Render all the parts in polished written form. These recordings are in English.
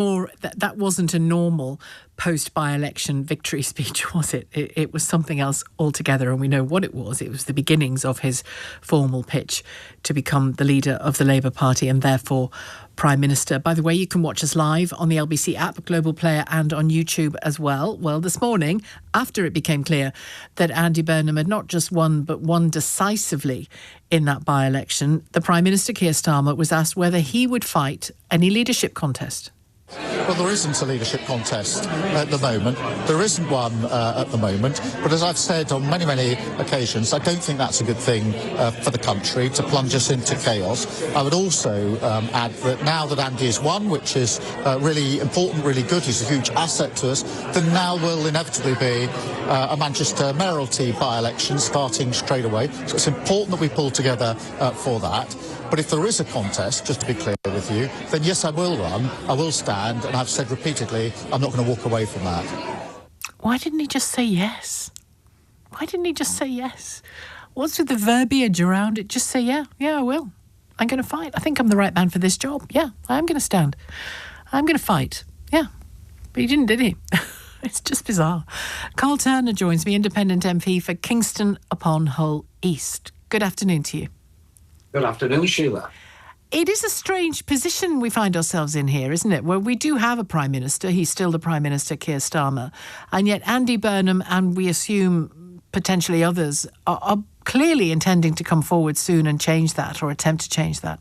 Or that wasn't a normal post-by-election victory speech, was it? It was something else altogether, and we know what it was. It was the beginnings of his formal pitch to become the leader of the Labour Party and therefore Prime Minister. By the way, you can watch us live on the LBC app, Global Player, and on YouTube as well. Well, this morning, after it became clear that Andy Burnham had not just won, but won decisively in that by-election, the Prime Minister, Keir Starmer, was asked whether he would fight any leadership contest. Well, there isn't a leadership contest at the moment. There isn't one at the moment. But as I've said on many, many occasions, I don't think that's a good thing for the country, to plunge us into chaos. I would also add that now that Andy has won, which is really important, really good, he's a huge asset to us, then now will inevitably be a Manchester mayoralty by-election starting straight away. So it's important that we pull together for that. But if there is a contest, just to be clear with you, then yes, I will run, I will stand, and I've said repeatedly, I'm not going to walk away from that. Why didn't he just say yes? Why didn't he just say yes? What's with the verbiage around it? Just say, yeah, I will. I'm going to fight. I think I'm the right man for this job. Yeah, I am going to stand. I'm going to fight. Yeah. But he didn't, did he? It's just bizarre. Carl Turner joins me, Independent MP for Kingston upon Hull East. Good afternoon to you. Good afternoon, Sheila. It is a strange position we find ourselves in here, isn't it? Where we do have a Prime Minister, he's still the Prime Minister, Keir Starmer, and yet Andy Burnham, and we assume potentially others, are clearly intending to come forward soon and change that, or attempt to change that.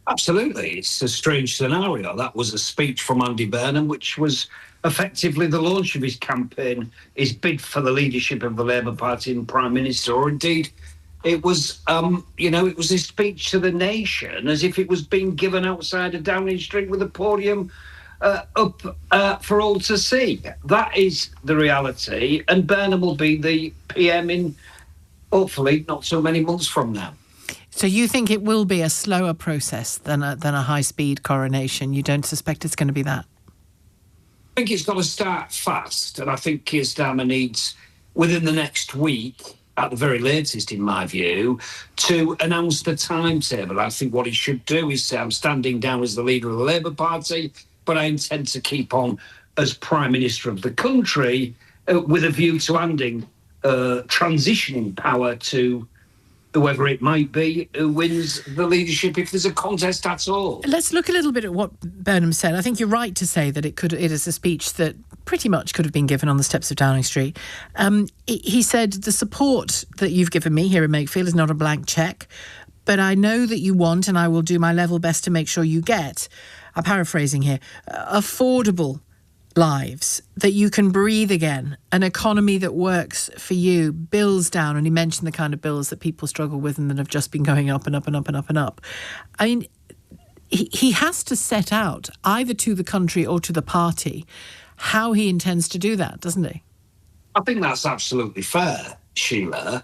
Absolutely. It's a strange scenario. That was a speech from Andy Burnham, which was effectively the launch of his campaign, his bid for the leadership of the Labour Party and Prime Minister, or indeed it was, it was a speech to the nation as if it was being given outside of Downing Street with a podium up for all to see. That is the reality. And Burnham will be the PM in, hopefully, not so many months from now. So you think it will be a slower process than a high-speed coronation? You don't suspect it's going to be that? I think it's got to start fast. And I think Keir Starmer needs, within the next week, at the very latest, in my view, to announce the timetable. I think what he should do is say, I'm standing down as the leader of the Labour Party, but I intend to keep on as Prime Minister of the country with a view to handing transitioning power to whoever it might be who wins the leadership if there's a contest at all. Let's look a little bit at what Burnham said. I think you're right to say that it is a speech that pretty much could have been given on the steps of Downing Street. He said, the support that you've given me here in Makerfield is not a blank cheque, but I know that you want, and I will do my level best to make sure you get, I'm paraphrasing here, affordable lives, that you can breathe again, an economy that works for you, bills down, and he mentioned the kind of bills that people struggle with and that have just been going up and up and up and up and up. I mean, he has to set out, either to the country or to the party, how he intends to do that, doesn't he? I think that's absolutely fair, Sheila,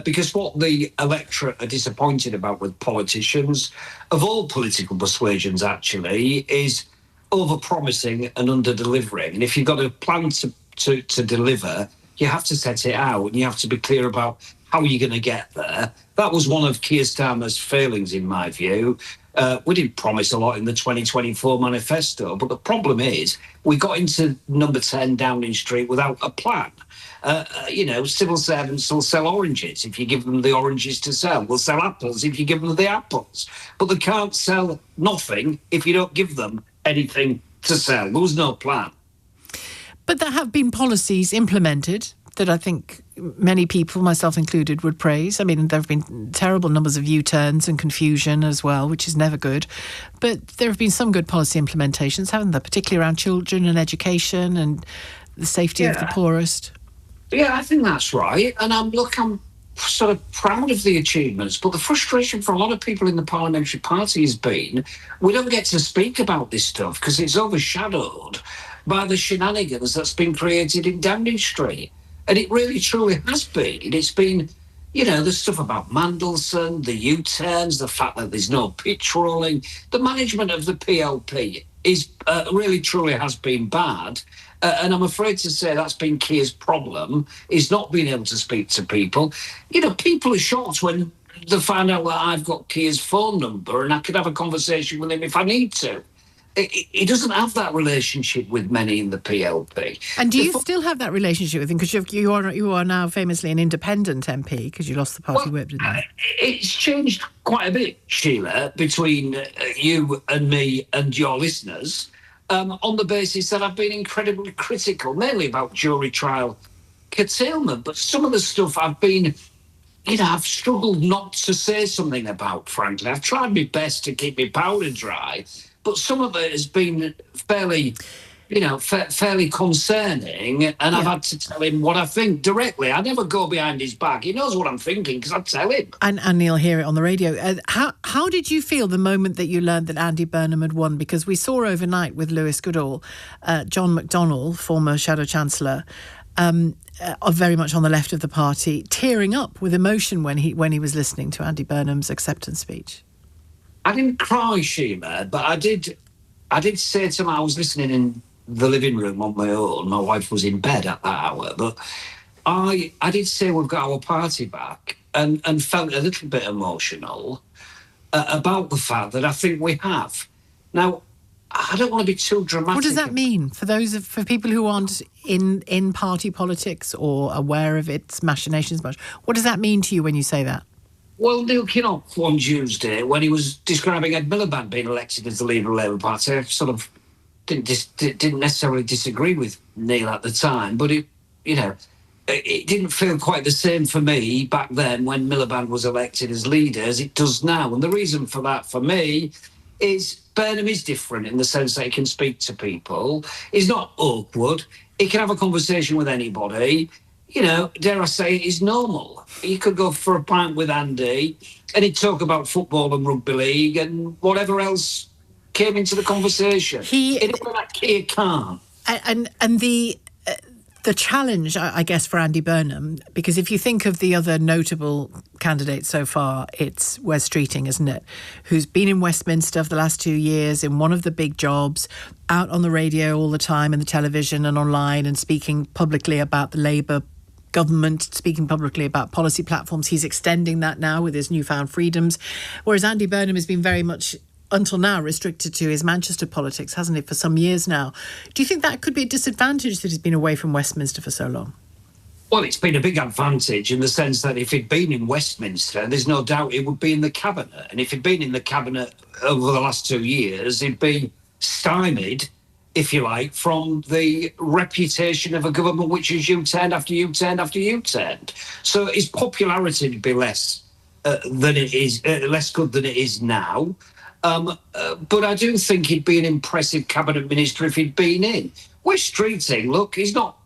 because what the electorate are disappointed about with politicians, of all political persuasions actually, is over-promising and under-delivering. And if you've got a plan to deliver, you have to set it out and you have to be clear about how you're going to get there. That was one of Keir Starmer's failings, in my view. We didn't promise a lot in the 2024 manifesto, but the problem is we got into number 10 Downing Street without a plan. Civil servants will sell oranges if you give them the oranges to sell. They'll sell apples if you give them the apples. But they can't sell nothing if you don't give them anything to sell. There was no plan. But there have been policies implemented that I think many people, myself included, would praise. I mean, there have been terrible numbers of U-turns and confusion as well, which is never good. But there have been some good policy implementations, haven't there? Particularly around children and education and the safety of the poorest. Yeah, I think that's right. And I'm sort of proud of the achievements, but the frustration for a lot of people in the parliamentary party has been we don't get to speak about this stuff because it's overshadowed by the shenanigans that's been created in Downing Street. And it really truly has been. It's been, the stuff about Mandelson, the U-turns, the fact that there's no pitch rolling. The management of the PLP is really truly has been bad. And I'm afraid to say that's been Keir's problem, is not being able to speak to people. People are shocked when they find out that I've got Keir's phone number and I could have a conversation with him if I need to. he doesn't have that relationship with many in the PLP. And do you still have that relationship with him? Because you are now famously an independent MP because you lost the party whip, didn't you? It's changed quite a bit, Sheila, between you and me and your listeners, on the basis that I've been incredibly critical, mainly about jury trial curtailment. But some of the stuff I've struggled not to say something about, frankly. I've tried my best to keep my powder dry, but some of it has been fairly concerning, and I've had to tell him what I think directly. I never go behind his back. He knows what I'm thinking because I tell him. And he'll hear it on the radio. How did you feel the moment that you learned that Andy Burnham had won? Because we saw overnight with Lewis Goodall, John McDonnell, former Shadow Chancellor, very much on the left of the party, tearing up with emotion when he was listening to Andy Burnham's acceptance speech. I didn't cry, Sheila, but I did say to him, I was listening in the living room on my own. My wife was in bed at that hour, but I did say we've got our party back, and felt a little bit emotional about the fact that I think we have. Now, I don't want to be too dramatic. What does that mean for people who aren't in party politics or aware of its machinations much? What does that mean to you when you say that? Well, Neil Kinnock one Tuesday, when he was describing Ed Miliband being elected as the leader of the Labour Party, I sort of didn't necessarily disagree with Neil at the time, but it didn't feel quite the same for me back then when Miliband was elected as leader as it does now. And the reason for that, for me, is Burnham is different in the sense that he can speak to people. He's not awkward. He can have a conversation with anybody. Dare I say, he's normal. You could go for a pint with Andy and he'd talk about football and rugby league and whatever else came into the conversation. It'd be like Keir Khan. And the challenge, I guess, for Andy Burnham, because if you think of the other notable candidates so far, it's Wes Streeting, isn't it? Who's been in Westminster for the last 2 years in one of the big jobs, out on the radio all the time and the television and online and speaking publicly about the Labour government, speaking publicly about policy platforms. He's extending that now with his newfound freedoms. Whereas Andy Burnham has been very much, until now, restricted to his Manchester politics, hasn't it, for some years now? Do you think that could be a disadvantage that he's been away from Westminster for so long? Well, it's been a big advantage in the sense that if he'd been in Westminster, there's no doubt he would be in the cabinet. And if he'd been in the cabinet over the last 2 years, he'd be stymied, if you like, from the reputation of a government which is U-turned after U-turned after U-turned. So his popularity would be less than it is, less good than it is now. But I do think he'd be an impressive cabinet minister if he'd been in. Wes Streeting, look, he's not.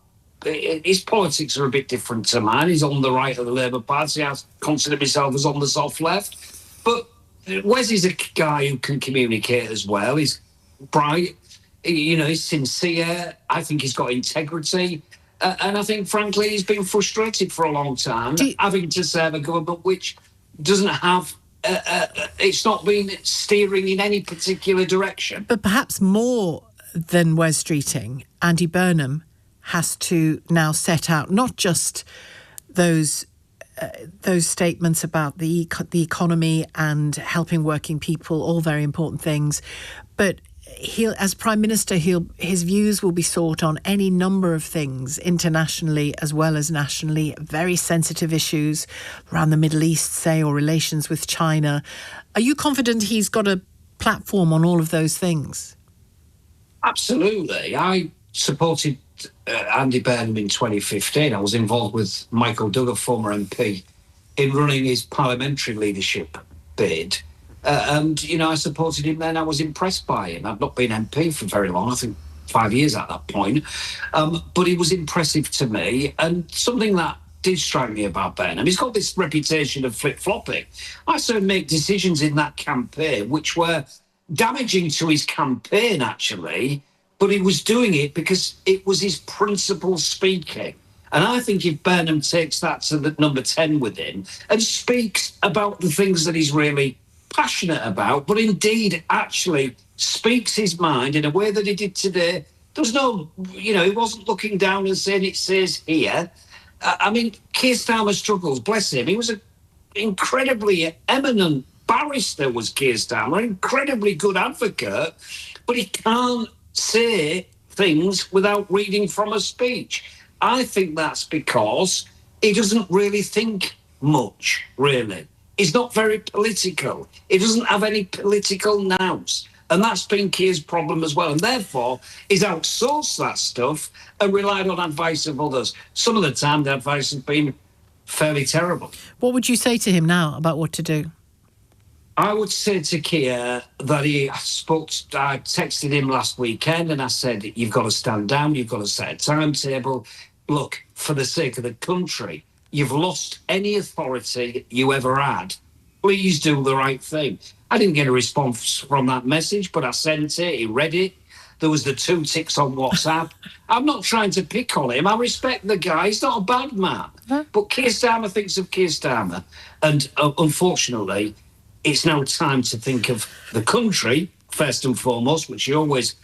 His politics are a bit different to mine. He's on the right of the Labour Party. I consider myself as on the soft left. But Wes is a guy who can communicate as well. He's bright. He's sincere. I think he's got integrity. And I think, frankly, he's been frustrated for a long time having to serve a government which doesn't have... it's not been steering in any particular direction. But perhaps more than Wes Streeting, Andy Burnham has to now set out not just those statements about the economy and helping working people, all very important things, but as Prime Minister, his views will be sought on any number of things, internationally as well as nationally, very sensitive issues around the Middle East, say, or relations with China. Are you confident he's got a platform on all of those things? Absolutely. I supported Andy Burnham in 2015. I was involved with Michael Duggar, former MP, in running his parliamentary leadership bid. And I supported him then. I was impressed by him. I've not been MP for very long, I think 5 years at that point. But he was impressive to me. And something that did strike me about Burnham, he's got this reputation of flip-flopping. I saw him make decisions in that campaign which were damaging to his campaign, actually, but he was doing it because it was his principle speaking. And I think if Burnham takes that to the number 10 with him and speaks about the things that he's really passionate about, but indeed actually speaks his mind in a way that he did today. There's no, he wasn't looking down and saying it says here. I mean, Keir Starmer struggles, bless him. He was an incredibly eminent barrister, was Keir Starmer, incredibly good advocate. but he can't say things without reading from a speech. I think that's because he doesn't really think much, really. He's not very political. He doesn't have any political nous. And that's been Keir's problem as well. And therefore, he's outsourced that stuff and relied on advice of others. Some of the time, the advice has been fairly terrible. What would you say to him now about what to do? I would say to Keir that I texted him last weekend and I said, you've got to stand down, you've got to set a timetable. Look, for the sake of the country, you've lost any authority you ever had. Please do the right thing. I didn't get a response from that message, but I sent it, he read it. There was the 2 ticks on WhatsApp. I'm not trying to pick on him. I respect the guy. He's not a bad man. But Keir Starmer thinks of Keir Starmer. And unfortunately, it's now time to think of the country, first and foremost, which he always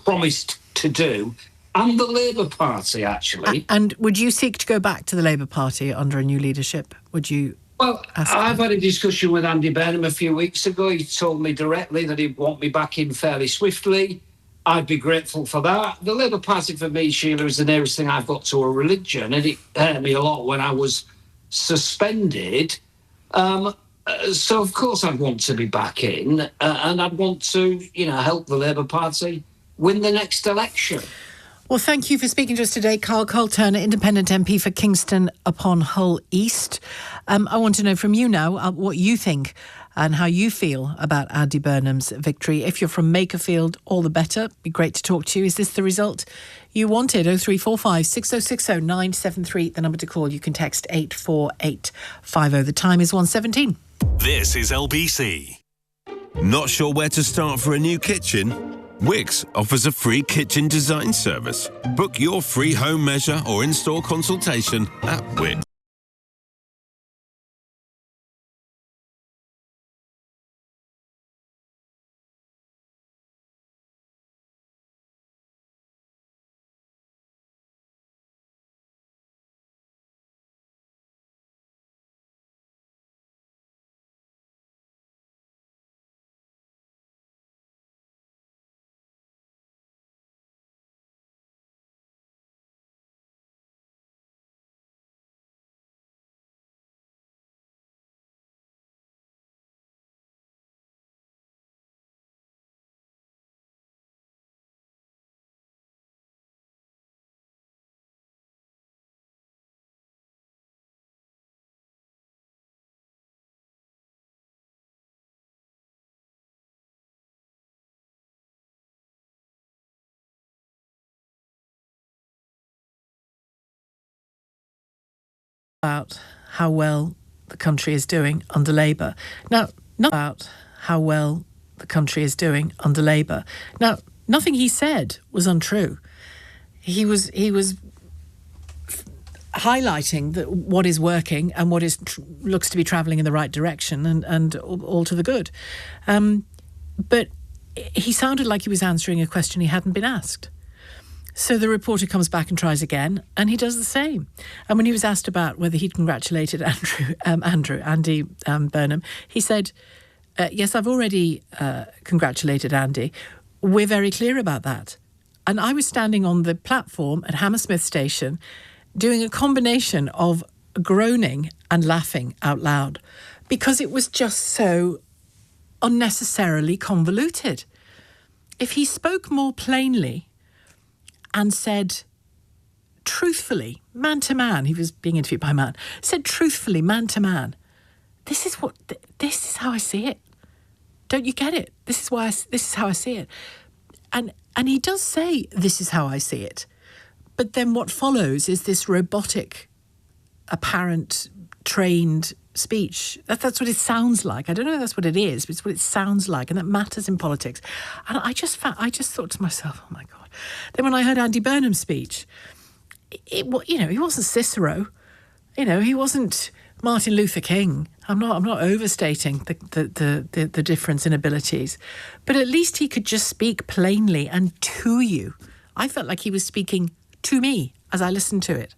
promised to do, and the Labour Party, actually. And would you seek to go back to the Labour Party under a new leadership? Would you? Well, I've had a discussion with Andy Burnham a few weeks ago. He told me directly that he'd want me back in fairly swiftly. I'd be grateful for that. The Labour Party, for me, Sheila, is the nearest thing I've got to a religion, and it hurt me a lot when I was suspended. So, of course, I'd want to be back in, and I'd want to, help the Labour Party win the next election. Well, thank you for speaking to us today, Carl Turner, Independent MP for Kingston upon Hull East. I want to know from you now what you think and how you feel about Andy Burnham's victory. If you're from Makerfield, all the better. Be great to talk to you. Is this the result you wanted? 0345 6060 973, the number to call. You can text 84850. The time is 1:17. This is LBC. Not sure where to start for a new kitchen? Wix offers a free kitchen design service. Book your free home measure or in-store consultation at Wix. About how well the country is doing under Labour. Now, not about how well the country is doing under Labour. Now, nothing he said was untrue. He was highlighting that what is working and what is looks to be travelling in the right direction and all to the good. But he sounded like he was answering a question he hadn't been asked. So the reporter comes back and tries again, and he does the same. And when he was asked about whether he'd congratulated Andy Burnham, he said, yes, I've already congratulated Andy. We're very clear about that. And I was standing on the platform at Hammersmith Station doing a combination of groaning and laughing out loud because it was just so unnecessarily convoluted. If he spoke more plainly and said truthfully, man to man, he was being interviewed by a man, said truthfully, man to man, this is how I see it. Don't you get it? This is how I see it. And he does say, this is how I see it. But then what follows is this robotic, apparent, trained speech. That's what it sounds like. I don't know if that's what it is, but it's what it sounds like, and that matters in politics. And I just thought to myself, oh my God. Then when I heard Andy Burnham's speech, he wasn't Cicero, he wasn't Martin Luther King. I'm not overstating the difference in abilities, but at least he could just speak plainly and to you. I felt like he was speaking to me as I listened to it.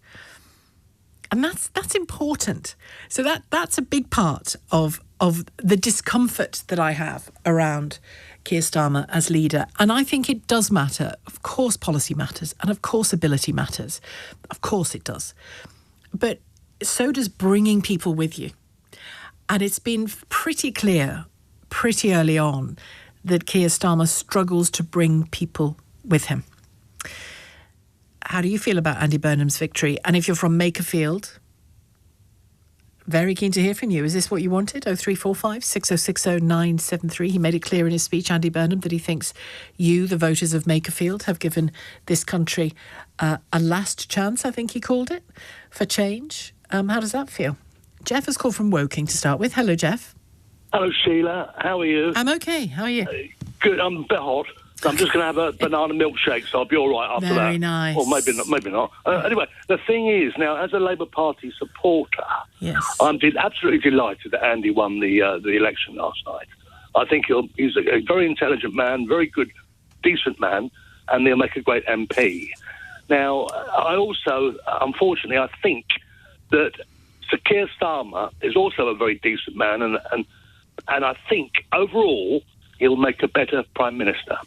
And that's important. So that's a big part of the discomfort that I have around Keir Starmer as leader. And I think it does matter. Of course, policy matters. And of course, ability matters. Of course it does. But so does bringing people with you. And it's been pretty clear, pretty early on, that Keir Starmer struggles to bring people with him. How do you feel about Andy Burnham's victory? And if you're from Makerfield, very keen to hear from you. Is this what you wanted? 0345 6060 973. He made it clear in his speech, Andy Burnham, that he thinks you, the voters of Makerfield, have given this country a last chance, I think he called it, for change. How does that feel? Jeff has called from Woking to start with. Hello, Jeff. Hello, Sheila. How are you? I'm okay. How are you? Good. I'm a bit hot. I'm just going to have a banana milkshake, so I'll be all right after that. Very nice. Or maybe not. Maybe not. Anyway, the thing is, now, as a Labour Party supporter, yes, I'm absolutely delighted that Andy won the election last night. I think he's a very intelligent man, very good, decent man, and he'll make a great MP. Now, I also, unfortunately, I think that Sir Keir Starmer is also a very decent man, and I think overall he'll make a better Prime Minister.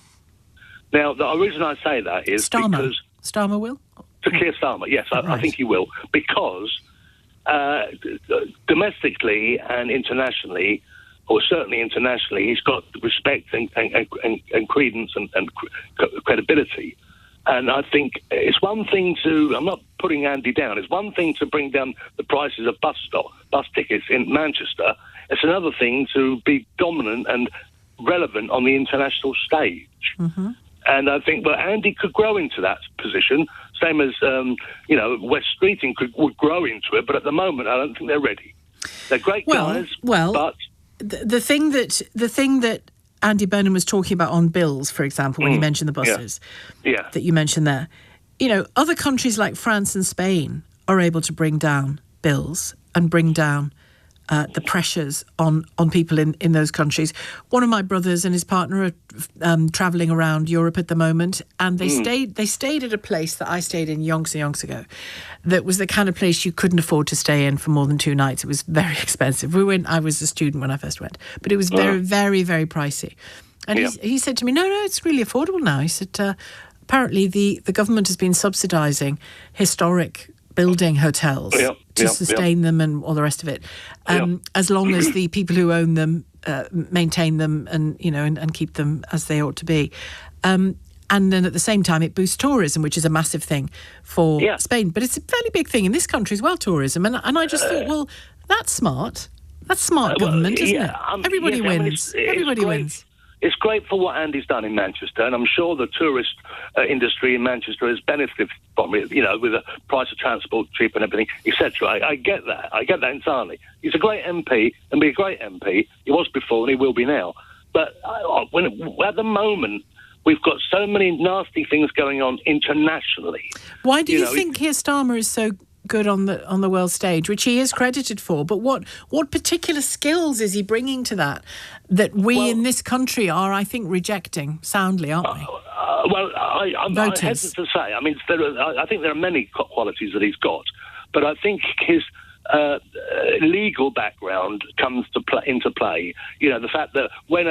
Now, the reason I say that is because Starmer will? Sir Keir Starmer, yes, I think he will, because domestically and internationally, or certainly internationally, he's got respect and credence and credibility. And I think it's one thing I'm not putting Andy down, it's one thing to bring down the prices of bus tickets in Manchester. It's another thing to be dominant and relevant on the international stage. Mm-hmm. And I think, Andy could grow into that position, same as, West Streeting would grow into it, but at the moment, I don't think they're ready. They're great guys, but... The thing that Andy Burnham was talking about on bills, for example, when he mentioned the buses, that you mentioned there, other countries like France and Spain are able to bring down bills and bring down the pressures on people in those countries. One of my brothers and his partner are travelling around Europe at the moment, and they stayed at a place that I stayed in yonks ago. That was the kind of place you couldn't afford to stay in for more than 2 nights. It was very expensive. I was a student when I first went, but it was very, very, very pricey. And he said to me, no, it's really affordable now. He said, apparently the government has been subsidising historic building hotels to sustain them and all the rest of it, as long as the people who own them maintain them and keep them as they ought to be. And then at the same time, it boosts tourism, which is a massive thing for Spain. But it's a fairly big thing in this country as well, tourism. And I just thought, well, that's smart. That's smart government, isn't it? Everybody wins. Everybody wins. It's great for what Andy's done in Manchester, and I'm sure the tourist industry in Manchester has benefited from it, with the price of transport cheap and everything, etc. I get that. I get that entirely. He's a great MP, and be a great MP. He was before, and he will be now. But at the moment, we've got so many nasty things going on internationally. Why do you think Keir Starmer is so good on the world stage, which he is credited for? But what particular skills is he bringing to that we in this country are, I think, rejecting soundly, aren't we? I'm hesitant to say. I mean, I think there are many qualities that he's got, but I think his legal background comes into play. The fact that when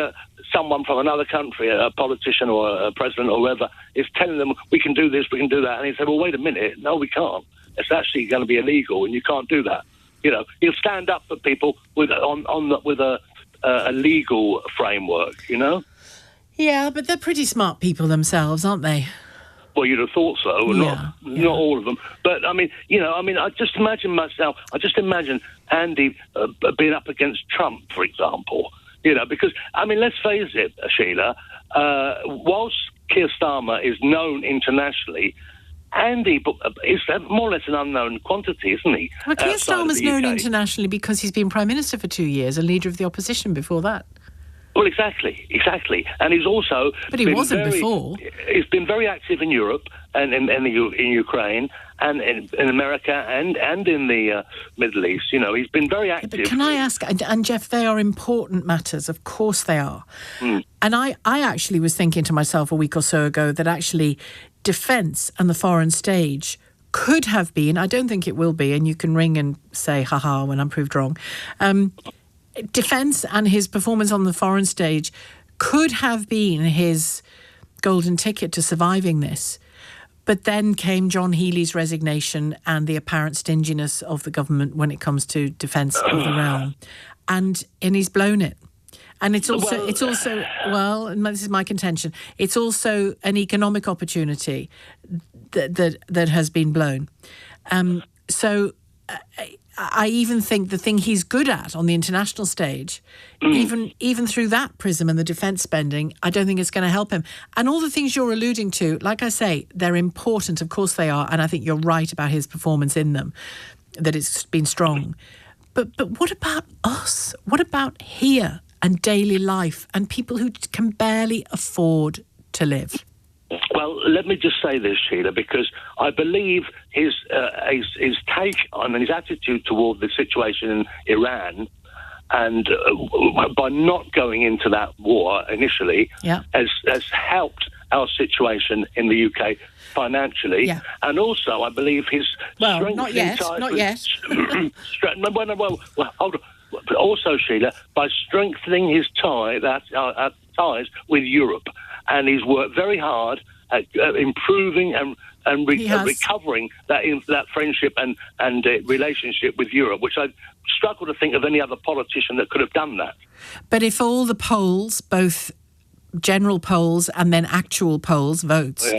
someone from another country, a politician or a president or whoever, is telling them, we can do this, we can do that, and he said, well, wait a minute, no, we can't. It's actually going to be illegal, and you can't do that. He'll stand up for people with a legal framework. Yeah, but they're pretty smart people themselves, aren't they? Well, you'd have thought so. Not all of them. But, I just imagine myself, Andy being up against Trump, for example. Because, let's face it, Sheila, whilst Keir Starmer is known internationally, Andy is more or less an unknown quantity, isn't he? Well, Keir Starmer's known internationally because he's been Prime Minister for 2 years and leader of the opposition before that. Well, exactly. And he's also... But he wasn't before. He's been very active in Europe and in Ukraine and in America and in the Middle East. He's been very active. But can I ask, and Jeff, they are important matters. Of course they are. Mm. And I actually was thinking to myself a week or so ago that actually defence and the foreign stage could have been, I don't think it will be, and you can ring and say, ha-ha, when I'm proved wrong, defence and his performance on the foreign stage could have been his golden ticket to surviving this. But then came John Healey's resignation and the apparent stinginess of the government when it comes to defence of the realm. And he's blown it. And it's also, and this is my contention, it's also an economic opportunity that has been blown. I even think the thing he's good at on the international stage, even through that prism and the defence spending, I don't think it's going to help him. And all the things you're alluding to, like I say, they're important. Of course they are. And I think you're right about his performance in them, that it's been strong. But what about us? What about here and daily life and people who can barely afford to live? Well, let me just say this, Sheila, because I believe his take on and his attitude toward the situation in Iran, and by not going into that war initially, has helped our situation in the UK financially, and also I believe his not yet. Well, hold on. But also, Sheila, by strengthening his ties with Europe. And he's worked very hard at improving and recovering that friendship and relationship with Europe, which I struggle to think of any other politician that could have done that. But if all the polls, both general polls and then actual polls, votes,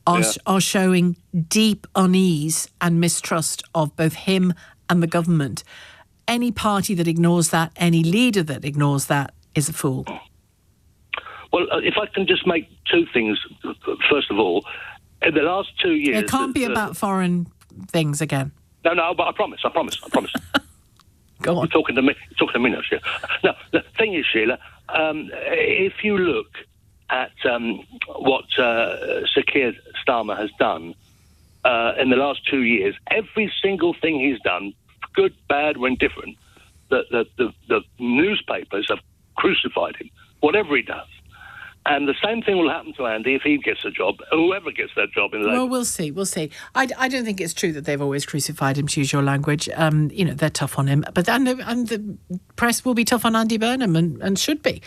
are showing deep unease and mistrust of both him and the government, any party that ignores that, any leader that ignores that is a fool. Well, if I can just make two things. First of all, in the last 2 years... It can't be about foreign things again. No, but I promise. Go on. You're talking to me now, Sheila. No, the thing is, Sheila, if you look at what Sir Keir Starmer has done in the last 2 years, every single thing he's done, good, bad, or indifferent, the newspapers have crucified him, whatever he does. And the same thing will happen to Andy if he gets a job, whoever gets that job in the Well, we'll see. I don't think it's true that they've always crucified him, to use your language. They're tough on him. But and the press will be tough on Andy Burnham and should be.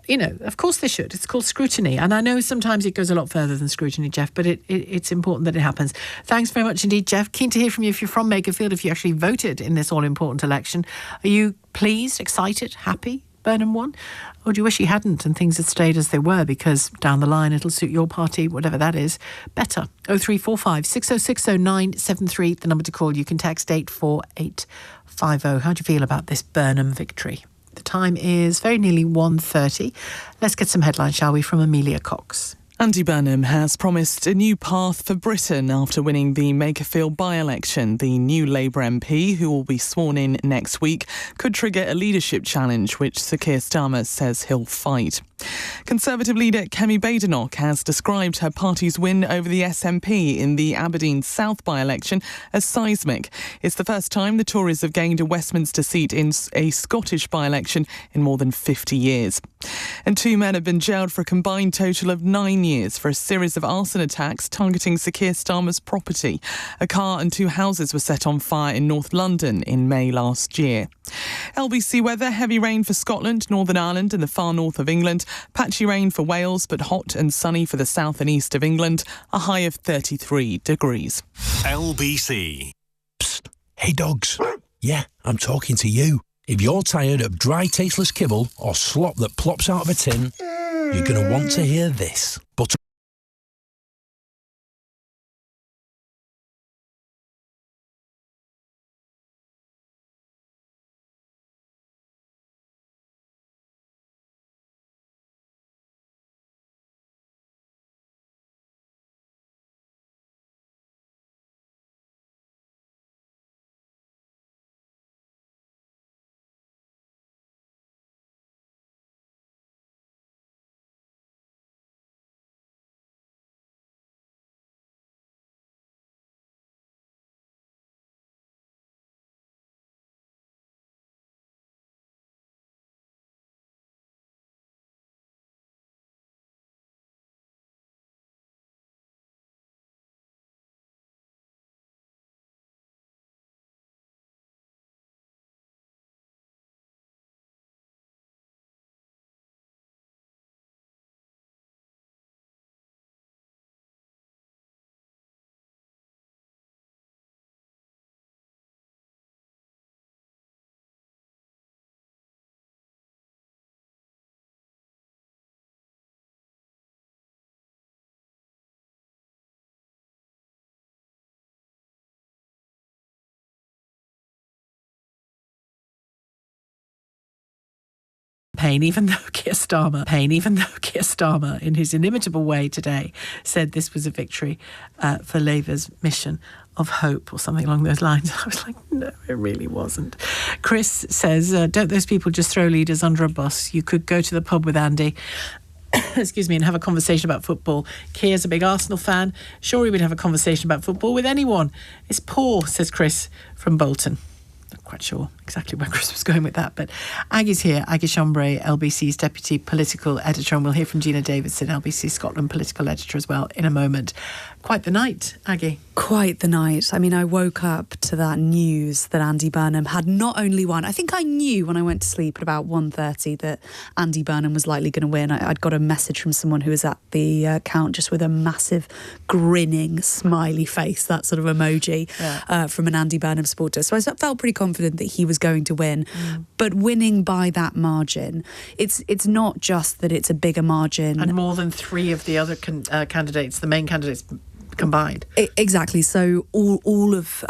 Of course they should. It's called scrutiny. And I know sometimes it goes a lot further than scrutiny, Jeff, but it's important that it happens. Thanks very much indeed, Jeff. Keen to hear from you if you're from Makerfield, if you actually voted in this all-important election. Are you pleased, excited, happy Burnham won? Or do you wish he hadn't and things had stayed as they were because down the line it'll suit your party, whatever that is, better? 0345 6060 973, the number to call. You can text 84850. How do you feel about this Burnham victory? The time is very nearly 1:30. Let's get some headlines, shall we, from Amelia Cox. Andy Burnham has promised a new path for Britain after winning the Makerfield by-election. The new Labour MP, who will be sworn in next week, could trigger a leadership challenge, which Sir Keir Starmer says he'll fight. Conservative leader Kemi Badenoch has described her party's win over the SNP in the Aberdeen South by-election as seismic. It's the first time the Tories have gained a Westminster seat in a Scottish by-election in more than 50 years. And 2 men have been jailed for a combined total of 9 years for a series of arson attacks targeting Sir Keir Starmer's property. A car and 2 houses were set on fire in North London in May last year. LBC weather: heavy rain for Scotland, Northern Ireland and the far north of England. Patchy rain for Wales, but hot and sunny for the south and east of England. A high of 33 degrees. LBC. Psst. Hey dogs. Yeah, I'm talking to you. If you're tired of dry, tasteless kibble or slop that plops out of a tin, you're going to want to hear this. But pain, even though Keir Starmer, in his inimitable way today, said this was a victory for Labour's mission of hope or something along those lines. I was like, no, it really wasn't. Chris says, don't those people just throw leaders under a bus? You could go to the pub with Andy excuse me, and have a conversation about football. Keir's a big Arsenal fan. Sure, he would have a conversation about football with anyone. It's poor, says Chris from Bolton. Not quite sure exactly where Chris was going with that, but Aggie's here. Aggie Chambray, LBC's deputy political editor, and we'll hear from Gina Davidson, LBC Scotland political editor as well in a moment. Quite the night, Aggie. Quite the night. I mean, I woke up to that news that Andy Burnham had not only won. I think I knew when I went to sleep at about 1:30 that Andy Burnham was likely going to win. I'd got a message from someone who was at the account just with a massive grinning smiley face, that sort of emoji, from an Andy Burnham supporter. So I felt pretty confident that he was going to win. But winning by that margin, it's not just that it's a bigger margin. And more than three of the other candidates, the main candidates, combined. Exactly. So all of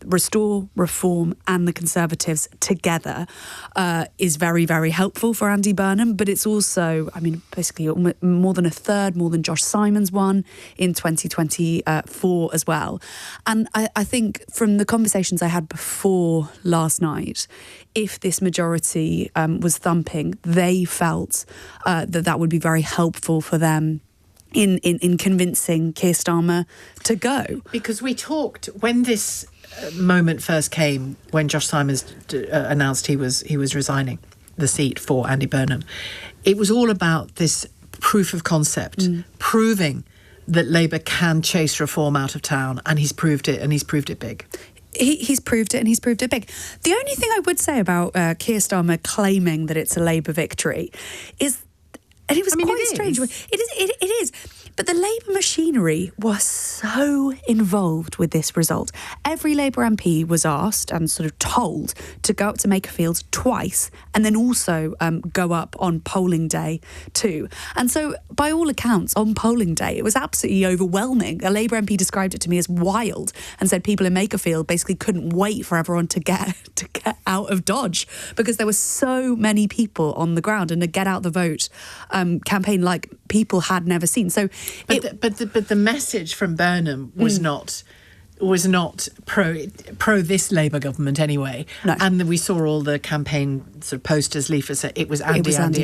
Restore, Reform and the Conservatives together is very, very helpful for Andy Burnham. But it's also, I mean, basically more than a third, more than Josh Simon's won in 2024 as well. And I think from the conversations I had before last night, if this majority was thumping, they felt that would be very helpful for them in convincing Keir Starmer to go. Because we talked, when this moment first came, when Josh Simons announced he was resigning the seat for Andy Burnham, it was all about this proof of concept, proving that Labour can chase reform out of town, and he's proved it, and he's proved it big. He's proved it, and he's proved it big. The only thing I would say about Keir Starmer claiming that it's a Labour victory is, and it was quite strange. It is. But the Labour machinery was so involved with this result. Every Labour MP was asked and sort of told to go up to Makerfield twice and then also go up on polling day too. And so, by all accounts, on polling day, it was absolutely overwhelming. A Labour MP described it to me as wild and said people in Makerfield basically couldn't wait for everyone to get out of Dodge because there were so many people on the ground, and a Get Out the Vote campaign like people had never seen. So, but the message from Burnham was not pro this Labour government anyway. No. And we saw all the campaign sort of posters, leaflets. It was Andy, wasn't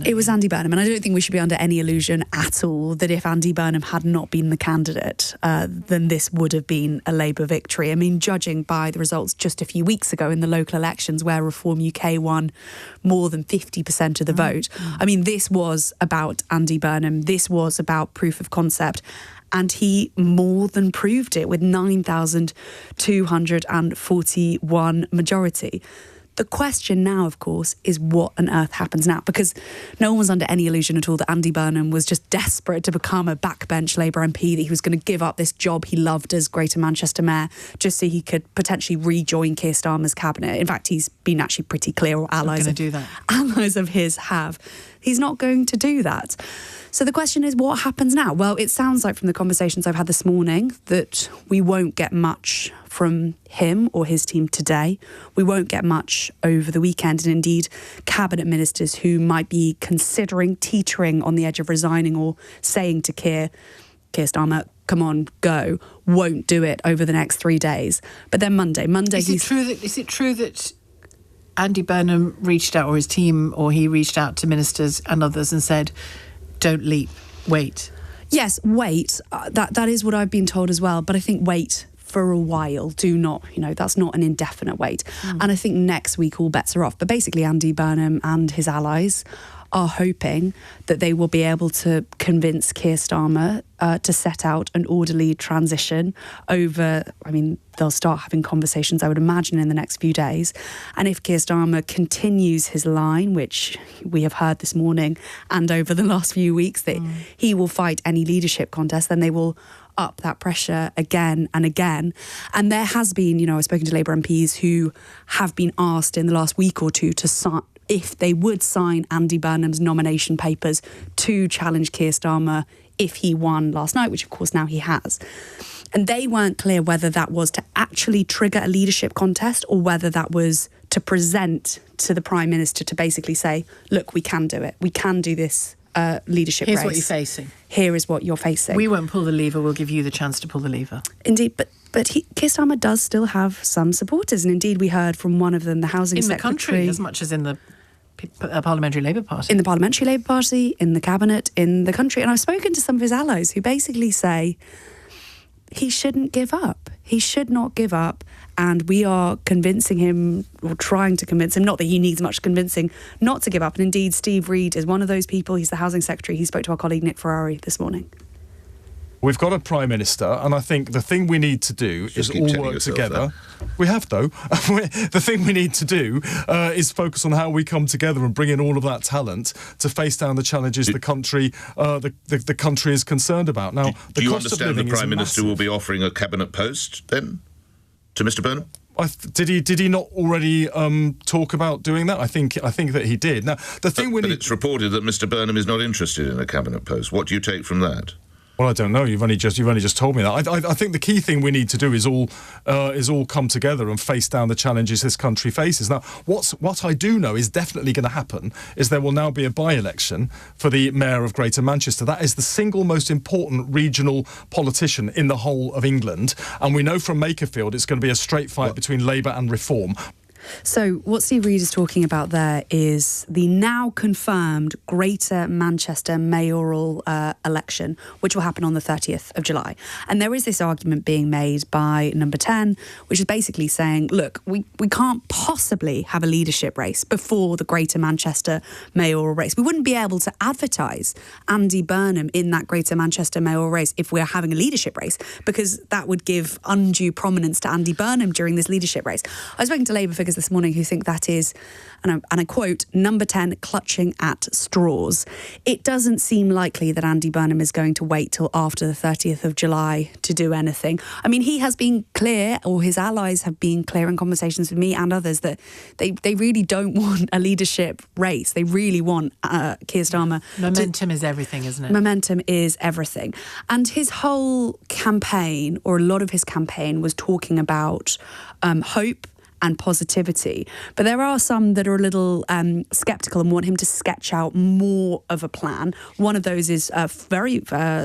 it? It was Andy Burnham, and I don't think we should be under any illusion at all that if Andy Burnham had not been the candidate, then this would have been a Labour victory. I mean, judging by the results just a few weeks ago in the local elections where Reform UK won more than 50% of the vote, I mean, this was about Andy Burnham. This was about proof of concept. And he more than proved it with 9,241 majority. The question now, of course, is what on earth happens now? Because no one was under any illusion at all that Andy Burnham was just desperate to become a backbench Labour MP, that he was going to give up this job he loved as Greater Manchester Mayor just so he could potentially rejoin Keir Starmer's cabinet. In fact, he's been actually pretty clear, or allies of his have. He's not going to do that. So the question is, what happens now? Well, it sounds like from the conversations I've had this morning that we won't get much from him or his team today. We won't get much over the weekend. And indeed, cabinet ministers who might be considering teetering on the edge of resigning or saying to Keir Starmer, come on, go, won't do it over the next 3 days. But then Monday, is it true that Andy Burnham reached out, or his team, or he reached out to ministers and others and said, don't leap, wait? Yes, wait. That is what I've been told as well. But I think wait for a while. Do not, that's not an indefinite wait. And I think next week all bets are off. But basically Andy Burnham and his allies are hoping that they will be able to convince Keir Starmer to set out an orderly transition over, they'll start having conversations, I would imagine, in the next few days. And if Keir Starmer continues his line, which we have heard this morning and over the last few weeks, that he will fight any leadership contest, then they will up that pressure again and again. And there has been, I've spoken to Labour MPs who have been asked in the last week or two to sign, if they would sign Andy Burnham's nomination papers to challenge Keir Starmer if he won last night, which of course now he has. And they weren't clear whether that was to actually trigger a leadership contest or whether that was to present to the Prime Minister to basically say, look, we can do it. We can do this leadership race. Here's what you're facing. Here is what you're facing. We won't pull the lever. We'll give you the chance to pull the lever. Indeed, but Keir Starmer does still have some supporters. And indeed, we heard from one of them, the Housing Secretary. In the country, as much as in the Parliamentary Labour Party. In the Parliamentary Labour Party, in the Cabinet, in the country. And I've spoken to some of his allies who basically say he shouldn't give up. He should not give up. And we are convincing him, or trying to convince him, not that he needs much convincing, not to give up. And indeed, Steve Reid is one of those people. He's the Housing Secretary. He spoke to our colleague Nick Ferrari this morning. We've got a Prime Minister, and I think the thing we need to do is all work together. We have, though. The thing we need to do is focus on how we come together and bring in all of that talent to face down the challenges the country is concerned about. Now, do you understand the Prime Minister will be offering a cabinet post then to Mr. Burnham? Did he not already talk about doing that? I think that he did. Now, the thing but it's reported that Mr. Burnham is not interested in a cabinet post. What do you take from that? Well, I don't know. You've only just told me that. I think the key thing we need to do is all come together and face down the challenges this country faces. Now, what I do know is definitely going to happen is there will now be a by-election for the Mayor of Greater Manchester. That is the single most important regional politician in the whole of England, and we know from Makerfield it's going to be a straight fight between Labour and Reform. So what Steve Reid is talking about there is the now confirmed Greater Manchester mayoral election, which will happen on the 30th of July. And there is this argument being made by Number 10, which is basically saying, look, we can't possibly have a leadership race before the Greater Manchester mayoral race. We wouldn't be able to advertise Andy Burnham in that Greater Manchester mayoral race if we're having a leadership race, because that would give undue prominence to Andy Burnham during this leadership race. I was speaking to Labour figures this morning who think that is, and I quote, Number 10 clutching at straws. It doesn't seem likely that Andy Burnham is going to wait till after the 30th of July to do anything. I mean, he has been clear, or his allies have been clear in conversations with me and others, that they really don't want a leadership race. They really want Keir Starmer. Momentum is everything, isn't it? Momentum is everything. And his whole campaign, or a lot of his campaign, was talking about hope and positivity. But there are some that are a little sceptical and want him to sketch out more of a plan. One of those is very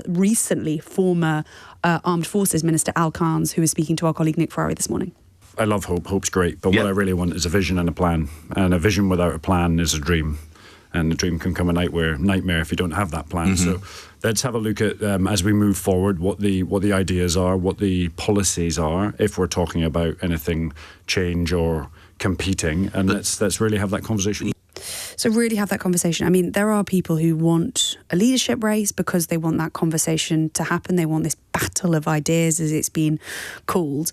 recently former Armed Forces Minister Al Carnes, who was speaking to our colleague Nick Ferrari this morning. I love hope. Hope's great. But what I really want is a vision and a plan. And a vision without a plan is a dream. And a dream can come a nightmare if you don't have that plan. So let's have a look at, as we move forward, what the ideas are, what the policies are, if we're talking about anything change or competing. And let's really have that conversation. So really have that conversation. I mean, there are people who want a leadership race because they want that conversation to happen. They want this battle of ideas, as it's been called.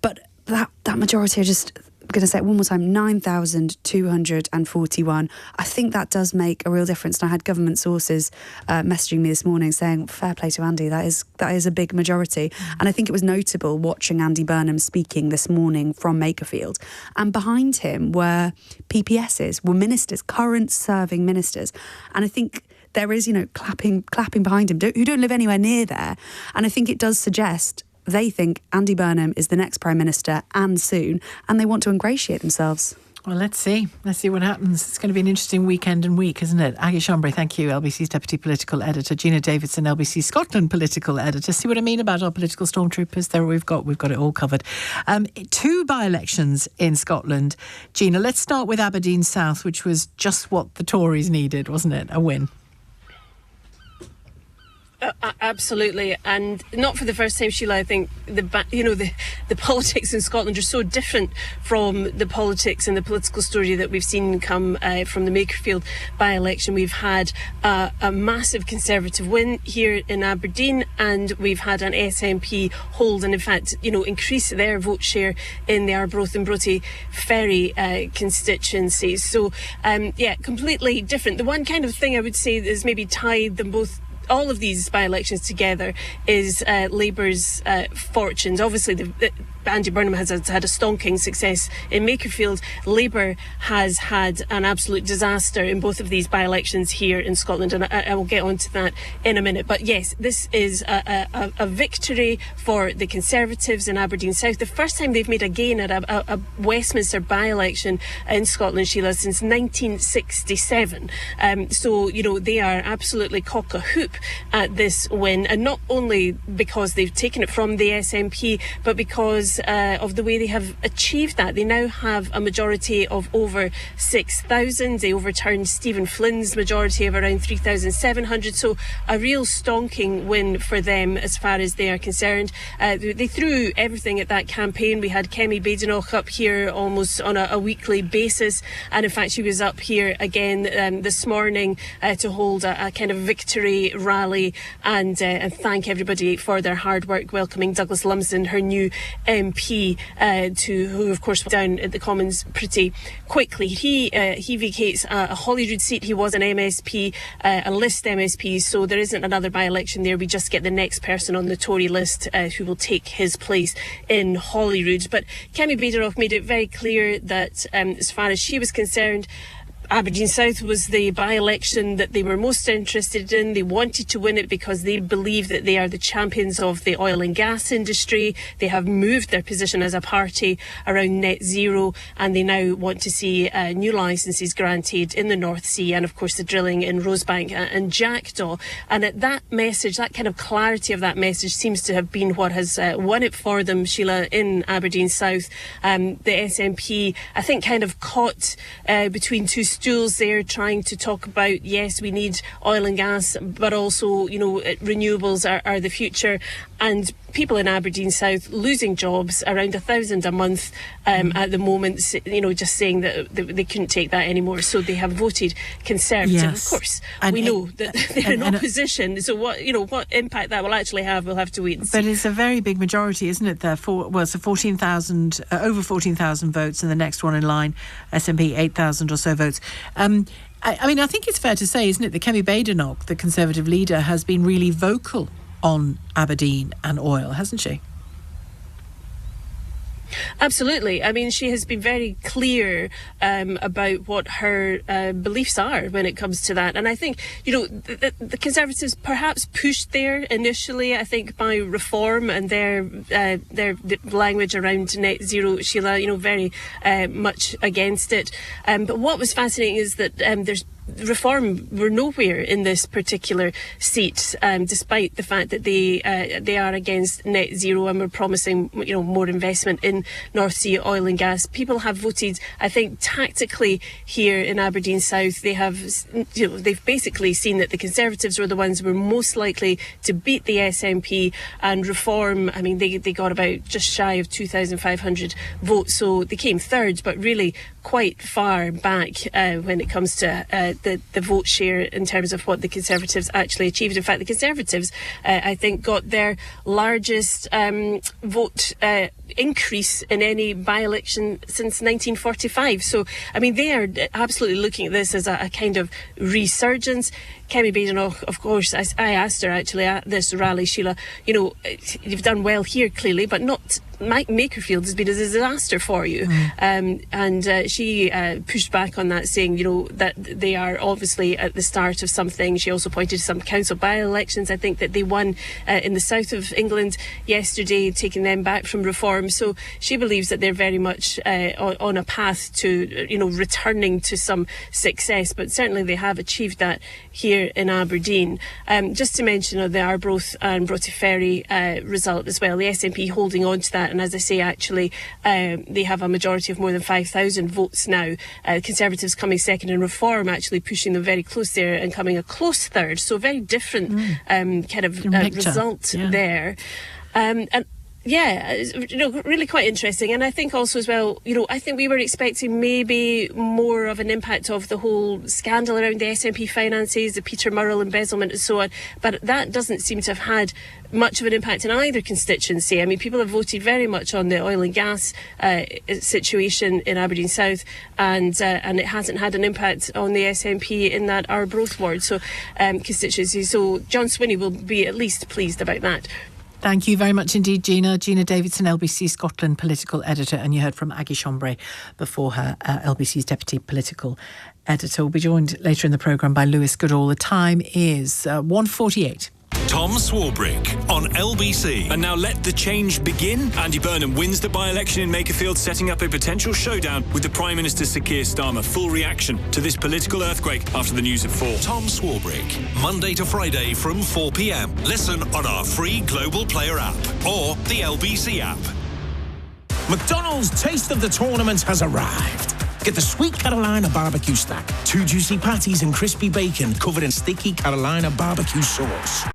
But that majority are just... I'm going to say it one more time, 9,241. I think that does make a real difference. And I had government sources messaging me this morning saying, fair play to Andy, that is a big majority. And I think it was notable watching Andy Burnham speaking this morning from Makerfield. And behind him were PPSs, were ministers, current serving ministers. And I think there is, clapping behind him, who don't live anywhere near there. And I think it does suggest they think Andy Burnham is the next Prime Minister, and soon, and they want to ingratiate themselves. Well, let's see. Let's see what happens. It's going to be an interesting weekend and week, isn't it? Aggie Chambray, thank you, LBC's Deputy Political Editor. Gina Davidson, LBC Scotland Political Editor. See what I mean about our political stormtroopers? There we've got it all covered. 2 by-elections in Scotland. Gina, let's start with Aberdeen South, which was just what the Tories needed, wasn't it? A win. Absolutely, and not for the first time, Sheila. I think the politics in Scotland are so different from the politics and the political story that we've seen come from the Makerfield by-election. We've had a massive Conservative win here in Aberdeen, and we've had an SNP hold, and in fact, increase their vote share in the Arbroath and Broughty Ferry constituencies. So, completely different. The one kind of thing I would say is maybe tied them both all of these by-elections together is Labour's fortunes. Obviously, Andy Burnham has had a stonking success in Makerfield. Labour has had an absolute disaster in both of these by-elections here in Scotland, and I will get onto that in a minute. But yes, this is a victory for the Conservatives in Aberdeen South. The first time they've made a gain at a Westminster by-election in Scotland, Sheila, since 1967. So, they are absolutely cock-a-hoop at this win, and not only because they've taken it from the SNP, but because of the way they have achieved that. They now have a majority of over 6,000. They overturned Stephen Flynn's majority of around 3,700. So a real stonking win for them as far as they are concerned. They threw everything at that campaign. We had Kemi Badenoch up here almost on a weekly basis, and in fact she was up here again this morning to hold a kind of victory rally and thank everybody for their hard work, welcoming Douglas Lumsden, her new MP, who of course went down at the Commons pretty quickly. He vacates a Holyrood seat. He was an MSP, a list MSP, so there isn't another by-election there. We just get the next person on the Tory list who will take his place in Holyrood. But Kemi Badenoch made it very clear that as far as she was concerned, Aberdeen South was the by-election that they were most interested in. They wanted to win it because they believe that they are the champions of the oil and gas industry. They have moved their position as a party around net zero, and they now want to see new licences granted in the North Sea, and of course the drilling in Rosebank and Jackdaw. And that message, that kind of clarity of that message, seems to have been what has won it for them, Sheila, in Aberdeen South. The SNP, I think, kind of caught between two stools there, trying to talk about, yes, we need oil and gas, but also, renewables are the future. And people in Aberdeen South losing jobs, around 1,000 a month at the moment, just saying that they couldn't take that anymore. So they have voted Conservative. Yes. Of course, and we know that they're in opposition. So what impact that will actually have, we'll have to wait and see. But it's a very big majority, isn't it? It's 14,000, over 14,000 votes, and the next one in line, SNP, 8,000 or so votes. I think it's fair to say, isn't it, that Kemi Badenoch, the Conservative leader, has been really vocal on Aberdeen and oil, hasn't she? Absolutely. I mean, she has been very clear about what her beliefs are when it comes to that. And I think, the Conservatives perhaps pushed there initially, I think, by reform and their language around net zero, Sheila, very much against it. But what was fascinating is that there's reform were nowhere in this particular seat, despite the fact that they are against net zero and were promising more investment in North Sea oil and gas. People have voted, I think, tactically here in Aberdeen South. They have, they've basically seen that the Conservatives were the ones who were most likely to beat the SNP, and reform, I mean, they got about just shy of 2,500 votes, so they came third, but really quite far back when it comes to the vote share in terms of what the Conservatives actually achieved. In fact, the Conservatives, I think, got their largest vote increase in any by-election since 1945. So, I mean, they are absolutely looking at this as a kind of resurgence. Kemi Badenoch, of course, I asked her actually at this rally, Sheila, you've done well here clearly, but not Makerfield has been a disaster for you. And she pushed back on that, saying, that they are obviously at the start of something. She also pointed to some council by-elections, I think, that they won in the south of England yesterday, taking them back from reform. So she believes that they're very much on a path to, returning to some success, but certainly they have achieved that here in Aberdeen. Just to mention the Arbroath and Broughty Ferry result as well, the SNP holding on to that, and as I say, actually they have a majority of more than 5,000 votes now. Conservatives coming second, and Reform actually pushing them very close there and coming a close third, so very different kind of result there. And Yeah, really quite interesting. And I think also as well, I think we were expecting maybe more of an impact of the whole scandal around the SNP finances, the Peter Murrell embezzlement and so on. But that doesn't seem to have had much of an impact in either constituency. I mean, people have voted very much on the oil and gas situation in Aberdeen South, and it hasn't had an impact on the SNP in that Arbroath ward constituency. So John Swinney will be at least pleased about that. Thank you very much indeed, Gina. Gina Davidson, LBC Scotland political editor, and you heard from Aggie Chambray before her, LBC's deputy political editor. We'll be joined later in the programme by Lewis Goodall. The time is 1:48. Tom Swarbrick on LBC. And now let the change begin. Andy Burnham wins the by-election in Makerfield, setting up a potential showdown with the Prime Minister Sir Keir Starmer. Full reaction to this political earthquake after the news at 4. Tom Swarbrick, Monday to Friday from 4 p.m. Listen on our free Global Player app or the LBC app. McDonald's Taste of the Tournament has arrived. Get the Sweet Carolina barbecue stack. 2 juicy patties and crispy bacon covered in sticky Carolina barbecue sauce.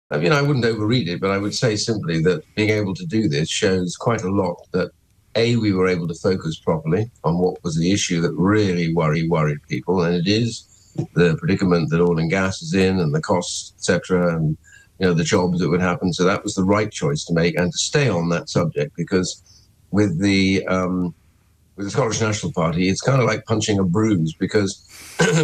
I mean, I wouldn't overread it, but I would say simply that being able to do this shows quite a lot that, A, we were able to focus properly on what was the issue that really worried people, and it is the predicament that oil and gas is in and the costs, etc., and the jobs that would happen. So that was the right choice to make, and to stay on that subject, because with the Scottish National Party, it's kind of like punching a bruise, because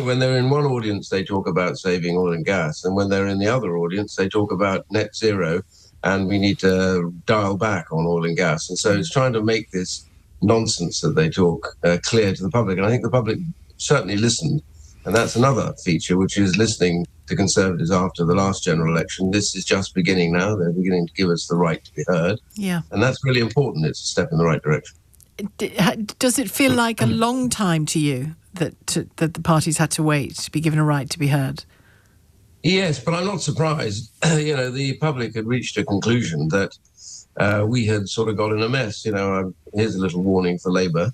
when they're in one audience, they talk about saving oil and gas, and when they're in the other audience, they talk about net zero, and we need to dial back on oil and gas. And so it's trying to make this nonsense that they talk clear to the public, and I think the public certainly listened. And that's another feature, which is listening to Conservatives after the last general election. This is just beginning now. They're beginning to give us the right to be heard. Yeah. And that's really important. It's a step in the right direction. Does it feel like a long time to you that the parties had to wait to be given a right to be heard? Yes, but I'm not surprised. The public had reached a conclusion that we had sort of got in a mess. Here's a little warning for Labour.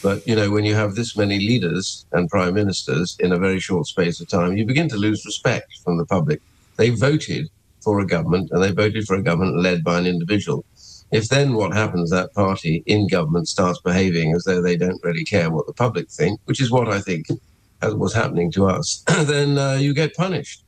But, when you have this many leaders and prime ministers in a very short space of time, you begin to lose respect from the public. They voted for a government, and they voted for a government led by an individual. If then what happens, that party in government starts behaving as though they don't really care what the public think, which is what I think was happening to us, then you get punished.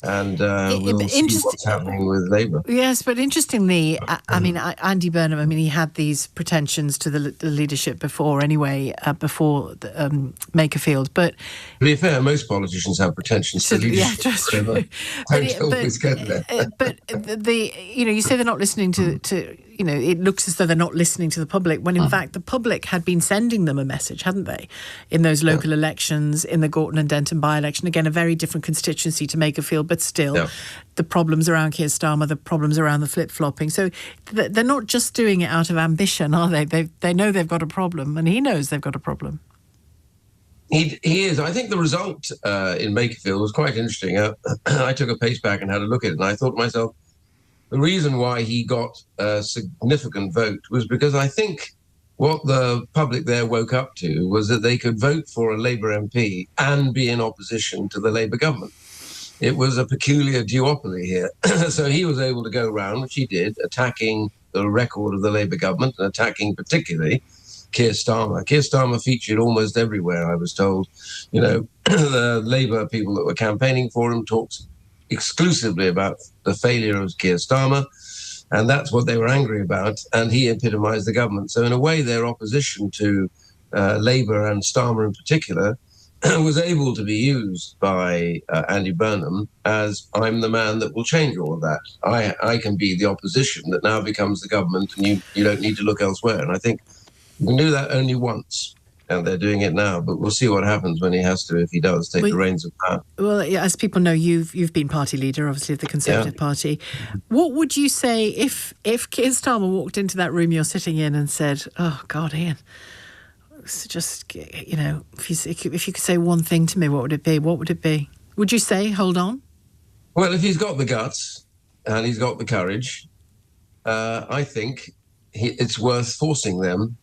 And we'll see what's happening with Labour. Yes, but interestingly, Andy Burnham, he had these pretensions to the leadership before anyway, before Makerfield. But to be fair, most politicians have pretensions to leadership. Yeah, just true. Don't always get there. But you say they're not listening to it looks as though they're not listening to the public, when in fact the public had been sending them a message, hadn't they, in those local elections, in the Gorton and Denton by-election. Again, a very different constituency to Makerfield, but still the problems around Keir Starmer, the problems around the flip-flopping. So they're not just doing it out of ambition, are they? They know they've got a problem, and he knows they've got a problem. He is. I think the result in Makerfield was quite interesting. I took a pace back and had a look at it, and I thought to myself, the reason why he got a significant vote was because I think what the public there woke up to was that they could vote for a Labour MP and be in opposition to the Labour government. It was a peculiar duopoly here. So he was able to go round, which he did, attacking the record of the Labour government and attacking particularly Keir Starmer. Keir Starmer featured almost everywhere, I was told. The Labour people that were campaigning for him talked exclusively about the failure of Keir Starmer, and that's what they were angry about, and he epitomised the government. So in a way, their opposition to Labour and Starmer in particular was able to be used by Andy Burnham as, I'm the man that will change all of that. I can be the opposition that now becomes the government, and you don't need to look elsewhere. And I think you can do that only once, and they're doing it now. But we'll see what happens when he has to, if he does, take the reins of power. Well, as people know, you've been party leader, obviously, of the Conservative Party. What would you say if Keir Starmer walked into that room you're sitting in and said, "Oh God, Ian, just if you could say one thing to me, what would it be? What would it be? Would you say, hold on?" Well, if he's got the guts and he's got the courage, I think it's worth forcing them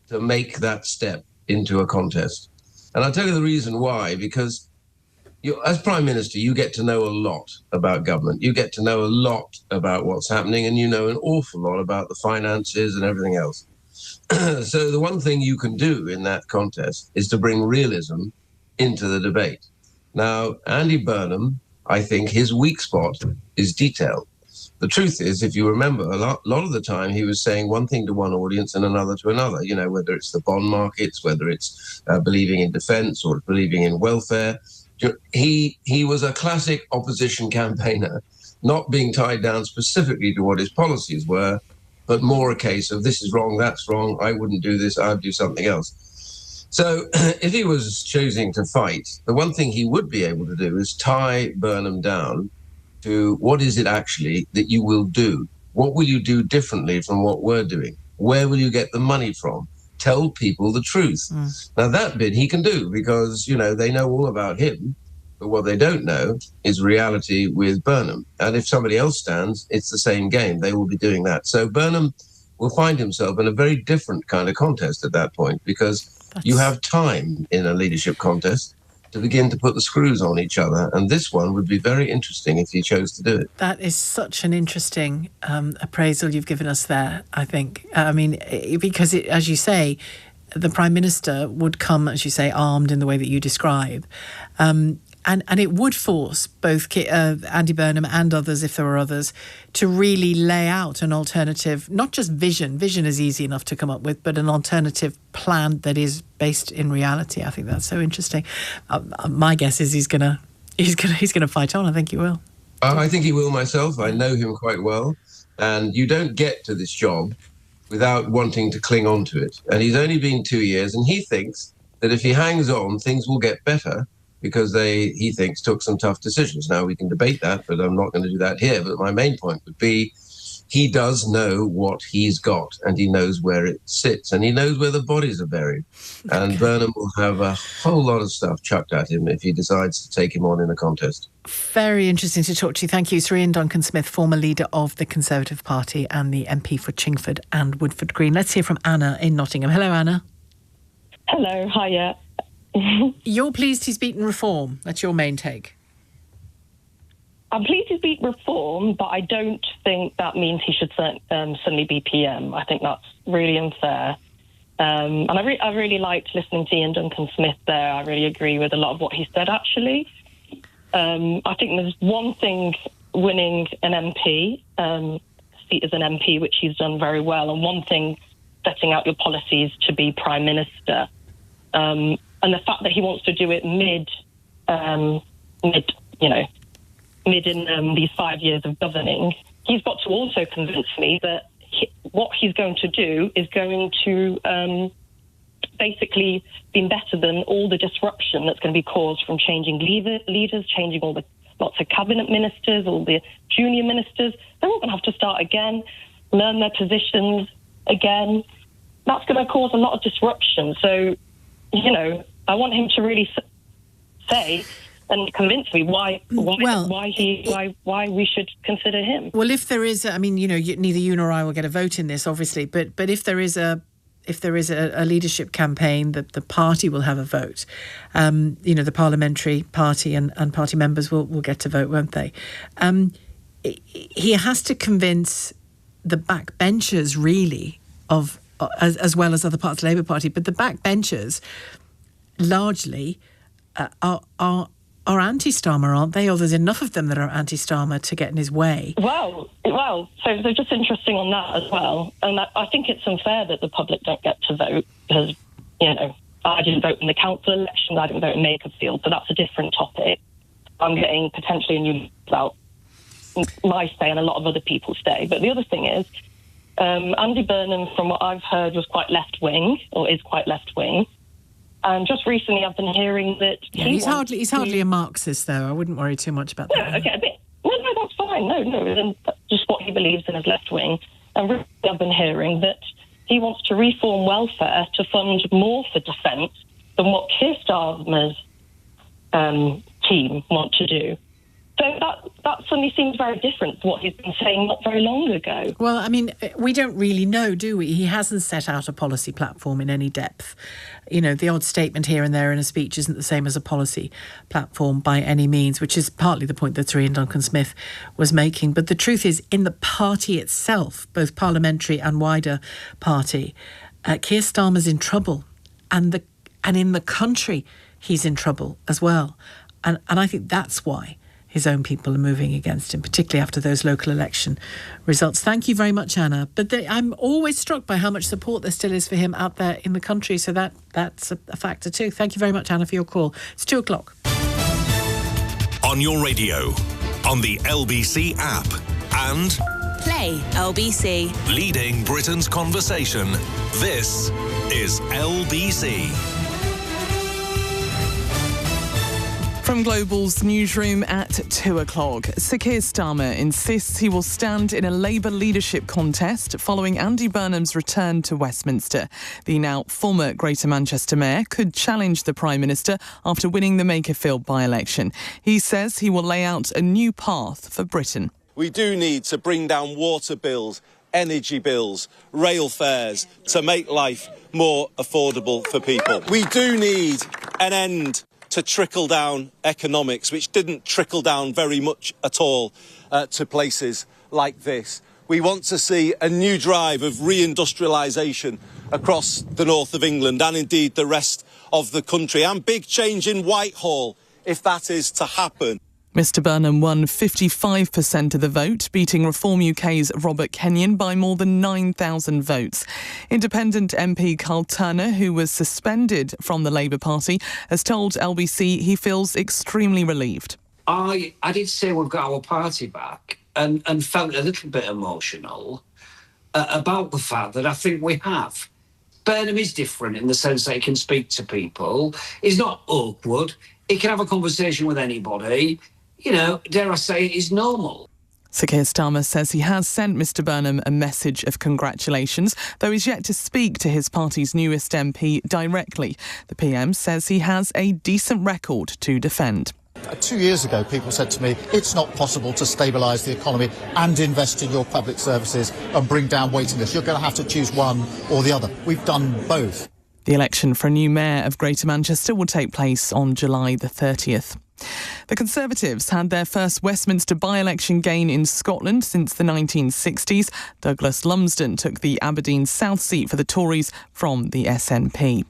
to make that step into a contest. And I'll tell you the reason why, because as Prime Minister, you get to know a lot about government. You get to know a lot about what's happening, and you know an awful lot about the finances and everything else. So the one thing you can do in that contest is to bring realism into the debate. Now, Andy Burnham, I think his weak spot is detail. The truth is, if you remember, a lot of the time he was saying one thing to one audience and another to another, whether it's the bond markets, whether it's believing in defence or believing in welfare. He was a classic opposition campaigner, not being tied down specifically to what his policies were, but more a case of this is wrong, that's wrong, I wouldn't do this, I'd do something else. So if he was choosing to fight, the one thing he would be able to do is tie Burnham down to what is it actually that you will do? What will you do differently from what we're doing? Where will you get the money from? Tell people the truth. Now, that bit he can do because, they know all about him, but what they don't know is reality with Burnham. And if somebody else stands, it's the same game. They will be doing that. So Burnham will find himself in a very different kind of contest at that point because you have time in a leadership contest to begin to put the screws on each other. And this one would be very interesting if he chose to do it. That is such an interesting appraisal you've given us there, I think. Because, as you say, the Prime Minister would come, as you say, armed in the way that you describe. And it would force both Andy Burnham and others, if there were others, to really lay out an alternative, not just vision. Vision is easy enough to come up with, but an alternative plan that is based in reality. I think that's so interesting. My guess is he's gonna fight on. I think he will. I think he will myself. I know him quite well. And you don't get to this job without wanting to cling on to it. And he's only been 2 years, and he thinks that if he hangs on, things will get better, because he thinks, took some tough decisions. Now, we can debate that, but I'm not going to do that here. But my main point would be he does know what he's got, and he knows where it sits, and he knows where the bodies are buried. And Burnham will have a whole lot of stuff chucked at him if he decides to take him on in a contest. Very interesting to talk to you. Thank you. Sir Ian Duncan-Smith, former leader of the Conservative Party and the MP for Chingford and Woodford Green. Let's hear from Anna in Nottingham. Hello, Anna. Hello, hiya. You're pleased he's beaten Reform. That's your main take. I'm pleased he's beat Reform, but I don't think that means he should suddenly be PM. I think that's really unfair. And I really liked listening to Ian Duncan-Smith there. I really agree with a lot of what he said, actually. I think there's one thing winning an MP, seat as an MP, which he's done very well, and one thing setting out your policies to be Prime Minister. And the fact that he wants to do it mid in these 5 years of governing, he's got to also convince me that what he's going to do is going to basically be better than all the disruption that's going to be caused from changing leaders, changing lots of cabinet ministers, all the junior ministers. They're all going to have to start again, learn their positions again. That's going to cause a lot of disruption. So, I want him to really say and convince me why we should consider him. Well, if there is, neither you nor I will get a vote in this, obviously, but if there is a leadership campaign, that the party will have a vote. The parliamentary party and party members will get to vote, won't they? He has to convince the backbenchers, really, as well as other parts of the Labour Party, but the backbenchers largely are anti-Starmer, aren't they? Or there's enough of them that are anti-Starmer to get in his way. Well, so they're just interesting on that as well. And I think it's unfair that the public don't get to vote because, I didn't vote in the council elections, I didn't vote in Makerfield, so that's a different topic. I'm getting potentially a new about my stay and a lot of other people's stay. But the other thing is, Andy Burnham, from what I've heard, was quite left-wing, or is quite left-wing. And just recently, I've been hearing that he's hardly a Marxist, though. I wouldn't worry too much about that. Okay, no, that's fine. No, that's just what he believes in as left wing. And recently, I've been hearing that he wants to reform welfare to fund more for defence than what Keir Starmer's team want to do. So that suddenly seems very different to what he's been saying not very long ago. Well, we don't really know, do we? He hasn't set out a policy platform in any depth. The odd statement here and there in a speech isn't the same as a policy platform by any means, which is partly the point that Sir Ian Duncan-Smith was making. But the truth is, in the party itself, both parliamentary and wider party, Keir Starmer's in trouble. And in the country, he's in trouble as well. And I think that's why his own people are moving against him, particularly after those local election results. Thank you very much, Anna. But I'm always struck by how much support there still is for him out there in the country. So that's a factor too. Thank you very much, Anna, for your call. It's 2:00. On your radio, on the LBC app, and Play LBC. Leading Britain's conversation. This is LBC. From Global's newsroom at 2:00, Sir Keir Starmer insists he will stand in a Labour leadership contest following Andy Burnham's return to Westminster. The now former Greater Manchester Mayor could challenge the Prime Minister after winning the Makerfield by-election. He says he will lay out a new path for Britain. We do need to bring down water bills, energy bills, rail fares to make life more affordable for people. We do need an end to trickle-down economics, which didn't trickle down very much at all to places like this. We want to see a new drive of reindustrialisation across the north of England and indeed the rest of the country, and big change in Whitehall if that is to happen. Mr Burnham won 55% of the vote, beating Reform UK's Robert Kenyon by more than 9,000 votes. Independent MP Carl Turner, who was suspended from the Labour Party, has told LBC he feels extremely relieved. I did say we've got our party back and felt a little bit emotional about the fact that I think we have. Burnham is different in the sense that he can speak to people. He's not awkward. He can have a conversation with anybody. Dare I say it is normal. Sir Keir Starmer says he has sent Mr Burnham a message of congratulations, though he's yet to speak to his party's newest MP directly. The PM says he has a decent record to defend. 2 years ago, people said to me, it's not possible to stabilise the economy and invest in your public services and bring down waiting lists. You're going to have to choose one or the other. We've done both. The election for a new mayor of Greater Manchester will take place on July the 30th. The Conservatives had their first Westminster by-election gain in Scotland since the 1960s. Douglas Lumsden took the Aberdeen South seat for the Tories from the SNP.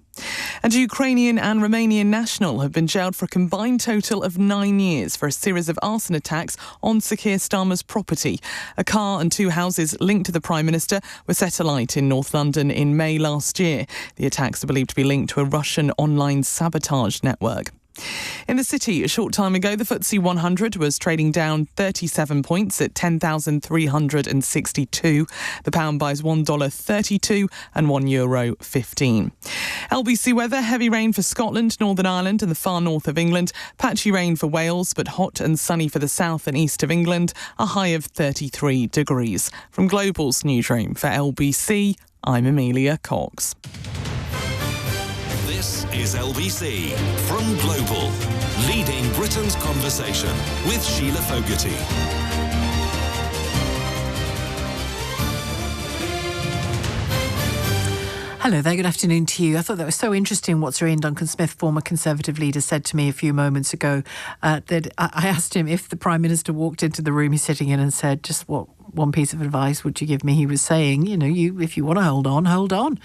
And a Ukrainian and Romanian national have been jailed for a combined total of 9 years for a series of arson attacks on Sir Keir Starmer's property. A car and 2 houses linked to the Prime Minister were set alight in North London in May last year. The attacks are believed to be linked to a Russian online sabotage network. In the city, a short time ago, the FTSE 100 was trading down 37 points at 10,362. The pound buys $1.32 and €1.15. LBC weather, heavy rain for Scotland, Northern Ireland and the far north of England. Patchy rain for Wales, but hot and sunny for the south and east of England. A high of 33 degrees. From Global's newsroom for LBC, I'm Amelia Cox. This is LBC from Global, leading Britain's conversation with Shelagh Fogarty. Hello there, good afternoon to you. I thought that was so interesting what Sir Ian Duncan-Smith, former Conservative leader, said to me a few moments ago. That I asked him if the Prime Minister walked into the room he's sitting in and said, just what one piece of advice would you give me? He was saying, if you want to hold on.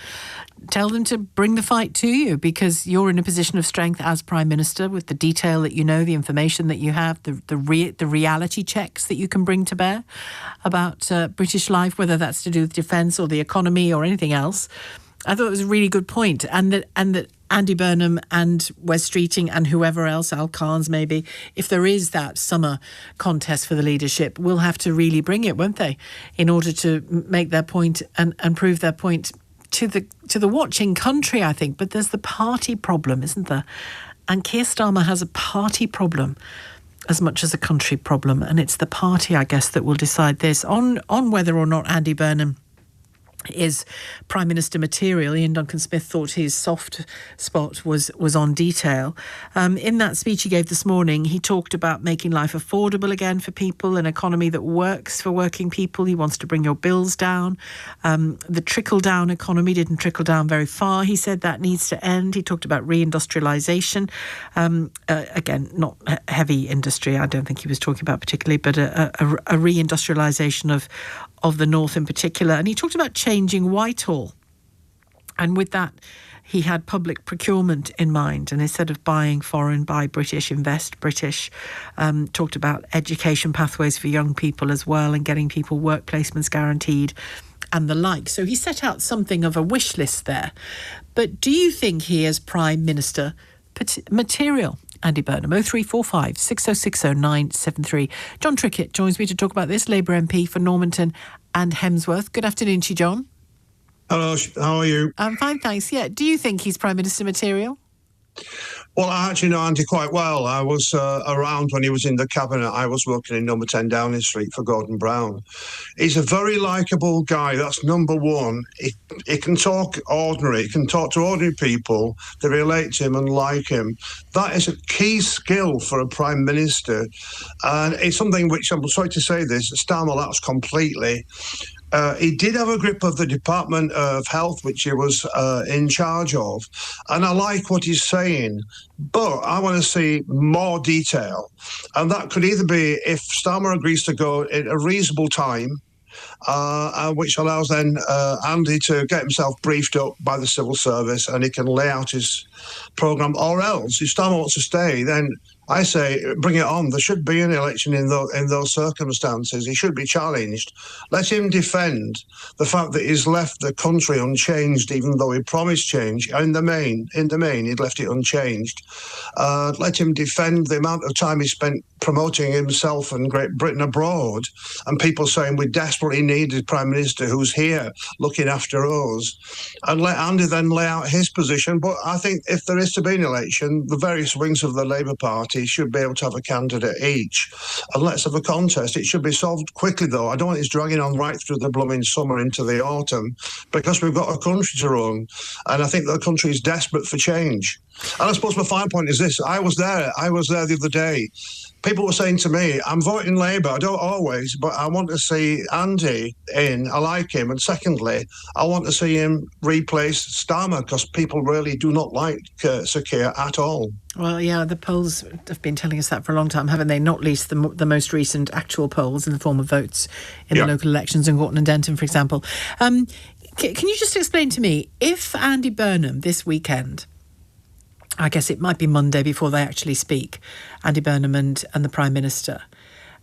Tell them to bring the fight to you because you're in a position of strength as Prime Minister with the detail that you know, the information that you have, the reality checks that you can bring to bear about British life, whether that's to do with defence or the economy or anything else. I thought it was a really good point, and that Andy Burnham and Wes Streeting and whoever else, Al Carnes maybe, if there is that summer contest for the leadership, will have to really bring it, won't they, in order to make their point and prove their point to the watching country, I think. But there's the party problem, isn't there? And Keir Starmer has a party problem as much as a country problem, and it's the party, I guess, that will decide this on whether or not Andy Burnham is Prime Minister material. Ian Duncan-Smith thought his soft spot was on detail. In that speech he gave this morning, he talked about making life affordable again for people, an economy that works for working people. He wants to bring your bills down. The trickle-down economy didn't trickle down very far. He said that needs to end. He talked about reindustrialisation. Again, not heavy industry, I don't think he was talking about particularly, but a reindustrialisation of the north in particular. And he talked about changing Whitehall. And with that, he had public procurement in mind. And instead of buying foreign, buy British, invest British. Talked about education pathways for young people as well and getting people work placements guaranteed and the like. So he set out something of a wish list there. But do you think he is Prime Minister material? Andy Burnham, 0345 6060 973. John Trickett joins me to talk about this, Labour MP for Normanton and Hemsworth. Good afternoon to you, John. Hello, how are you? I'm fine, thanks. Yeah, do you think he's Prime Minister material? Well, I actually know Andy quite well. I was around when he was in the cabinet. I was working in number 10 Downing Street for Gordon Brown. He's a very likeable guy. That's number one. He can talk ordinary. He can talk to ordinary people that relate to him and like him. That is a key skill for a Prime Minister. And it's something which, I'm sorry to say this, Starmer lacks completely. He did have a grip of the Department of Health, which he was in charge of, and I like what he's saying, but I want to see more detail. And that could either be if Starmer agrees to go at a reasonable time, which allows then Andy to get himself briefed up by the civil service and he can lay out his programme, or else, if Starmer wants to stay, then I say, bring it on. There should be an election in those circumstances. He should be challenged. Let him defend the fact that he's left the country unchanged, even though he promised change. In the main, he'd left it unchanged. Let him defend the amount of time he spent promoting himself and Great Britain abroad, and people saying we desperately need a Prime Minister who's here looking after us. And let Andy then lay out his position. But I think if there is to be an election, the various wings of the Labour Party should be able to have a candidate each. And let's have a contest. It should be solved quickly, though. I don't want it dragging on right through the blooming summer into the autumn, because we've got a country to run. And I think the country is desperate for change. And I suppose my final point is this. I was there the other day. People were saying to me, I'm voting Labour. I don't always, but I want to see Andy in. I like him. And secondly, I want to see him replace Starmer, because people really do not like Sir Keir at all. Well, yeah, the polls have been telling us that for a long time, haven't they? Not least the most recent actual polls in the form of votes in the local elections in Gorton and Denton, for example. Can you just explain to me, if Andy Burnham this weekend, I guess it might be Monday before they actually speak, Andy Burnham and the Prime Minister,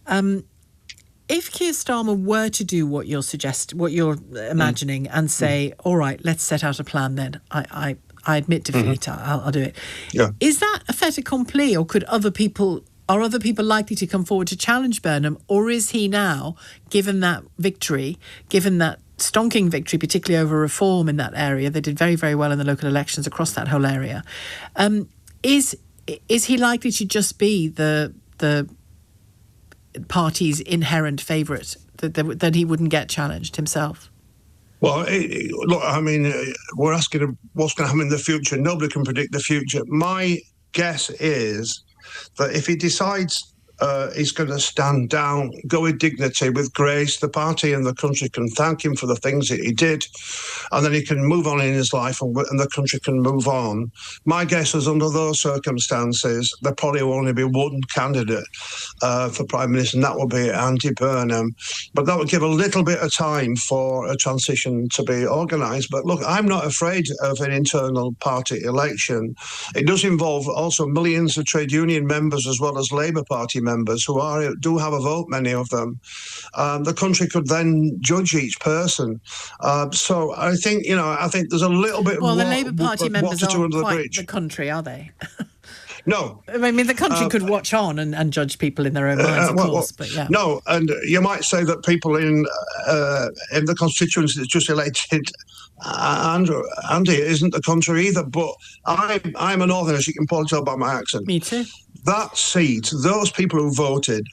if Keir Starmer were to do what you're imagining and say, all right, let's set out a plan then, I admit defeat. I'll do it. Yeah. Is that a fait accompli, or are other people likely to come forward to challenge Burnham, or is he now, given that victory, given that stonking victory, particularly over reform in that area, they did very, very well in the local elections across that whole area, is he likely to just be the party's inherent favourite, that he wouldn't get challenged himself? Well, look, I mean, we're asking what's going to happen in the future. Nobody can predict the future. My guess is that if he decides he's going to stand down, go with dignity, with grace, the party and the country can thank him for the things that he did, and then he can move on in his life, and the country can move on. My guess is under those circumstances, there probably will only be one candidate for Prime Minister, and that will be Andy Burnham. But that would give a little bit of time for a transition to be organised. But look, I'm not afraid of an internal party election. It does involve also millions of trade union members as well as Labour Party members who do have a vote, many of them. The country could then judge each person. So I think there's a little bit. Well, the Labour Party members aren't quite the country, are they? No. I mean, the country could watch on and judge people in their own minds, of course, but yeah. No, and you might say that people in the constituency that's just elected Andy isn't the country either, but I'm a northerner, as you can probably tell by my accent. Me too. That seat, those people who voted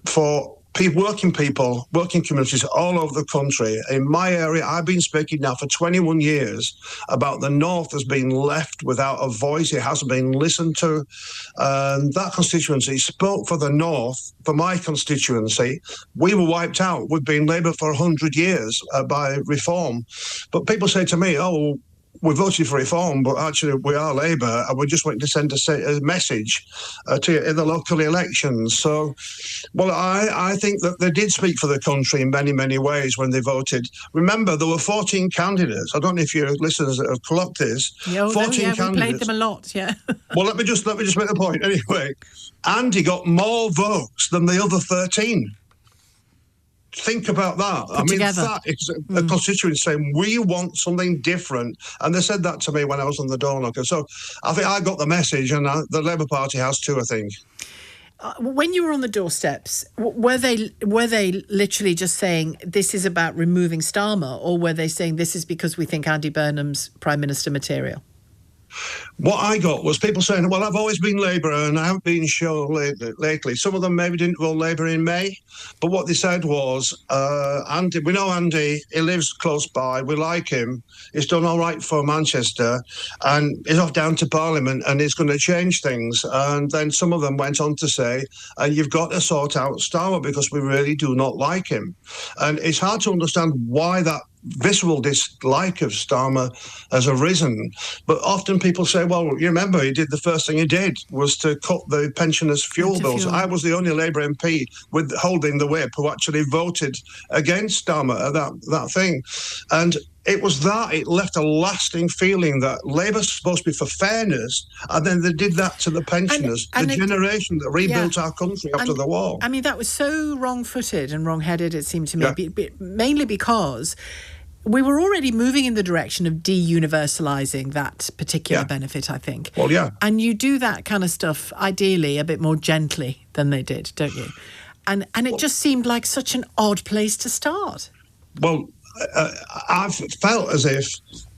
for working people, working communities all over the country. In my area, I've been speaking now for 21 years about the North has been left without a voice. It hasn't been listened to. That constituency spoke for the North, for my constituency. We were wiped out. We've been Labour for 100 years by reform. But people say to me, oh, we voted for reform, but actually we are Labour, and we're just waiting to send a message to you in the local elections. So, well, I think that they did speak for the country in many, many ways when they voted. Remember, there were 14 candidates. I don't know if your listeners have clocked this. 14 candidates. We played them a lot, yeah. Well, let me just make the point. Anyway, Andy got more votes than the other 13. Think about that. That is a constituency saying we want something different, and they said that to me when I was on the door knocker. So I think I got the message, and the Labour Party has too, I think. When you were on the doorsteps, were they literally just saying this is about removing Starmer, or were they saying this is because we think Andy Burnham's Prime Minister material? What I got was people saying, well, I've always been Labour and I haven't been sure lately. Some of them maybe didn't go Labour in May, but what they said was, Andy, we know Andy, he lives close by, we like him, he's done all right for Manchester, and he's off down to Parliament and he's going to change things. And then some of them went on to say, you've got to sort out Starmer because we really do not like him. And it's hard to understand why that visceral dislike of Starmer has arisen, but often people say, well, you remember he did the first thing he did was to cut the pensioners' fuel bills. I was the only Labour MP with holding the whip who actually voted against Starmer at that thing, and it was that it left a lasting feeling that Labour's supposed to be for fairness, and then they did that to the pensioners, the generation that rebuilt our country after the war. I mean, that was so wrong-footed and wrong-headed, it seemed to me, mainly because we were already moving in the direction of de-universalising that particular benefit, I think. Well, yeah. And you do that kind of stuff, ideally, a bit more gently than they did, don't you? And it just seemed like such an odd place to start. Well, I've felt as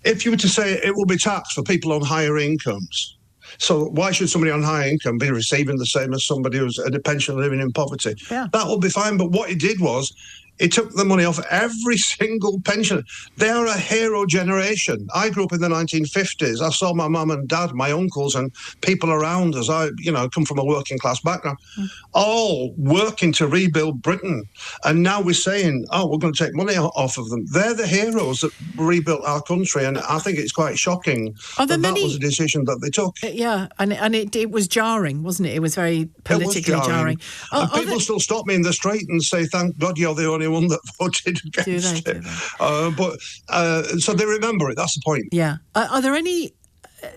if you were to say it will be taxed for people on higher incomes, so why should somebody on high income be receiving the same as somebody who's a pensioner living in poverty? Yeah. That would be fine, but what he did was he took the money off every single pensioner. They are a hero generation. I grew up in the 1950s. I saw my mum and dad, my uncles and people around us, I come from a working class background, all working to rebuild Britain. And now we're saying, we're going to take money off of them. They're the heroes that rebuilt our country, and I think it's quite shocking that was a decision that they took. Yeah, and it was jarring, wasn't it? It was very politically jarring. And people still stop me in the street and say, thank God you're the only one that voted against it. So they remember it, that's the point. Yeah. Are there any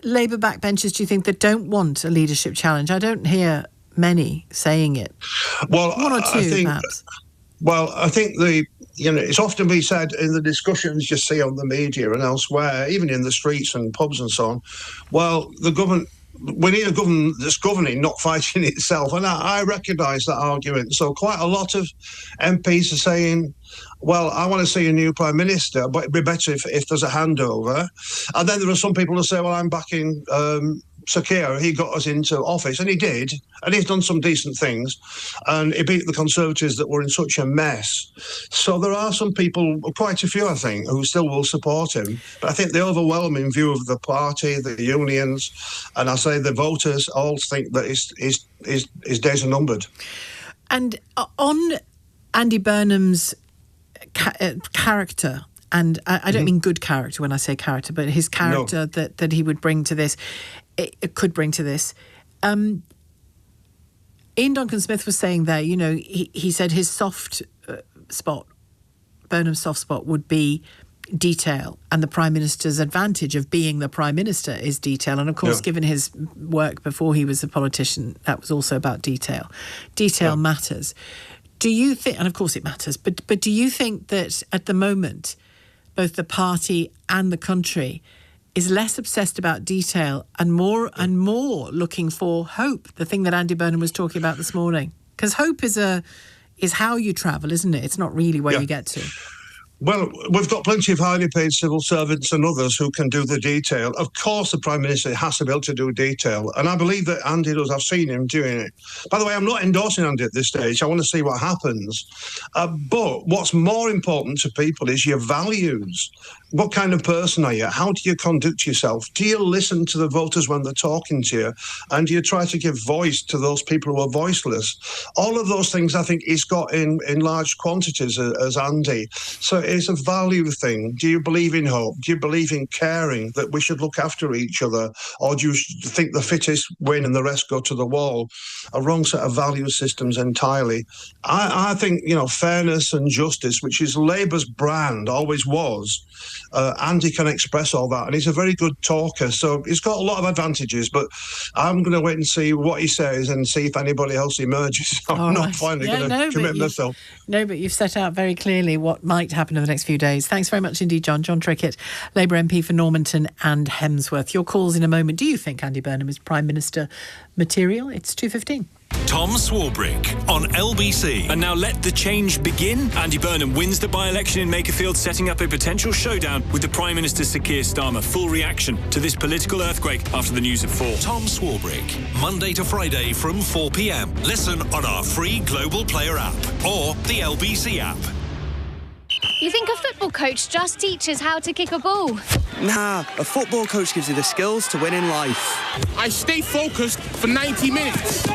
Labour backbenchers, do you think, that don't want a leadership challenge? I don't hear many saying it. Well, one or two, perhaps. Well, I think it's often been said in the discussions you see on the media and elsewhere, even in the streets and pubs and so on, well, we need a government that's governing, not fighting itself. And I recognise that argument. So quite a lot of MPs are saying, well, I want to see a new Prime Minister, but it'd be better if there's a handover. And then there are some people who say, well, I'm backing Sir Keir. He got us into office, and he did, and he's done some decent things, and he beat the Conservatives that were in such a mess. So there are some people, quite a few, I think, who still will support him. But I think the overwhelming view of the party, the unions, and I say the voters, all think that his days are numbered. And on Andy Burnham's character, and I don't mean good character when I say character, but his character that he would bring to this, it could bring to this. Ian Duncan Smith was saying there, he said his soft spot, Burnham's soft spot would be detail, and the Prime Minister's advantage of being the Prime Minister is detail. And of course, given his work before he was a politician, that was also about detail. Detail matters. Do you think, and of course it matters, but do you think that at the moment, both the party and the country is less obsessed about detail and more looking for hope, the thing that Andy Burnham was talking about this morning? Because hope is how you travel, isn't it? It's not really where you get to. Well, we've got plenty of highly paid civil servants and others who can do the detail. Of course, the Prime Minister has to be able to do detail, and I believe that Andy does. I've seen him doing it. By the way, I'm not endorsing Andy at this stage. I want to see what happens. But what's more important to people is your values. What kind of person are you? How do you conduct yourself? Do you listen to the voters when they're talking to you? And do you try to give voice to those people who are voiceless? All of those things, I think, he's got in large quantities as Andy. So it's a value thing. Do you believe in hope? Do you believe in caring, that we should look after each other? Or do you think the fittest win and the rest go to the wall? A wrong set of value systems entirely. I think, fairness and justice, which is Labour's brand, always was. Andy can express all that, and he's a very good talker, so he's got a lot of advantages, but I'm going to wait and see what he says and see if anybody else emerges. I'm not finally going to commit myself. No, but you've set out very clearly what might happen in the next few days. Thanks very much indeed, John. John Trickett, Labour MP for Normanton and Hemsworth. Your calls in a moment. Do you think Andy Burnham is Prime Minister material? It's 2:15. Tom Swarbrick on LBC. And now let the change begin. Andy Burnham wins the by-election in Makerfield, setting up a potential showdown with the Prime Minister Sir Keir Starmer. Full reaction to this political earthquake after the news at 4. Tom Swarbrick, Monday to Friday from 4 p.m. Listen on our free Global Player app or the LBC app. You think a football coach just teaches how to kick a ball? Nah, a football coach gives you the skills to win in life. I stay focused for 90 minutes.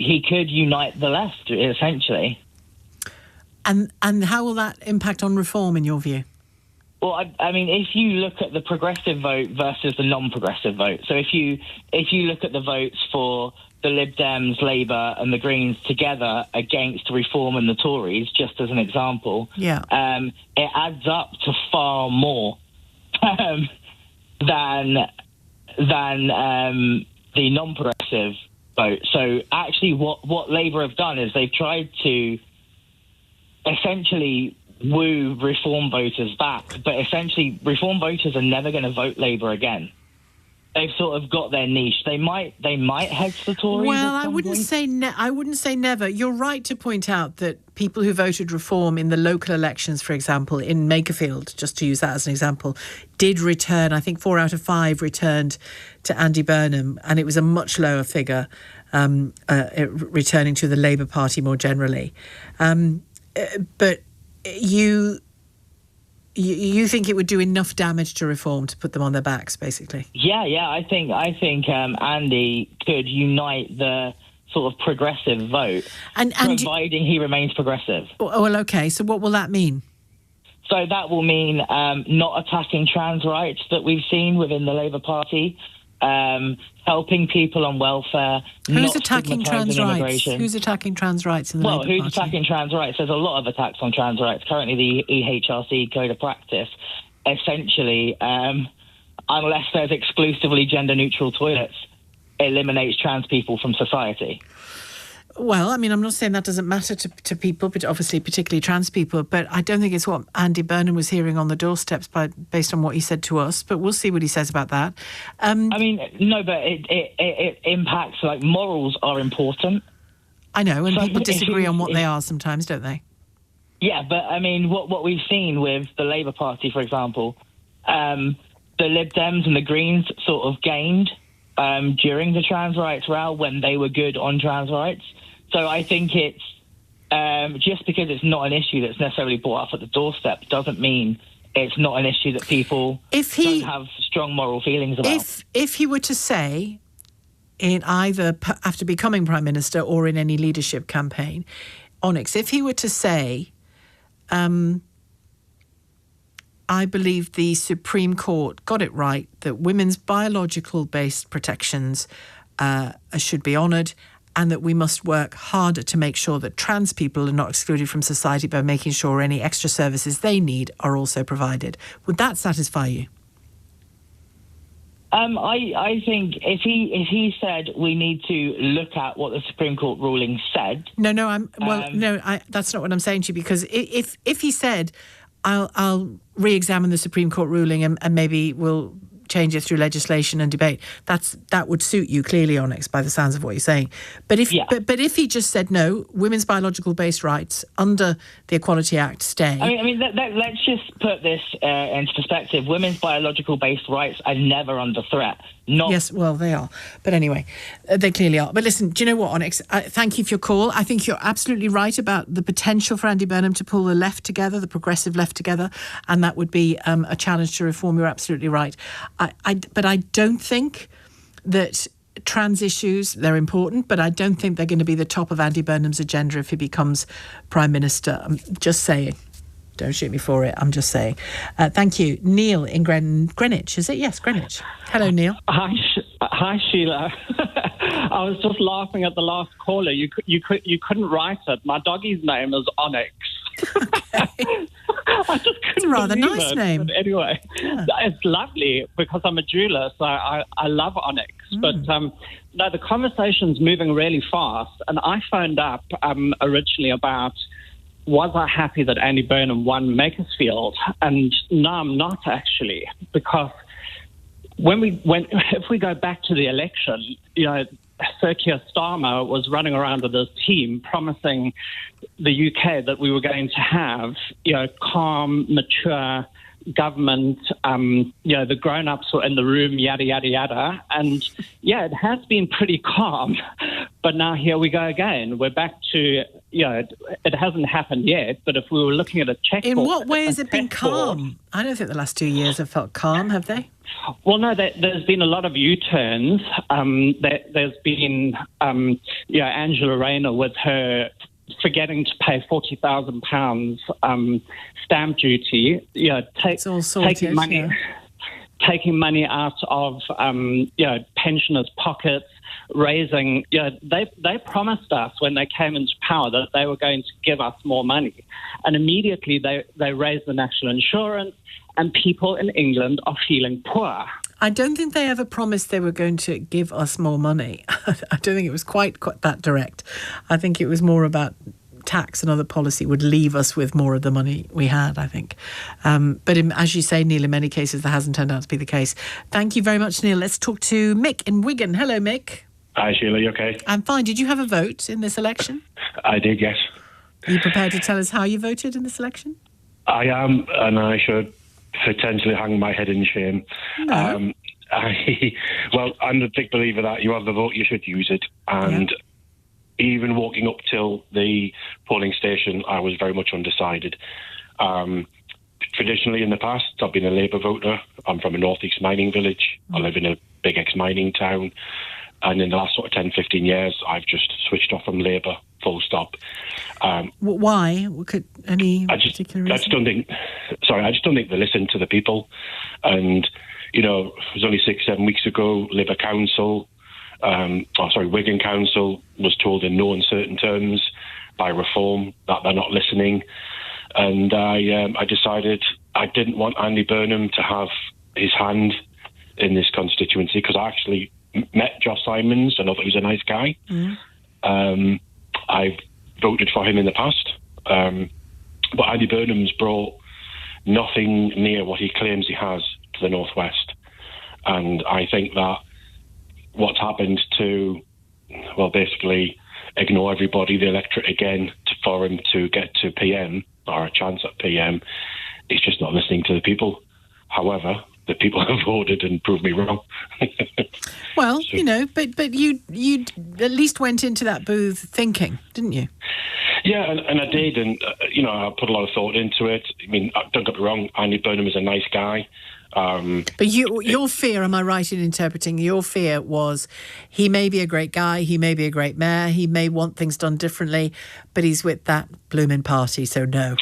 He could unite the left, essentially. And how will that impact on reform, in your view? Well, I mean, if you look at the progressive vote versus the non-progressive vote, so if you look at the votes for the Lib Dems, Labour and the Greens together against Reform and the Tories, just as an example, it adds up to far more than the non-progressive vote. So actually what Labour have done is they've tried to essentially woo Reform voters back, but essentially Reform voters are never going to vote Labour again. they've sort of got their niche. They might head to the Tories. Well, I wouldn't say never. You're right to point out that people who voted Reform in the local elections, for example, in Makerfield, just to use that as an example, did return. I think 4 out of 5 returned to Andy Burnham, and it was a much lower figure returning to the Labour Party more generally. But you think it would do enough damage to Reform to put them on their backs, basically? Yeah. I think Andy could unite the sort of progressive vote, and providing he remains progressive. Well, okay. So what will that mean? So that will mean not attacking trans rights that we've seen within the Labour Party, helping people on welfare. Who's attacking trans rights? Who's attacking trans rights in the Labour Party? Who's attacking trans rights? There's a lot of attacks on trans rights. Currently, the EHRC Code of Practice, essentially, unless there's exclusively gender-neutral toilets, eliminates trans people from society. Well, I mean, I'm not saying that doesn't matter to people, but obviously particularly trans people, but I don't think it's what Andy Burnham was hearing on the doorsteps based on what he said to us, but we'll see what he says about that. I mean, no, but it impacts, like, morals are important. I know, and people disagree on what they are sometimes, don't they? Yeah, but I mean, what we've seen with the Labour Party, for example, the Lib Dems and the Greens sort of gained during the trans rights row when they were good on trans rights. So I think it's just because it's not an issue that's necessarily brought up at the doorstep doesn't mean it's not an issue that people don't have strong moral feelings about. If he were to say, in either after becoming Prime Minister or in any leadership campaign, Onyx, if he were to say, I believe the Supreme Court got it right that women's biological-based protections should be honoured, and that we must work harder to make sure that trans people are not excluded from society by making sure any extra services they need are also provided. Would that satisfy you? I think if he said we need to look at what the Supreme Court ruling said. That's not what I'm saying to you, because if he said, I'll re-examine the Supreme Court ruling and maybe we'll change it through legislation and debate, that would suit you clearly, Onyx, by the sounds of what you're saying. But if he just said no, women's biological based rights under the Equality Act stay. I mean, let's just put this into perspective. Women's biological based rights are never under threat. Yes, well, they are. But anyway, they clearly are. But listen, do you know what, Onyx? Thank you for your call. I think you're absolutely right about the potential for Andy Burnham to pull the left together, the progressive left together, and that would be a challenge to Reform. You're absolutely right. But I don't think that trans issues, they're important, but I don't think they're going to be the top of Andy Burnham's agenda if he becomes Prime Minister. I'm just saying. Don't shoot me for it. I'm just saying. Thank you. Neil in Greenwich, is it? Yes, Greenwich. Hello, Neil. Hi, Sheila. I was just laughing at the last caller. You couldn't write it. My doggy's name is Onyx. I just couldn't. It's a rather nice name. But anyway, It's lovely because I'm a jeweler, so I love Onyx. But no, the conversation's moving really fast, and I phoned up originally about, was I happy that Andy Burnham won Makerfield? And no, I'm not actually, because if we go back to the election, Sir Keir Starmer was running around with his team promising the UK that we were going to have, calm, mature government, the grown-ups were in the room, yada, yada, yada. And, it has been pretty calm. But now here we go again. We're back to, it hasn't happened yet, but if we were looking at a checkboard... In what way has it been calm? I don't think the last 2 years have felt calm, have they? Well, no, there's been a lot of U-turns. There's been, Angela Rayner with her forgetting to pay £40,000 stamp duty, taking money out of pensioners' pockets, raising. They promised us when they came into power that they were going to give us more money, and immediately they raised the national insurance, and people in England are feeling poor. I don't think they ever promised they were going to give us more money. I don't think it was quite that direct. I think it was more about tax and other policy would leave us with more of the money we had, I think. But as you say, Neil, in many cases that hasn't turned out to be the case. Thank you very much, Neil. Let's talk to Mick in Wigan. Hello, Mick. Hi, Sheila, you okay? I'm fine. Did you have a vote in this election? I did, yes. Are you prepared to tell us how you voted in this election? I am, and I should potentially hang my head in shame. No. Well, I'm a big believer that you have the vote, you should use it. And even walking up till the polling station, I was very much undecided. Traditionally, in the past, I've been a Labour voter. I'm from a northeast mining village. I live in a big ex-mining town. And in the last sort of 10, 15 years, I've just switched off from Labour, full stop. Why? Any particular reason? I just don't think they listen to the people. And, you know, it was only 6-7 weeks ago, Labour Council, Wigan Council was told in no uncertain terms by Reform that they're not listening. And I decided I didn't want Andy Burnham to have his hand in this constituency, because I actually met Josh Simons and I thought he was a nice guy. I've voted for him in the past. But Andy Burnham's brought nothing near what he claims he has to the Northwest. And I think that what's happened to, well, basically ignore everybody, the electorate again, for him to get to PM, or a chance at PM, he's just not listening to the people. However, the people have voted and proved me wrong. Well, you know, but you at least went into that booth thinking, didn't you? Yeah, and I did, and, you know, I put a lot of thought into it. I mean, don't get me wrong, Andy Burnham is a nice guy. But your fear, am I right in interpreting, your fear was he may be a great guy, he may be a great mayor, he may want things done differently, but he's with that blooming party, so no.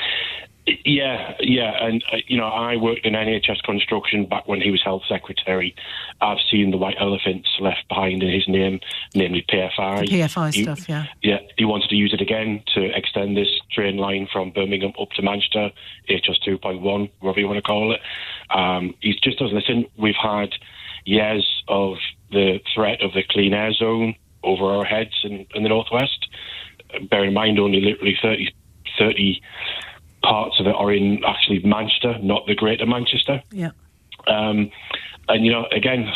Yeah, and, you know, I worked in NHS construction back when he was health secretary. I've seen the white elephants left behind in his name, namely PFI. The PFI stuff, yeah. Yeah, he wanted to use it again to extend this train line from Birmingham up to Manchester, HS 2.1, whatever you want to call it. He just doesn't listen. We've had years of the threat of the clean air zone over our heads in the Northwest. Bear in mind, only literally 30 parts of it are in actually Manchester, not the Greater Manchester. Yeah. And, you know, again,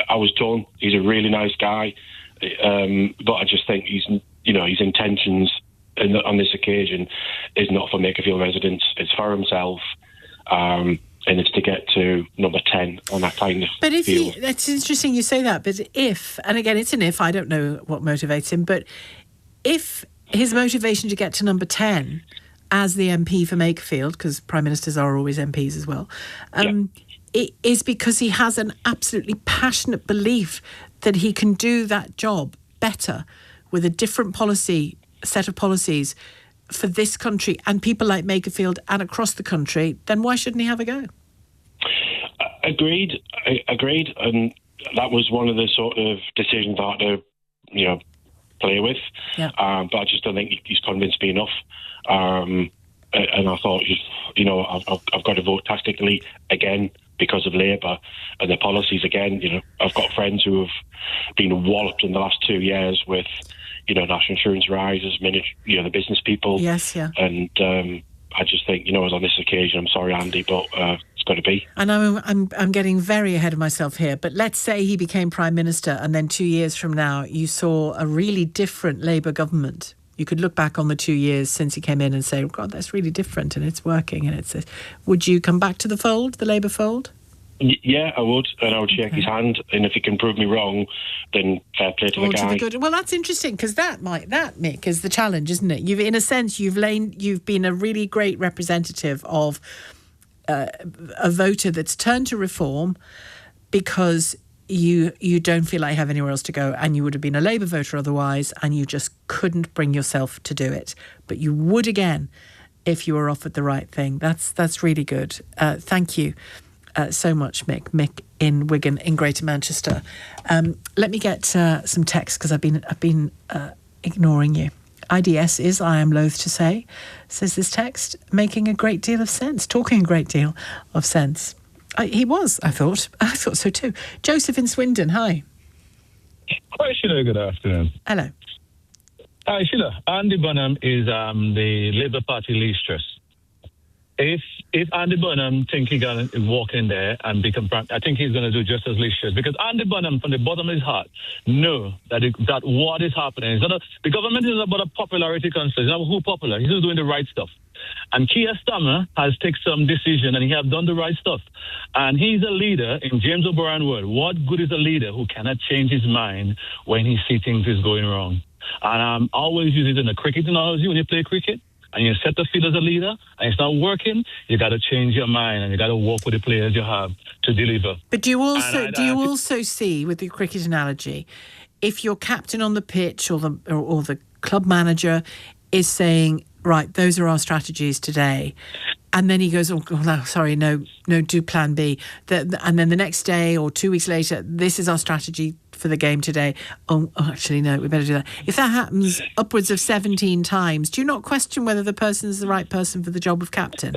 I was told he's a really nice guy, but I just think his intentions on this occasion is not for Makerfield residents. It's for himself, and it's to get to number 10 on that kind of But field. that's interesting you say that, but if, and again, it's an if, I don't know what motivates him, but if his motivation to get to number 10 as the MP for Makerfield, because Prime Ministers are always MPs as well, it is because he has an absolutely passionate belief that he can do that job better with a different set of policies for this country and people like Makerfield and across the country, then why shouldn't he have a go? Agreed. And that was one of the sort of decisions I had to, you know, play with. Yeah. But I just don't think he's convinced me enough. And I thought, you know, I've got to vote tactically again because of Labour and their policies again. You know, I've got friends who have been walloped in the last 2 years with, you know, national insurance rises, the business people. Yes, yeah. And I just think, you know, as on this occasion, I'm sorry, Andy, but it's got to be. And I'm getting very ahead of myself here, but let's say he became Prime Minister and then 2 years from now you saw a really different Labour government. You could look back on the 2 years since he came in and say, oh, God, that's really different and it's working. And it's would you come back to the fold, the Labour fold? Yeah, I would. And I would shake his hand. And if he can prove me wrong, then fair play to the guy. Well, that's interesting because that, Mick, is the challenge, isn't it? In a sense, you've been a really great representative of a voter that's turned to Reform because you don't feel like you have anywhere else to go, and you would have been a Labour voter otherwise, and you just couldn't bring yourself to do it. But you would again if you were offered the right thing. That's really good. Thank you so much, Mick. Mick in Wigan, in Greater Manchester. Let me get some text because I've been ignoring you. IDS is, I am loath to say, says this text, making a great deal of sense, talking a great deal of sense. He was, I thought so too. Joseph in Swindon, hi. Hi, Sheila, good afternoon. Hello. Hi, Sheila. Andy Burnham is the Labour Party least stress. If Andy Burnham think he's going to walk in there and become prime, I think he's going to do just as least stress. Because Andy Burnham, from the bottom of his heart, know that what is happening is the government is about a popularity concern. It's not who popular. He's just doing the right stuff. And Keir Starmer has taken some decision and he have done the right stuff. And he's a leader in James O'Brien word. What good is a leader who cannot change his mind when he sees things is going wrong? And I'm always using it in a cricket analogy when you play cricket. And you set the field as a leader, and it's not working, you got to change your mind, and you got to work with the players you have to deliver. But do you also see, with the cricket analogy, if your captain on the pitch or the club manager is saying, right, those are our strategies today, and then he goes, oh, no, sorry, no, do plan B. And then the next day or 2 weeks later, this is our strategy for the game today. Oh, actually, no, we better do that. If that happens upwards of 17 times, do you not question whether the person is the right person for the job of captain?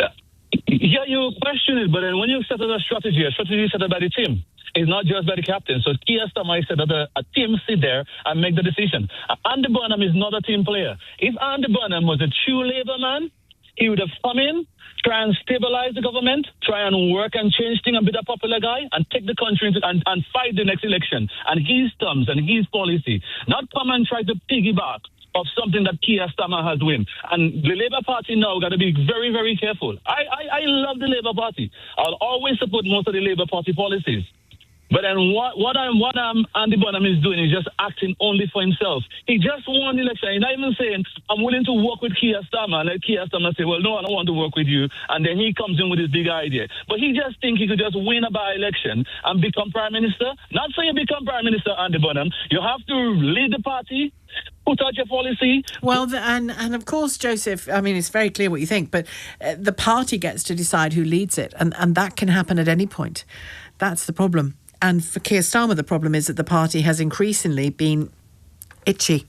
Yeah, you question it, but then when you set up a strategy is set up by the team. It's not just by the captain. So Keir Starmer said that a team sit there and make the decision. Andy Burnham is not a team player. If Andy Burnham was a true Labour man, he would have come in, try and stabilize the government, try and work and change things and be the popular guy and take the country and fight the next election and his terms and his policy. Not come and try to piggyback of something that Keir Starmer has won. And the Labour Party now got to be very, very careful. I love the Labour Party. I'll always support most of the Labour Party policies. But then what Andy Burnham is doing is just acting only for himself. He just won the election. He's not even saying, I'm willing to work with Keir Starmer. And let Keir Starmer say, well, no, I don't want to work with you. And then he comes in with his big idea. But he just thinks he could just win a by-election and become Prime Minister. Not so you become Prime Minister, Andy Burnham. You have to lead the party, put out your policy. Well, and of course, Joseph, I mean, it's very clear what you think, but the party gets to decide who leads it. And that can happen at any point. That's the problem. And for Keir Starmer, the problem is that the party has increasingly been itchy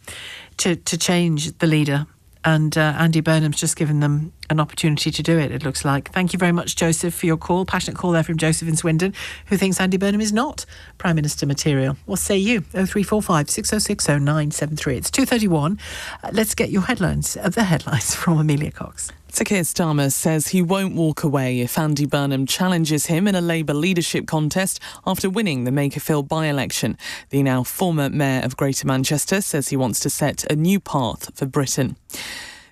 to change the leader. And Andy Burnham's just given them an opportunity to do it, it looks like. Thank you very much, Joseph, for your call. Passionate call there from Joseph in Swindon, who thinks Andy Burnham is not Prime Minister material. What say you? 0345 606 0973. It's 2:31. Let's get your headlines from Amelia Cox. Sir Keir Starmer says he won't walk away if Andy Burnham challenges him in a Labour leadership contest after winning the Makerfield by-election. The now former Mayor of Greater Manchester says he wants to set a new path for Britain.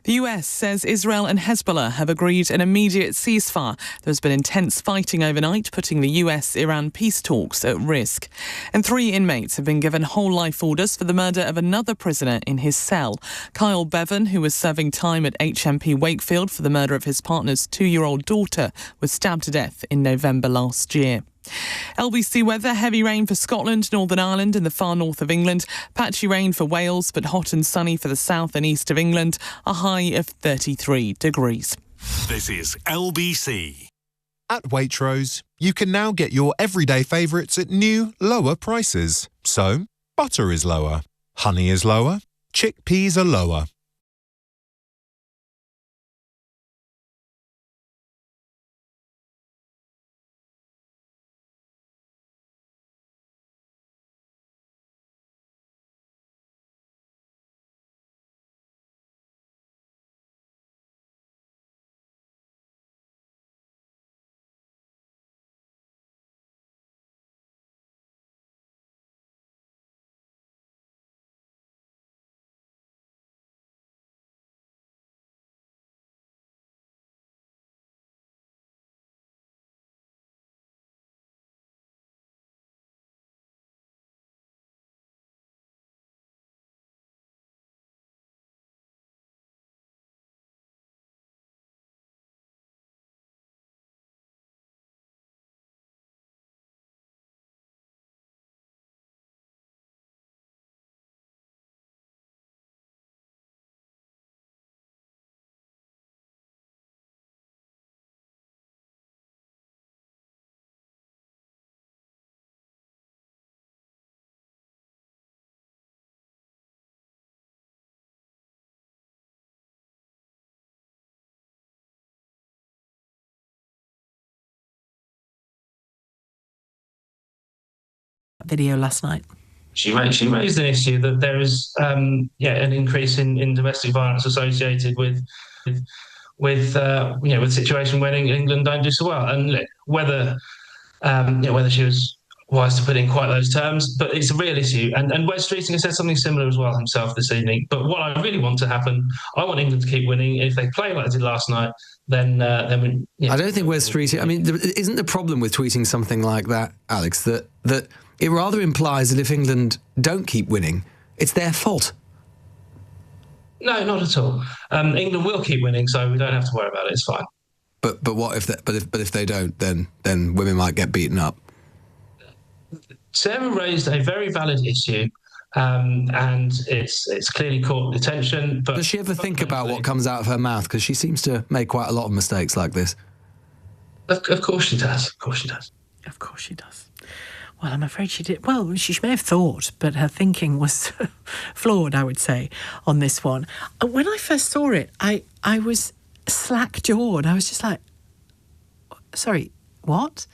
The US says Israel and Hezbollah have agreed an immediate ceasefire. There's been intense fighting overnight, putting the US-Iran peace talks at risk. And 3 inmates have been given whole life orders for the murder of another prisoner in his cell. Kyle Bevan, who was serving time at HMP Wakefield for the murder of his partner's 2-year-old daughter, was stabbed to death in November last year. LBC weather, heavy rain for Scotland, Northern Ireland and the far north of England. Patchy rain for Wales, but hot and sunny for the south and east of England. A high of 33 degrees. This is LBC. At Waitrose, you can now get your everyday favourites at new, lower prices. So, butter is lower, honey is lower, chickpeas are lower. Video last night. she raised an issue that there is an increase in domestic violence associated with the situation when England don't do so well, and whether she was wise to put in quite those terms, but it's a real issue. And Wes Streeting has said something similar as well himself this evening. But what I really want to happen, I want England to keep winning. If they play like they did last night, then I don't think Wes Streeting. I mean, isn't the problem with tweeting something like that, Alex, that it rather implies that if England don't keep winning, it's their fault? No, not at all. England will keep winning, so we don't have to worry about it. It's fine. But what if if they don't, then women might get beaten up. Sarah raised a very valid issue, and it's clearly caught attention. But does she ever think about what comes out of her mouth? Because she seems to make quite a lot of mistakes like this. Of course she does. Of course she does. Of course she does. Well, I'm afraid she did. Well, she may have thought, but her thinking was flawed, I would say, on this one. When I first saw it, I was slack-jawed. I was just like, sorry, what?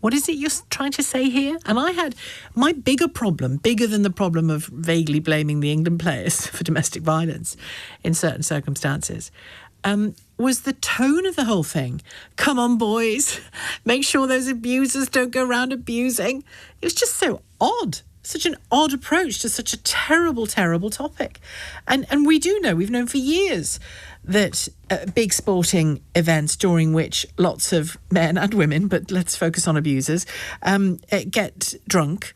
What is it you're trying to say here? And I had my bigger problem, bigger than the problem of vaguely blaming the England players for domestic violence in certain circumstances, was the tone of the whole thing. Come on, boys, make sure those abusers don't go around abusing. It was just so odd. Such an odd approach to such a terrible, terrible topic. And we do know, we've known for years that big sporting events during which lots of men and women, but let's focus on abusers, get drunk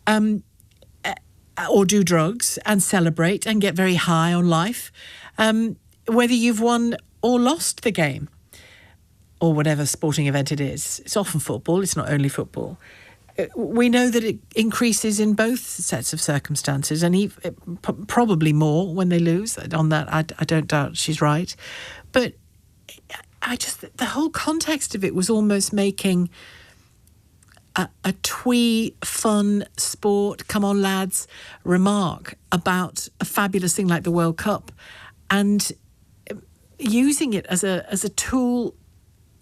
or do drugs and celebrate and get very high on life, whether you've won or lost the game or whatever sporting event it is. It's often football, it's not only football. We know that it increases in both sets of circumstances, and probably more when they lose. On that, I don't doubt she's right. But the whole context of it was almost making a twee, fun, sport, come on lads, remark about a fabulous thing like the World Cup, and using it as a tool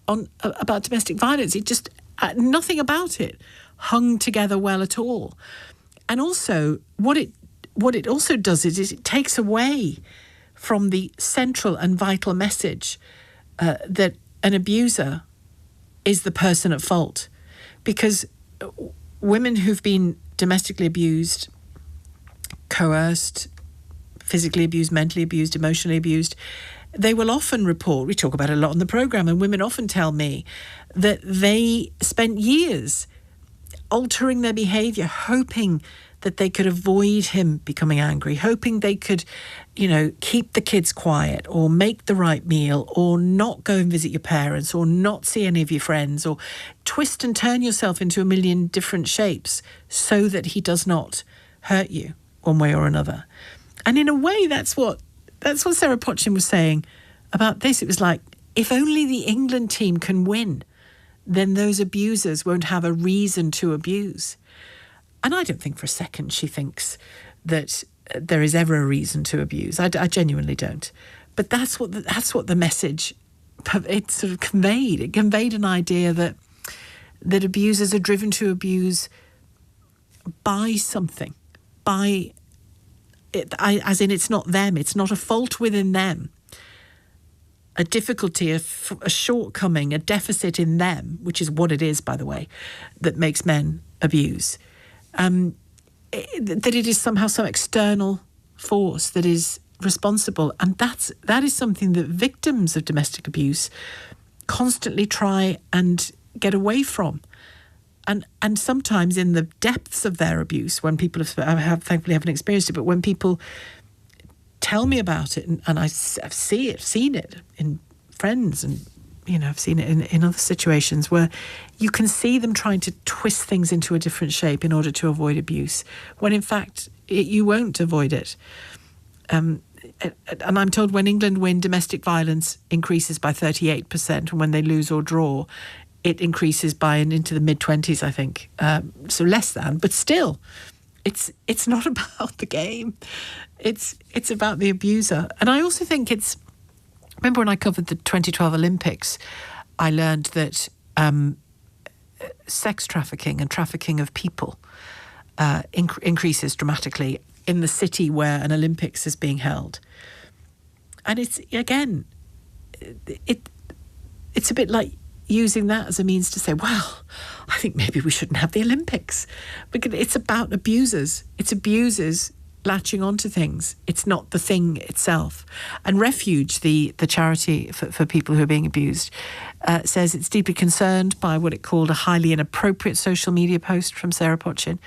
about domestic violence. It just nothing about it hung together well at all. And also what it also does is it takes away from the central and vital message that an abuser is the person at fault, because women who've been domestically abused, coerced, physically abused, mentally abused, emotionally abused, they will often report, we talk about it a lot on the programme, and women often tell me that they spent years altering their behaviour, hoping that they could avoid him becoming angry, hoping they could, keep the kids quiet or make the right meal or not go and visit your parents or not see any of your friends or twist and turn yourself into a million different shapes so that he does not hurt you one way or another. And in a way, that's what Sarah Potchin was saying about this. It was like, if only the England team can win, then those abusers won't have a reason to abuse. And I don't think for a second she thinks that there is ever a reason to abuse. I genuinely don't. But that's what the message, it sort of conveyed. It conveyed an idea that abusers are driven to abuse by something, by it, as in it's not them, it's not a fault within them. A difficulty, a shortcoming, a deficit in them, which is what it is, by the way, that makes men abuse. That it is somehow some external force that is responsible. And that is something that victims of domestic abuse constantly try and get away from. And sometimes in the depths of their abuse, when people thankfully haven't experienced it, but when people tell me about it, and I've seen it in friends, and I've seen it in other situations where you can see them trying to twist things into a different shape in order to avoid abuse, when in fact you won't avoid it. And I'm told when England win, domestic violence increases by 38%, and when they lose or draw, it increases by into the mid-20s, I think. So less than, but still, it's not about the game. It's about the abuser. And I also think remember when I covered the 2012 Olympics, I learned that sex trafficking and trafficking of people increases dramatically in the city where an Olympics is being held. And it's, again, it's a bit like using that as a means to say, well, I think maybe we shouldn't have the Olympics. Because it's about abusers. It's abusers latching onto things. It's not the thing itself. And Refuge, the charity for people who are being abused, says it's deeply concerned by what it called a highly inappropriate social media post from Sarah Pochin,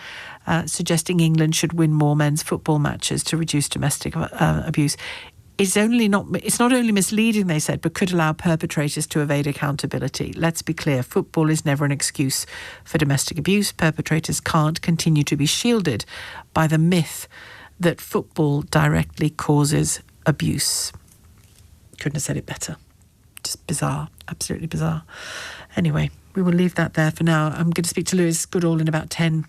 suggesting England should win more men's football matches to reduce domestic abuse. It's not only misleading, they said, but could allow perpetrators to evade accountability. Let's be clear, football is never an excuse for domestic abuse. Perpetrators can't continue to be shielded by the myth that football directly causes abuse. Couldn't have said it better. Just bizarre, absolutely bizarre. Anyway, we will leave that there for now. I'm going to speak to Lewis Goodall in about 10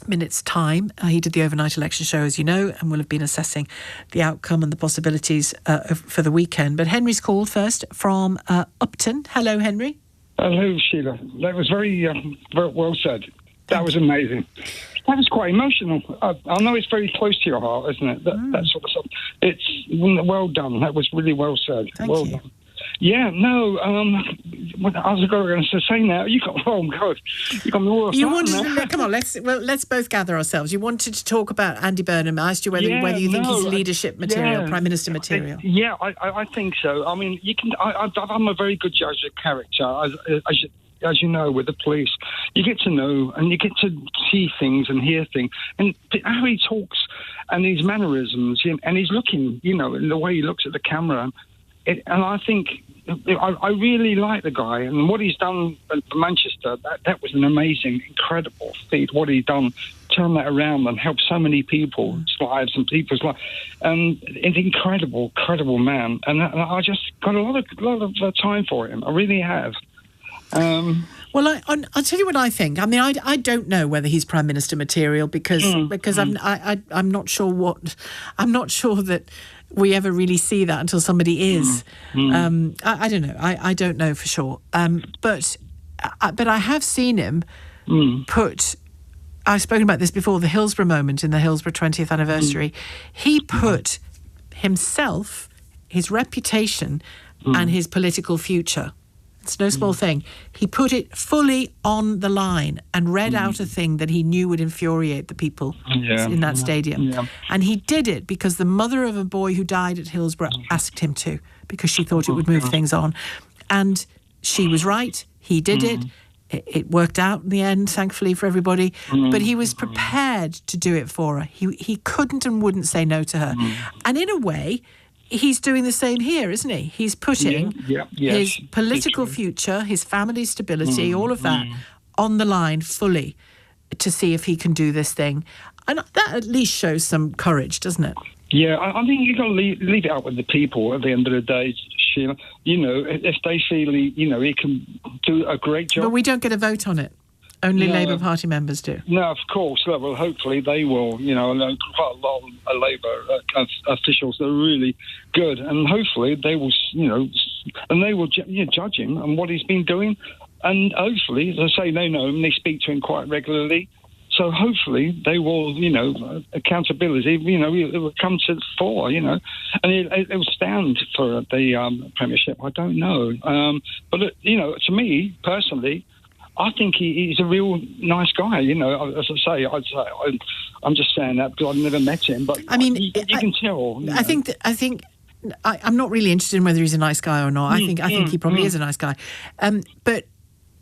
minutes' time. He did the overnight election show, as you know, and will have been assessing the outcome and the possibilities for the weekend. But Henry's called first from Upton. Hello, Henry. Hello, Sheila. That was very well said. That was amazing. That was quite emotional. I know it's very close to your heart, isn't it? That sort of stuff. It's well done. That was really well said. Thank you. Done. Yeah, no, what I was going to say now, you got me all come on, let's both gather ourselves. You wanted to talk about Andy Burnham. I asked you whether you think he's leadership material, Prime Minister material. I think so. I mean, you can. I'm a very good judge of character, as you know, with the police. You get to know and you get to see things and hear things. And how he talks and his mannerisms and he's looking, in the way he looks at the camera. And I think I really like the guy, and what he's done for Manchester, that was an amazing, incredible feat. What he's done, turn that around and help so many people's lives and people's lives. And it's incredible man. And I just got a lot of time for him. I really have. Well, I'll tell you what I think. I mean, I don't know whether he's Prime Minister material because I'm not sure that we ever really see that until somebody is. I don't know. I don't know for sure. But I have seen him put. I've spoken about this before. The Hillsborough moment in the Hillsborough 20th anniversary. He put himself, his reputation, and his political future. It's no small thing. He put it fully on the line and read out a thing that he knew would infuriate the people in that stadium. Yeah. And he did it because the mother of a boy who died at Hillsborough asked him to, because she thought it would move things on. And she was right. He did it. It worked out in the end, thankfully for everybody. But he was prepared to do it for her. He couldn't and wouldn't say no to her. And in a way, he's doing the same here, isn't he? He's putting his political future, his family's stability, all of that on the line fully to see if he can do this thing. And that at least shows some courage, doesn't it? Yeah, I think you've got to leave it out with the people at the end of the day, Sheila. If they feel he can do a great job. But we don't get a vote on it. Only Labour Party members do. No, of course. Well, hopefully they will. I know quite a lot of Labour officials that are really good, and hopefully they will, and they will judge him and what he's been doing. And hopefully, as I say, they know him, they speak to him quite regularly. So hopefully they will, accountability, it will come to the fore, and it will stand for the Premiership. I don't know. But, to me, personally, I think he's a real nice guy. As I say, I'm just saying that because I've never met him. But I mean, you can tell. I think I'm not really interested in whether he's a nice guy or not. I think he probably is a nice guy. But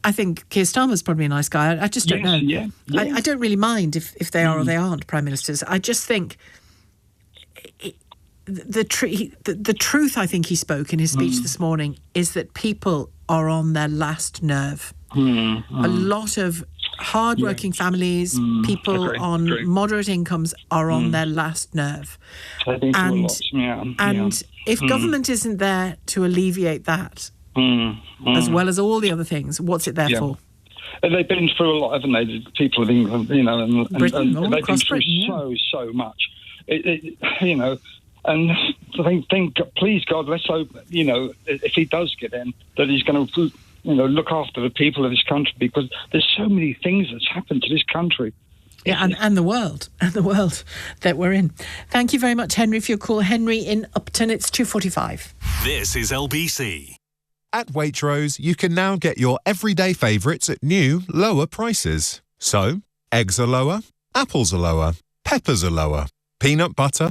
I think Keir Starmer's probably a nice guy. I just don't know. Yeah. I don't really mind if they are or they aren't prime ministers. I just think the truth I think he spoke in his speech this morning is that people are on their last nerve. A lot of hard-working families, people on moderate incomes are on their last nerve. And if government isn't there to alleviate that, as well as all the other things, what's it there for? They've been through a lot, haven't they, the people of England, and Britain, and they've been through so much. And I think, please God, let's hope, if he does get in, that he's going to look after the people of this country, because there's so many things that's happened to this country. Yeah, and the world that we're in. Thank you very much, Henry, for your call. Henry in Upton, it's 2:45. This is LBC. At Waitrose, you can now get your everyday favourites at new, lower prices. So, eggs are lower, apples are lower, peppers are lower, peanut butter.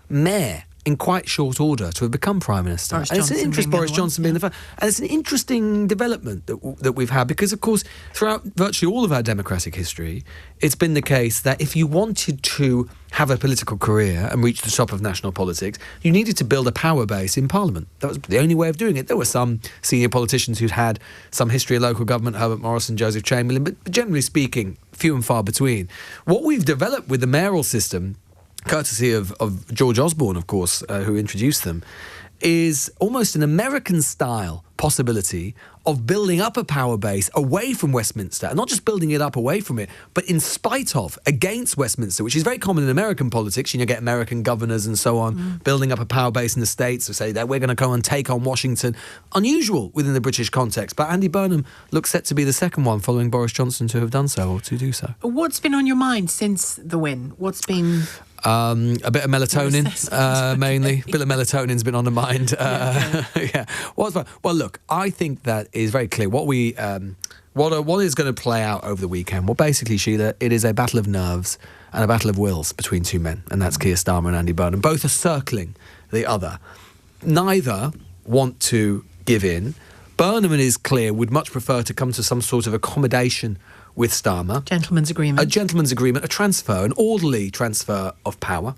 Mayor in quite short order to have become Prime Minister. Boris Johnson being the first. And it's an interesting development that we've had because, of course, throughout virtually all of our democratic history, it's been the case that if you wanted to have a political career and reach the top of national politics, you needed to build a power base in Parliament. That was the only way of doing it. There were some senior politicians who'd had some history of local government, Herbert Morrison, Joseph Chamberlain, but generally speaking, few and far between. What we've developed with the mayoral system, courtesy of George Osborne, of course, who introduced them, is almost an American-style possibility of building up a power base away from Westminster, and not just building it up away from it, but in spite of, against Westminster, which is very common in American politics. You get American governors and so on, building up a power base in the States to say that we're going to go and take on Washington. Unusual within the British context, but Andy Burnham looks set to be the second one following Boris Johnson to have done so, or to do so. What's been on your mind since the win? What's been... a bit of melatonin, mainly. A bit of melatonin's been on the mind. Yeah. Well, look, I think that is very clear. What is going to play out over the weekend? Well, basically, Sheila, it is a battle of nerves and a battle of wills between two men, and that's Keir Starmer and Andy Burnham. Both are circling the other. Neither want to give in. Burnham, it is clear, would much prefer to come to some sort of accommodation with Starmer. Gentleman's agreement. A gentleman's agreement, a transfer, an orderly transfer of power.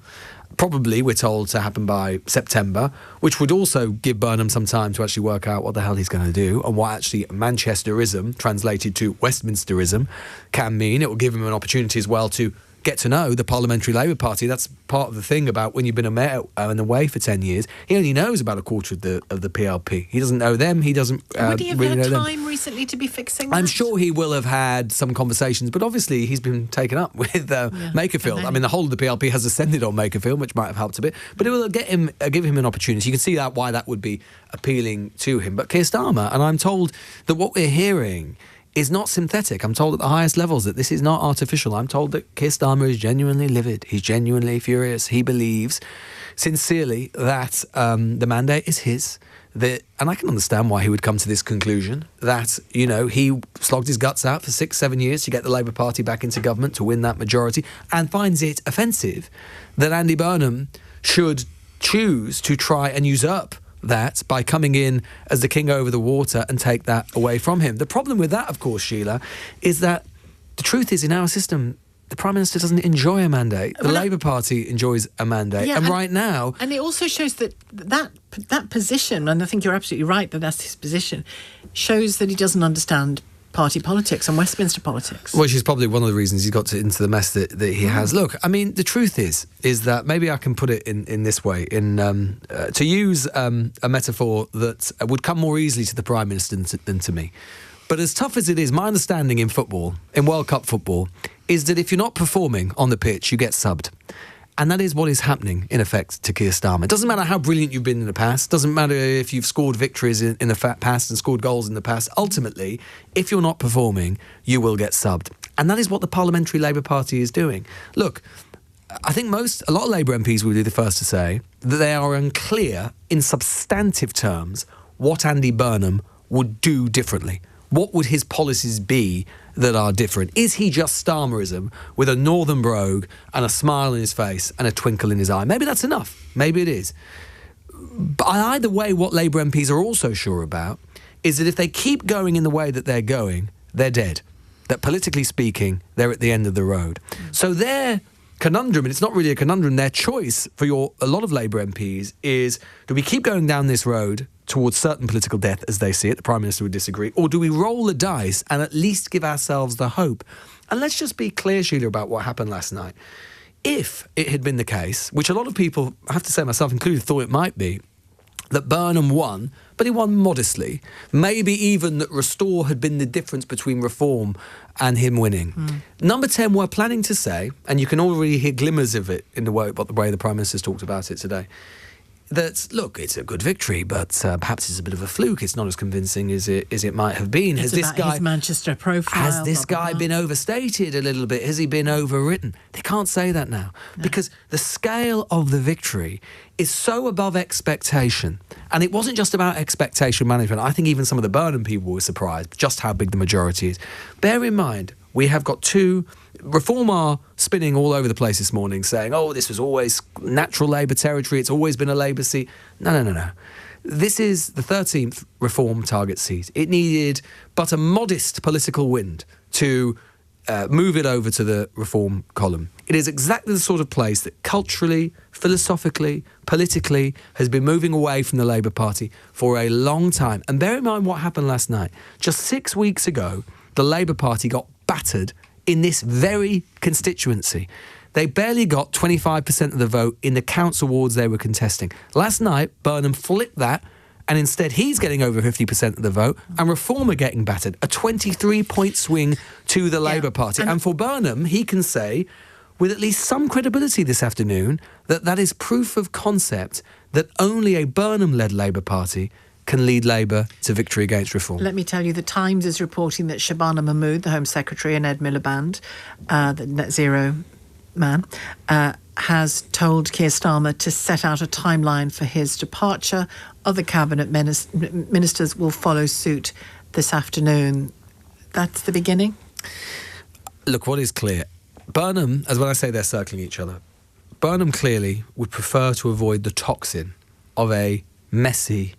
Probably, we're told, to happen by September, which would also give Burnham some time to actually work out what the hell he's going to do and what actually Manchesterism, translated to Westminsterism, can mean. It will give him an opportunity as well to get to know the Parliamentary Labour Party. That's part of the thing about when you've been a mayor and away for 10 years. He only knows about a quarter of the PLP. He doesn't know them. He doesn't Would he have really had know time them. recently to be fixing that? I'm sure he will have had some conversations, but obviously he's been taken up with Makerfield. I mean, the whole of the PLP has ascended on Makerfield, which might have helped a bit, but it will give him an opportunity. You can see why that would be appealing to him. But Keir Starmer, and I'm told that what we're hearing is not synthetic. I'm told at the highest levels that this is not artificial. I'm told that Keir Starmer is genuinely livid. He's genuinely furious. He believes sincerely that the mandate is his. And I can understand why he would come to this conclusion, that, he slogged his guts out for 6-7 years to get the Labour Party back into government, to win that majority, and finds it offensive that Andy Burnham should choose to try and usurp that by coming in as the king over the water and take that away from him. The problem with that, of course, Sheila, is that the truth is, in our system, the Prime Minister doesn't enjoy a mandate. The Labour Party enjoys a mandate. Yeah, and right now... And it also shows that position, and I think you're absolutely right that that's his position, shows that he doesn't understand party politics and Westminster politics. Which is probably one of the reasons he's got into the mess that he has. Look, I mean, the truth is that maybe I can put it in this way, to use a metaphor that would come more easily to the Prime Minister than to me. But as tough as it is, my understanding in football, in World Cup football, is that if you're not performing on the pitch, you get subbed. And that is what is happening, in effect, to Keir Starmer. It doesn't matter how brilliant you've been in the past. Doesn't matter if you've scored victories in the past and scored goals in the past. Ultimately, if you're not performing, you will get subbed. And that is what the Parliamentary Labour Party is doing. Look, I think a lot of Labour MPs will be the first to say that they are unclear in substantive terms what Andy Burnham would do differently. What would his policies be that are different? Is he just Starmerism with a northern brogue and a smile on his face and a twinkle in his eye? Maybe that's enough. Maybe it is. But either way, what Labour MPs are also sure about is that if they keep going in the way that they're going, they're dead. That politically speaking, they're at the end of the road. So their conundrum, and it's not really a conundrum, their choice for a lot of Labour MPs is, do we keep going down this road towards certain political death as they see it? The Prime Minister would disagree. Or do we roll the dice and at least give ourselves the hope? And let's just be clear, Sheila, about what happened last night. If it had been the case, which a lot of people, I have to say myself included, thought it might be, that Burnham won, but he won modestly, maybe even that Restore had been the difference between Reform and him winning. Number 10 were planning to say, and you can already hear glimmers of it in the way the Prime Minister's talked about it today, that, look, it's a good victory, but perhaps it's a bit of a fluke. It's not as convincing as it might have been. It's about his Manchester profile. Has this guy been overstated a little bit? Has he been overwritten? They can't say that now because the scale of the victory is so above expectation. And it wasn't just about expectation management. I think even some of the Burnham people were surprised just how big the majority is. Bear in mind, we have got two... Reform are spinning all over the place this morning saying, oh, this was always natural Labour territory, it's always been a Labour seat. No. This is the 13th Reform target seat. It needed but a modest political wind to move it over to the Reform column. It is exactly the sort of place that culturally, philosophically, politically has been moving away from the Labour Party for a long time. And bear in mind what happened last night. Just 6 weeks ago, the Labour Party got battered in this very constituency. They barely got 25% of the vote in the council wards they were contesting. Last night, Burnham flipped that, and instead he's getting over 50% of the vote, and Reform are getting battered. A 23-point swing to the Labour Party. And for Burnham, he can say, with at least some credibility this afternoon, that is proof of concept that only a Burnham-led Labour Party can lead Labour to victory against Reform. Let me tell you, the Times is reporting that Shabana Mahmood, the Home Secretary, and Ed Miliband, the Net Zero man, has told Keir Starmer to set out a timeline for his departure. Other cabinet ministers will follow suit this afternoon. That's the beginning? Look, what is clear, Burnham, as when I say they're circling each other, Burnham clearly would prefer to avoid the toxin of a messy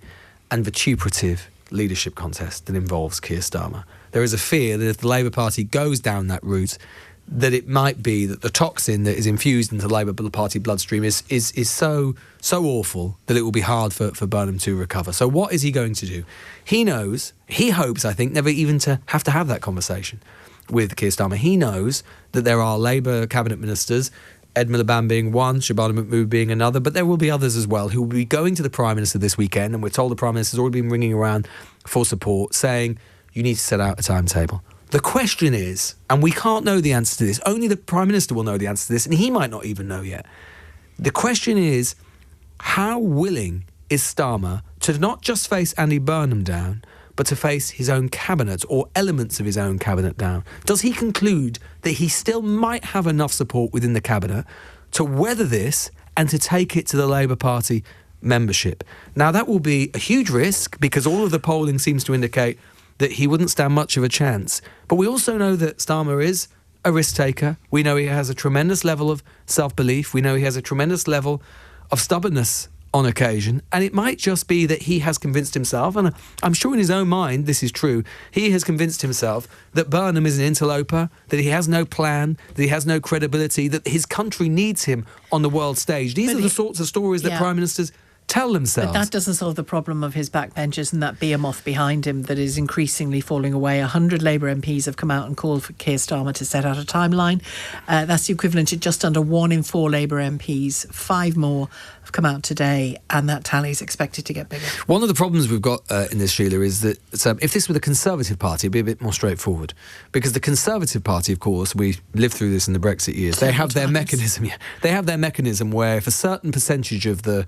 and vituperative leadership contest that involves Keir Starmer. There is a fear that if the Labour Party goes down that route, that it might be that the toxin that is infused into the Labour Party bloodstream is so awful that it will be hard for Burnham to recover. So what is he going to do? He hopes, I think, never even to have that conversation with Keir Starmer. He knows that there are Labour cabinet ministers, Ed Miliband being one, Shabana Mahmood being another, but there will be others as well who will be going to the Prime Minister this weekend, and we're told the Prime Minister's already been ringing around for support, saying, you need to set out a timetable. The question is, and we can't know the answer to this, only the Prime Minister will know the answer to this, and he might not even know yet. The question is, how willing is Starmer to not just face Andy Burnham down, but to face his own cabinet or elements of his own cabinet down? Does he conclude that he still might have enough support within the cabinet to weather this and to take it to the Labour Party membership? Now, that will be a huge risk because all of the polling seems to indicate that he wouldn't stand much of a chance. But we also know that Starmer is a risk taker. We know he has a tremendous level of self-belief. We know he has a tremendous level of stubbornness on occasion, and it might just be that he has convinced himself, and I'm sure in his own mind this is true, he has convinced himself that Burnham is an interloper, that he has no plan, that he has no credibility, that his country needs him on the world stage. These are the sorts of stories that Prime Ministers tell themselves. But that doesn't solve the problem of his backbenchers and that behemoth behind him that is increasingly falling away. 100 Labour MPs have come out and called for Keir Starmer to set out a timeline. That's the equivalent to just under 1 in 4 Labour MPs. 5 more have come out today, and that tally is expected to get bigger. One of the problems we've got in this, Sheila, is that if this were the Conservative Party, it'd be a bit more straightforward. Because the Conservative Party, of course, we lived through this in the Brexit years, they have their mechanism. They have their mechanism where if a certain percentage of the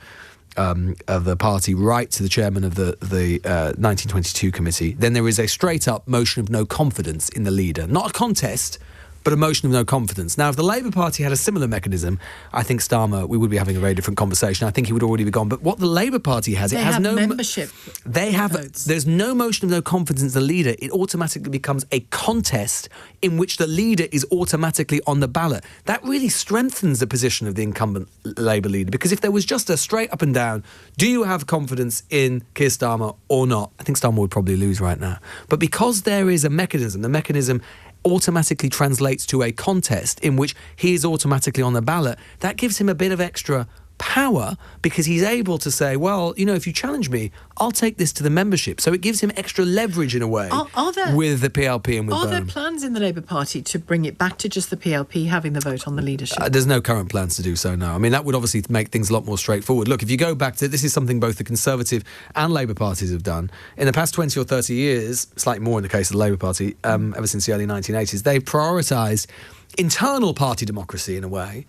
party write to the chairman of the 1922 committee, then there is a straight-up motion of no confidence in the leader. Not a contest, but a motion of no confidence. Now, if the Labour Party had a similar mechanism, I think Starmer, we would be having a very different conversation. I think he would already be gone. But what the Labour Party has, they it has have no membership. They have votes. There's no motion of no confidence in the leader. It automatically becomes a contest in which the leader is automatically on the ballot. That really strengthens the position of the incumbent Labour leader, because if there was just a straight up and down, do you have confidence in Keir Starmer or not? I think Starmer would probably lose right now. But because there is a mechanism, the mechanism automatically translates to a contest in which he is automatically on the ballot, that gives him a bit of extra power, because he's able to say, well, you know, if you challenge me, I'll take this to the membership. So it gives him extra leverage in a way with the PLP and with Burnham. Are there plans in the Labour Party to bring it back to just the PLP having the vote on the leadership? There's no current plans to do so, no. I mean, that would obviously make things a lot more straightforward. Look, if you go back to, this is something both the Conservative and Labour parties have done. In the past 20 or 30 years, slightly more in the case of the Labour Party, ever since the early 1980s, they've prioritised internal party democracy in a way,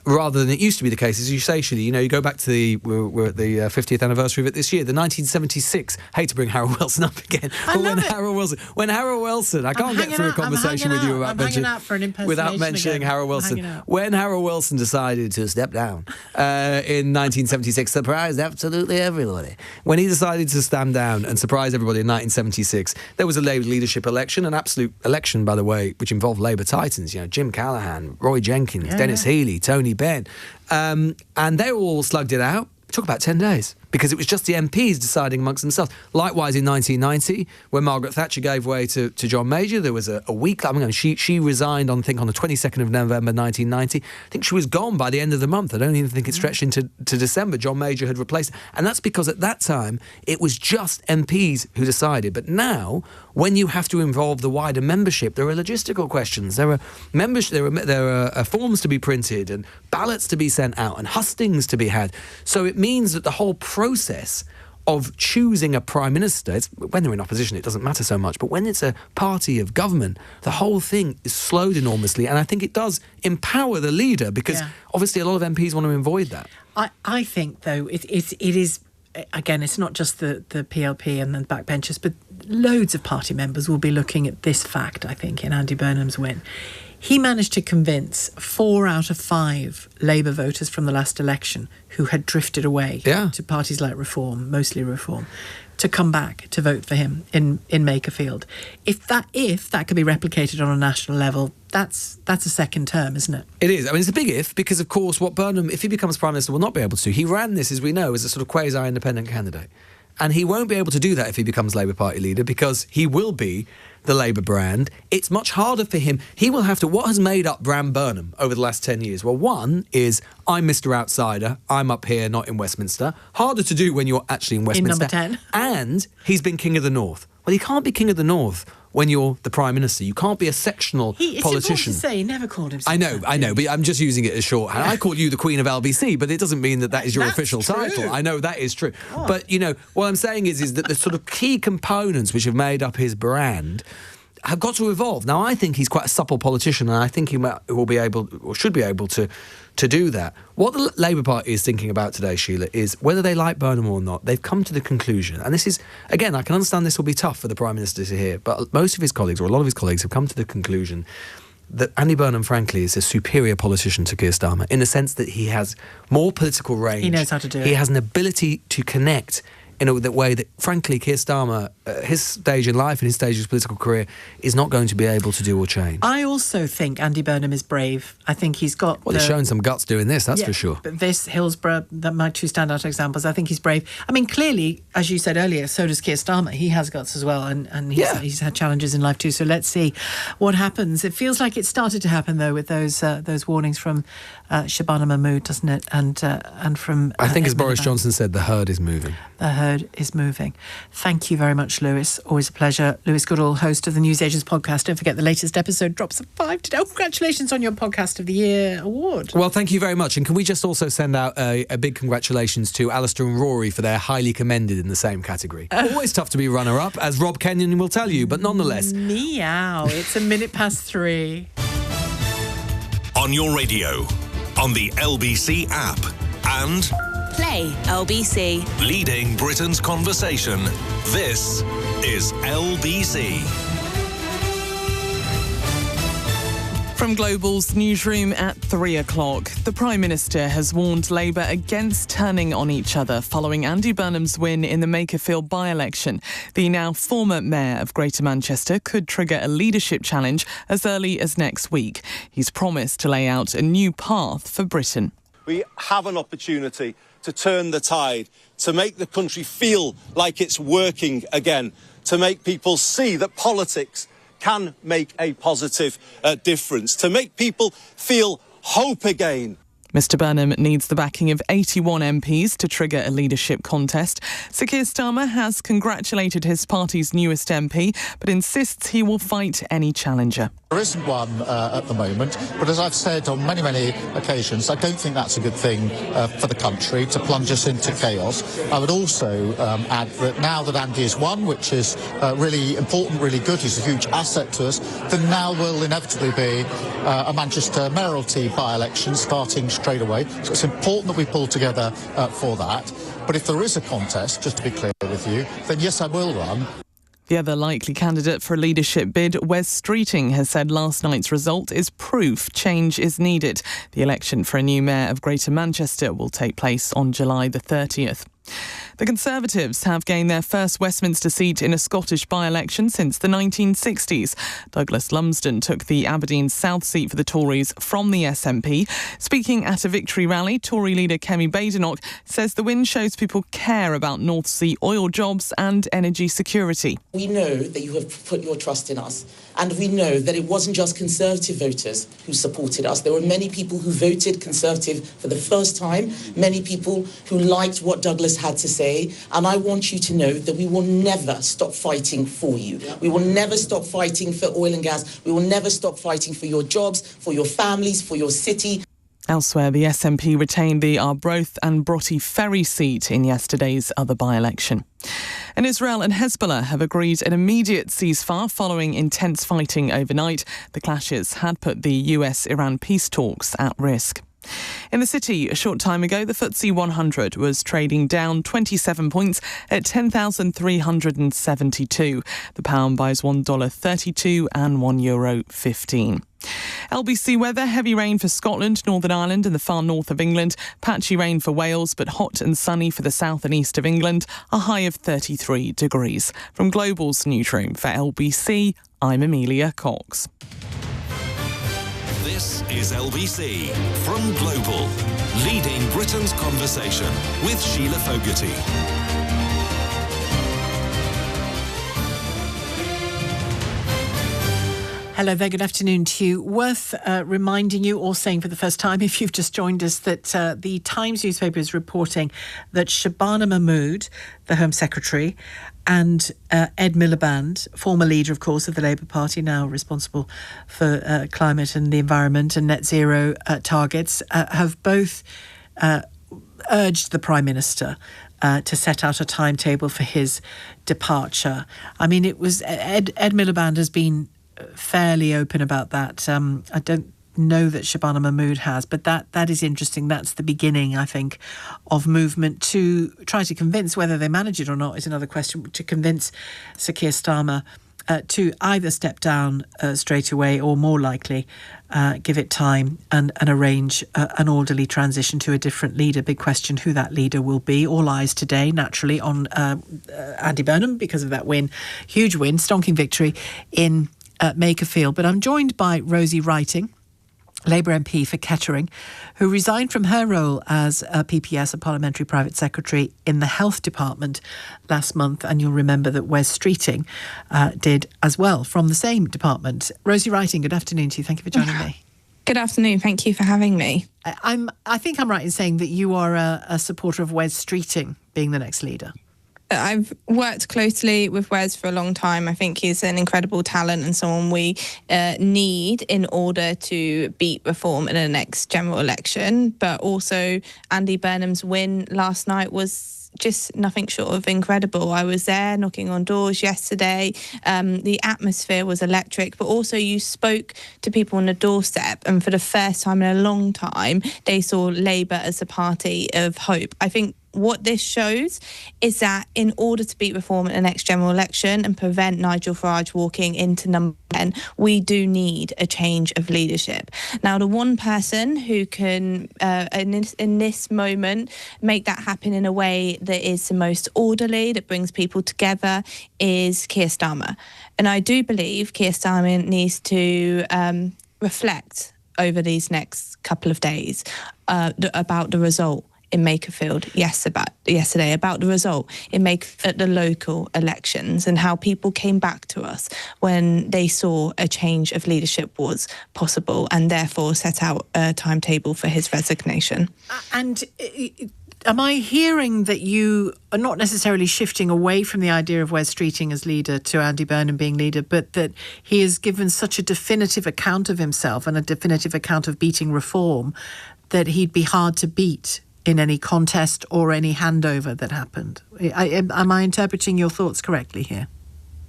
rather than it used to be the case. As you say, Sheila, you know, you go back to we're at the 50th anniversary of it this year, the 1976. Hate to bring Harold Wilson up again, but when Harold Wilson, I can't get through a conversation with you without mentioning Harold Wilson. When Harold Wilson decided to step down in 1976, surprised absolutely everybody. When he decided to stand down and surprise everybody in 1976, there was a Labour leadership election, an absolute election, by the way, which involved Labour titans. You know, Jim Callaghan, Roy Jenkins, Dennis Healey, Tony Benn, and they all slugged it out. It took about 10 days because it was just the MPs deciding amongst themselves. Likewise, in 1990, when Margaret Thatcher gave way to John Major, there was a week. I mean, she resigned on the 22nd of November 1990. I think she was gone by the end of the month. I don't even think it stretched into December. John Major had replaced her. And that's because at that time, it was just MPs who decided. But now, when you have to involve the wider membership, there are logistical questions. There are forms to be printed and ballots to be sent out and hustings to be had. So it means that the whole process of choosing a prime minister, when they're in opposition, it doesn't matter so much, but when it's a party of government, the whole thing is slowed enormously, and I think it does empower the leader, because obviously a lot of MPs want to avoid that. I think, though, it is, again, it's not just the PLP and the backbenchers, but loads of party members will be looking at this fact, I think, in Andy Burnham's win. He managed to convince 4 out of 5 Labour voters from the last election who had drifted away to parties like Reform, mostly Reform, to come back to vote for him in Makerfield. If that could be replicated on a national level, that's a second term, isn't it? It is. I mean, it's a big if, because, of course, what Burnham, if he becomes Prime Minister, will not be able to. He ran this, as we know, as a sort of quasi-independent candidate. And he won't be able to do that if he becomes Labour Party leader, because he will be the Labour brand. It's much harder for him. He will have to... What has made up Brand Burnham over the last 10 years? Well, one is, I'm Mr. Outsider. I'm up here, not in Westminster. Harder to do when you're actually in Westminster. In number 10. And he's been King of the North. Well, he can't be King of the North when you're the Prime Minister. You can't be a sectional politician. It's important to say he never called himself. I know, but I'm just using it as shorthand. I call you the Queen of LBC, but it doesn't mean that is your official title. I know that is true. Oh. But, you know, what I'm saying is that the sort of key components which have made up his brand have got to evolve. Now, I think he's quite a supple politician, and I think he will be able, or should be able, to do that. What the Labour Party is thinking about today, Sheila, is whether they like Burnham or not. They've come to the conclusion, and this is, again, I can understand this will be tough for the Prime Minister to hear, but most of his colleagues, or a lot of his colleagues, have come to the conclusion that Andy Burnham, frankly, is a superior politician to Keir Starmer, in the sense that he has more political range. He knows how to do it. He has an ability to connect in a way that, frankly, Keir Starmer his stage in life and his stage of his political career is not going to be able to do or change. I also think Andy Burnham is brave. I think he's got... Well, he's shown some guts doing this, that's for sure. But this, Hillsborough, my two standout examples, I think he's brave. I mean, clearly, as you said earlier, so does Keir Starmer. He has guts as well, and he's had challenges in life too. So let's see what happens. It feels like it started to happen, though, with those warnings from Shelagh Mahmood, doesn't it? And from... I think, as Boris Johnson said, the herd is moving. The herd is moving. Thank you very much, Lewis. Always a pleasure. Lewis Goodall, host of the Newsagents podcast. Don't forget the latest episode drops at 5 today. Oh, congratulations on your Podcast of the Year award. Well, thank you very much. And can we just also send out a big congratulations to Alistair and Rory for their highly commended in the same category. Always tough to be runner-up, as Rob Kenyon will tell you, but nonetheless. Meow. It's 3:03. On your radio, on the LBC app, and... Play LBC. Leading Britain's conversation. This is LBC. From Global's newsroom at 3 o'clock, the Prime Minister has warned Labour against turning on each other following Andy Burnham's win in the Makerfield by-election. The now former Mayor of Greater Manchester could trigger a leadership challenge as early as next week. He's promised to lay out a new path for Britain. We have an opportunity to turn the tide, to make the country feel like it's working again, to make people see that politics can make a positive difference, to make people feel hope again. Mr Burnham needs the backing of 81 MPs to trigger a leadership contest. Sir Keir Starmer has congratulated his party's newest MP, but insists he will fight any challenger. There isn't one at the moment, but as I've said on many, many occasions, I don't think that's a good thing for the country, to plunge us into chaos. I would also add that now that Andy has won, which is really important, really good, he's a huge asset to us, then now will inevitably be a Manchester mayoralty by-election starting straight away. So it's important that we pull together for that. But if there is a contest, just to be clear with you, then yes, I will run. The other likely candidate for a leadership bid, Wes Streeting, has said last night's result is proof change is needed. The election for a new mayor of Greater Manchester will take place on July the 30th. The Conservatives have gained their first Westminster seat in a Scottish by-election since the 1960s. Douglas Lumsden took the Aberdeen South seat for the Tories from the SNP. Speaking at a victory rally, Tory leader Kemi Badenoch says the win shows people care about North Sea oil jobs and energy security. We know that you have put your trust in us, and we know that it wasn't just Conservative voters who supported us. There were many people who voted Conservative for the first time, many people who liked what Douglas had to say, and I want you to know that we will never stop fighting for you. We will never stop fighting for oil and gas. We will never stop fighting for your jobs, for your families, for your city. Elsewhere, the SNP retained the Arbroath and Broughty Ferry seat in yesterday's other by-election. And Israel and Hezbollah have agreed an immediate ceasefire following intense fighting overnight. The clashes had put the US-Iran peace talks at risk. In the city, a short time ago, the FTSE 100 was trading down 27 points at 10,372. The pound buys $1.32 and €1.15. LBC weather, heavy rain for Scotland, Northern Ireland and the far north of England. Patchy rain for Wales, but hot and sunny for the south and east of England. A high of 33 degrees. From Global's newsroom for LBC, I'm Amelia Cox. This is LBC from Global, leading Britain's conversation with Shelagh Fogarty. Hello there, good afternoon to you. Worth reminding you, or saying for the first time if you've just joined us, that the Times newspaper is reporting that Shelagh Mahmood, the Home Secretary, and Ed Miliband, former leader, of course, of the Labour Party, now responsible for climate and the environment and net zero targets, have both urged the Prime Minister to set out a timetable for his departure. I mean, it was Ed Miliband has been fairly open about that. I don't know that Shelagh Mahmood has, but that is interesting. That's the beginning, I think, of movement to try to convince, whether they manage it or not is another question, to convince Sir Keir Starmer to either step down straight away or, more likely, give it time and arrange an orderly transition to a different leader. Big question who that leader will be. All eyes today, naturally, on Andy Burnham because of that win. Huge win, stonking victory in Makerfield. But I'm joined by Rosie Writing, Labour MP for Kettering, who resigned from her role as a PPS, a Parliamentary Private Secretary, in the Health Department last month. And you'll remember that Wes Streeting did as well from the same department. Rosie Writing, good afternoon to you. Thank you for joining me. Good afternoon. Thank you for having me. I think I'm right in saying that you are a supporter of Wes Streeting being the next leader. I've worked closely with Wes for a long time. I think he's an incredible talent and someone we need in order to beat reform in the next general election. But also Andy Burnham's win last night was just nothing short of incredible. I was there knocking on doors yesterday. The atmosphere was electric, but also you spoke to people on the doorstep, and for the first time in a long time, they saw Labour as a party of hope. I think what this shows is that in order to beat reform in the next general election and prevent Nigel Farage walking into number 10, we do need a change of leadership. Now, the one person who can, in this moment, make that happen in a way that is the most orderly, that brings people together, is Keir Starmer. And I do believe Keir Starmer needs to reflect over these next couple of days about the result in Makerfield yesterday, about the result at the local elections and how people came back to us when they saw a change of leadership was possible, and therefore set out a timetable for his resignation. And am I hearing that you are not necessarily shifting away from the idea of Wes Streeting as leader to Andy Burnham being leader, but that he has given such a definitive account of himself and a definitive account of beating reform that he'd be hard to beat in any contest or any handover that happened? Am I interpreting your thoughts correctly here?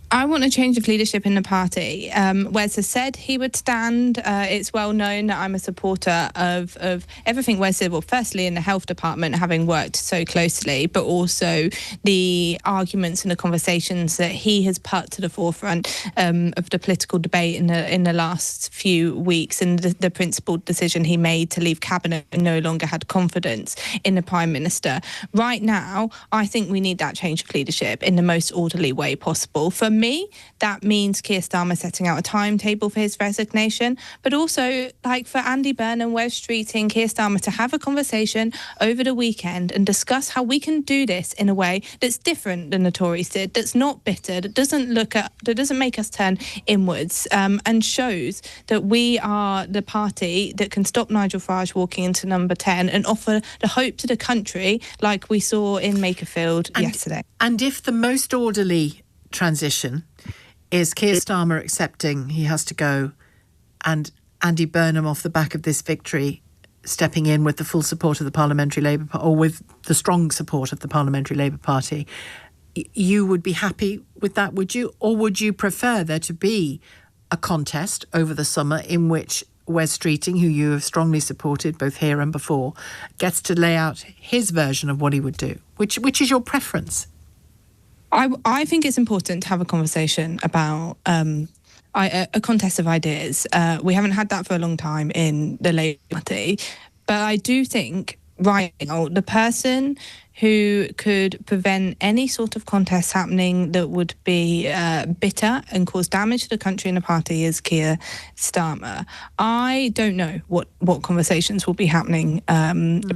I want a change of leadership in the party. Wes has said he would stand. It's well known that I'm a supporter of everything Wes did. Well, firstly, in the health department, having worked so closely, but also the arguments and the conversations that he has put to the forefront of the political debate in the last few weeks, and the principled decision he made to leave cabinet and no longer had confidence in the Prime Minister. Right now, I think we need that change of leadership in the most orderly way possible. For me, that means Keir Starmer setting out a timetable for his resignation, but also, like for Andy Burnham, Wes Streeting, Keir Starmer, to have a conversation over the weekend and discuss how we can do this in a way that's different than the Tories did, that's not bitter, that doesn't make us turn inwards, and shows that we are the party that can stop Nigel Farage walking into number 10 and offer the hope to the country like we saw in Makerfield yesterday. And if the most orderly transition is Keir Starmer accepting he has to go and Andy Burnham, off the back of this victory, stepping in with the full support of the Parliamentary Labour Party, or with the strong support of the Parliamentary Labour Party, you would be happy with that, would you? Or would you prefer there to be a contest over the summer in which Wes Streeting, who you have strongly supported both here and before, gets to lay out his version of what he would do? Which is your preference? I think it's important to have a conversation about a contest of ideas. We haven't had that for a long time in the Labour Party, but I do think right now the person who could prevent any sort of contest happening that would be bitter and cause damage to the country and the party is Keir Starmer. I don't know what conversations will be happening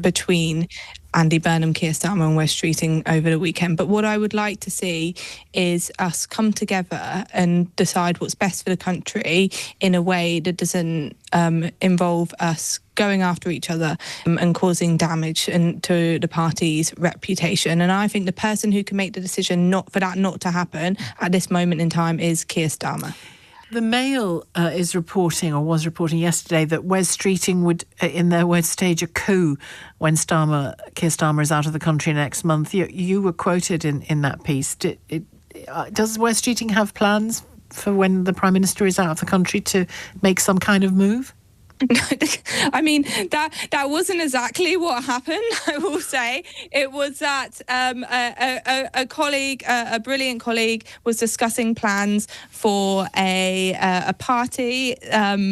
between Andy Burnham, Keir Starmer and Wes Streeting over the weekend. But what I would like to see is us come together and decide what's best for the country in a way that doesn't involve us going after each other and causing damage to the party's reputation. And I think the person who can make the decision not to happen at this moment in time is Keir Starmer. The Mail is reporting, or was reporting yesterday, that Wes Streeting would, in their words, stage a coup when Keir Starmer is out of the country next month. You were quoted in that piece. Does Wes Streeting have plans for when the Prime Minister is out of the country to make some kind of move? I mean, that wasn't exactly what happened, I will say. It was that a colleague, a brilliant colleague, was discussing plans for a party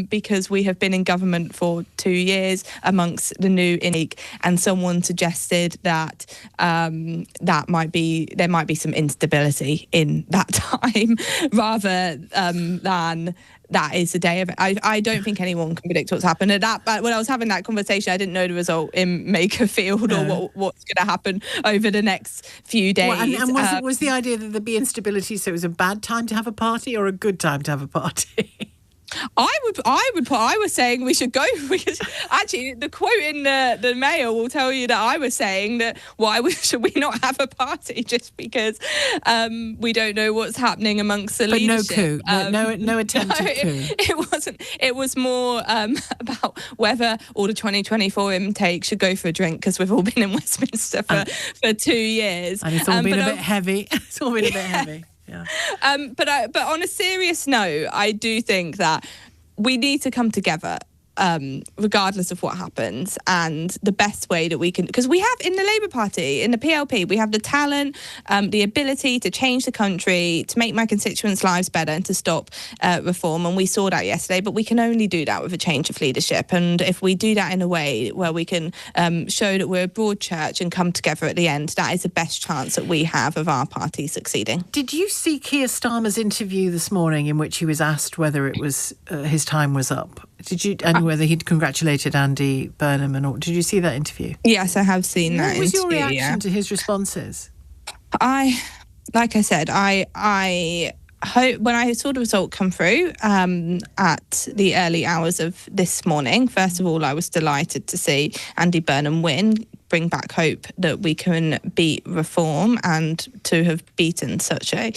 because we have been in government for 2 years amongst the new intake, and someone suggested that there might be some instability in that time rather than that is the day of it. I don't think anyone can predict what's happened. But when I was having that conversation, I didn't know the result in Makerfield or what's going to happen over the next few days. Well, and was the idea that there'd be instability, so it was a bad time to have a party or a good time to have a party? I was saying we should go. Actually, the quote in the Mail will tell you that I was saying that should we not have a party just because we don't know what's happening amongst the leadership. But no coup, no attempt at coup. It wasn't. It was more about whether all the 2024 intake should go for a drink because we've all been in Westminster for 2 years. And it's all been a bit heavy. It's all been a bit heavy. Yeah. But on a serious note, I do think that we need to come together regardless of what happens, and the best way that we can, because we have in the Labour Party, in the PLP, we have the talent, the ability to change the country, to make my constituents' lives better and to stop reform, and we saw that yesterday, but we can only do that with a change of leadership, and if we do that in a way where we can show that we're a broad church and come together at the end, that is the best chance that we have of our party succeeding. Did you see Keir Starmer's interview this morning in which he was asked whether it was his time was up? Did you, and whether he'd congratulated Andy Burnham and all? Did you see that interview? Yes, I have seen that interview. What was your reaction to his responses? Like I said, I hope when I saw the result come through at the early hours of this morning, first of all, I was delighted to see Andy Burnham win, bring back hope that we can beat reform, and to have beaten such a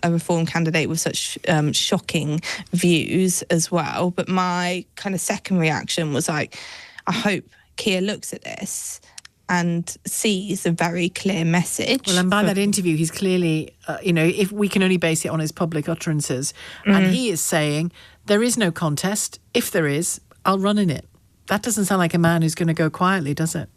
reform candidate with such shocking views as well. But my kind of second reaction was like, I hope Keir looks at this and sees a very clear message. Well, and by that interview, he's clearly, if we can only base it on his public utterances, and he is saying, there is no contest. If there is, I'll run in it. That doesn't sound like a man who's going to go quietly, does it?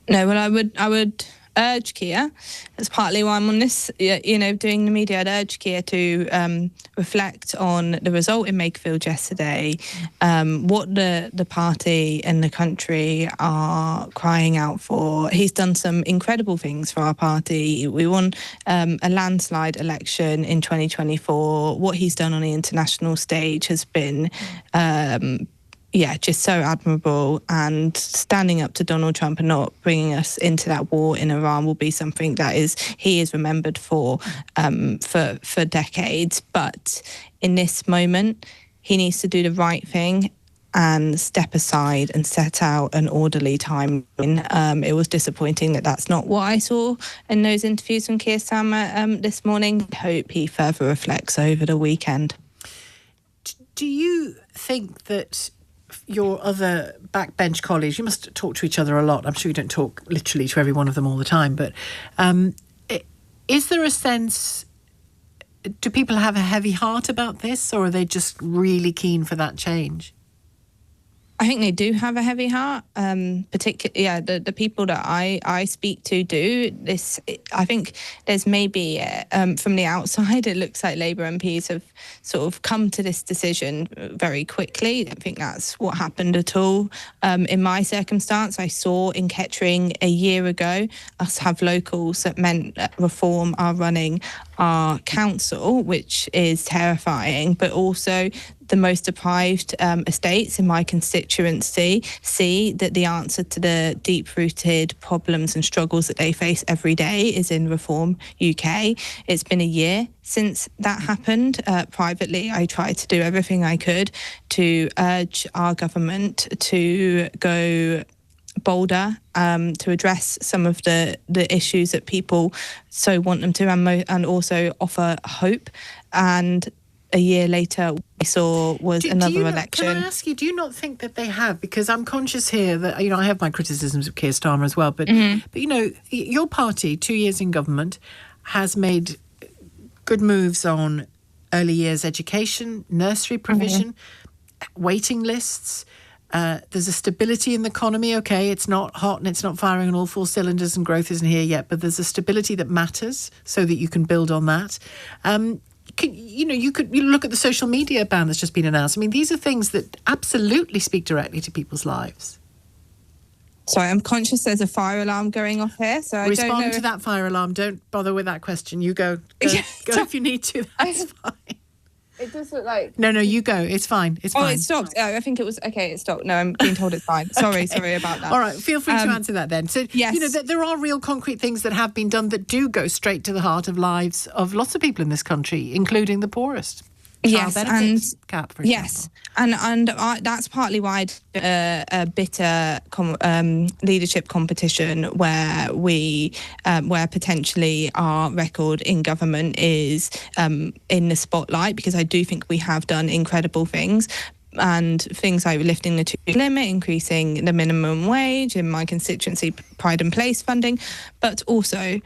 No, well, I would urge Keir, that's partly why I'm on this, doing the media, I'd urge Keir to reflect on the result in Makerfield yesterday, what the party and the country are crying out for. He's done some incredible things for our party. We won a landslide election in 2024. What he's done on the international stage has been just so admirable, and standing up to Donald Trump and not bringing us into that war in Iran will be something that he is remembered for decades. But in this moment, he needs to do the right thing and step aside and set out an orderly timeline. It was disappointing that that's not what I saw in those interviews from Keir Starmer this morning. I hope he further reflects over the weekend. Do you think that your other backbench colleagues, you must talk to each other a lot, I'm sure you don't talk literally to every one of them all the time, but is there a sense, do people have a heavy heart about this, or are they just really keen for that change? I think they do have a heavy heart, particularly, the people that I speak to do this. I think there's maybe, from the outside, it looks like Labour MPs have sort of come to this decision very quickly. I don't think that's what happened at all. In my circumstance, I saw in Kettering a year ago, us have locals that meant that Reform are running our council, which is terrifying, but also the most deprived estates in my constituency see that the answer to the deep-rooted problems and struggles that they face every day is in Reform UK. It's been a year since that happened. Privately, I tried to do everything I could to urge our government to go bolder, to address some of the issues that people so want them to, and also offer hope. And a year later, we saw was another election. Can I ask you, do you not think that they have? Because I'm conscious here that, I have my criticisms of Keir Starmer as well, but your party, 2 years in government, has made good moves on early years education, nursery provision. waiting lists. There's a stability in the economy. Okay, it's not hot and it's not firing on all four cylinders and growth isn't here yet, but there's a stability that matters so that you can build on that. You look at the social media ban that's just been announced. I mean, these are things that absolutely speak directly to people's lives. Sorry, I'm conscious there's a fire alarm going off here, so Respond I don't know to that fire alarm. Don't bother with that question. You go if you need to. That's fine. It does look like... No, you go. It's fine. It's fine. Oh, it stopped. Oh, I think it was... Okay, it stopped. No, I'm being told it's fine. Sorry about that. All right, feel free to answer that then. So, yes. There are real concrete things that have been done that do go straight to the heart of lives of lots of people in this country, including the poorest. Yes, and cap, for yes, and that's partly why a bitter leadership competition where where potentially our record in government is in the spotlight, because I do think we have done incredible things. And things like lifting the 2 limit, increasing the minimum wage in my constituency, Pride and Place funding, but also.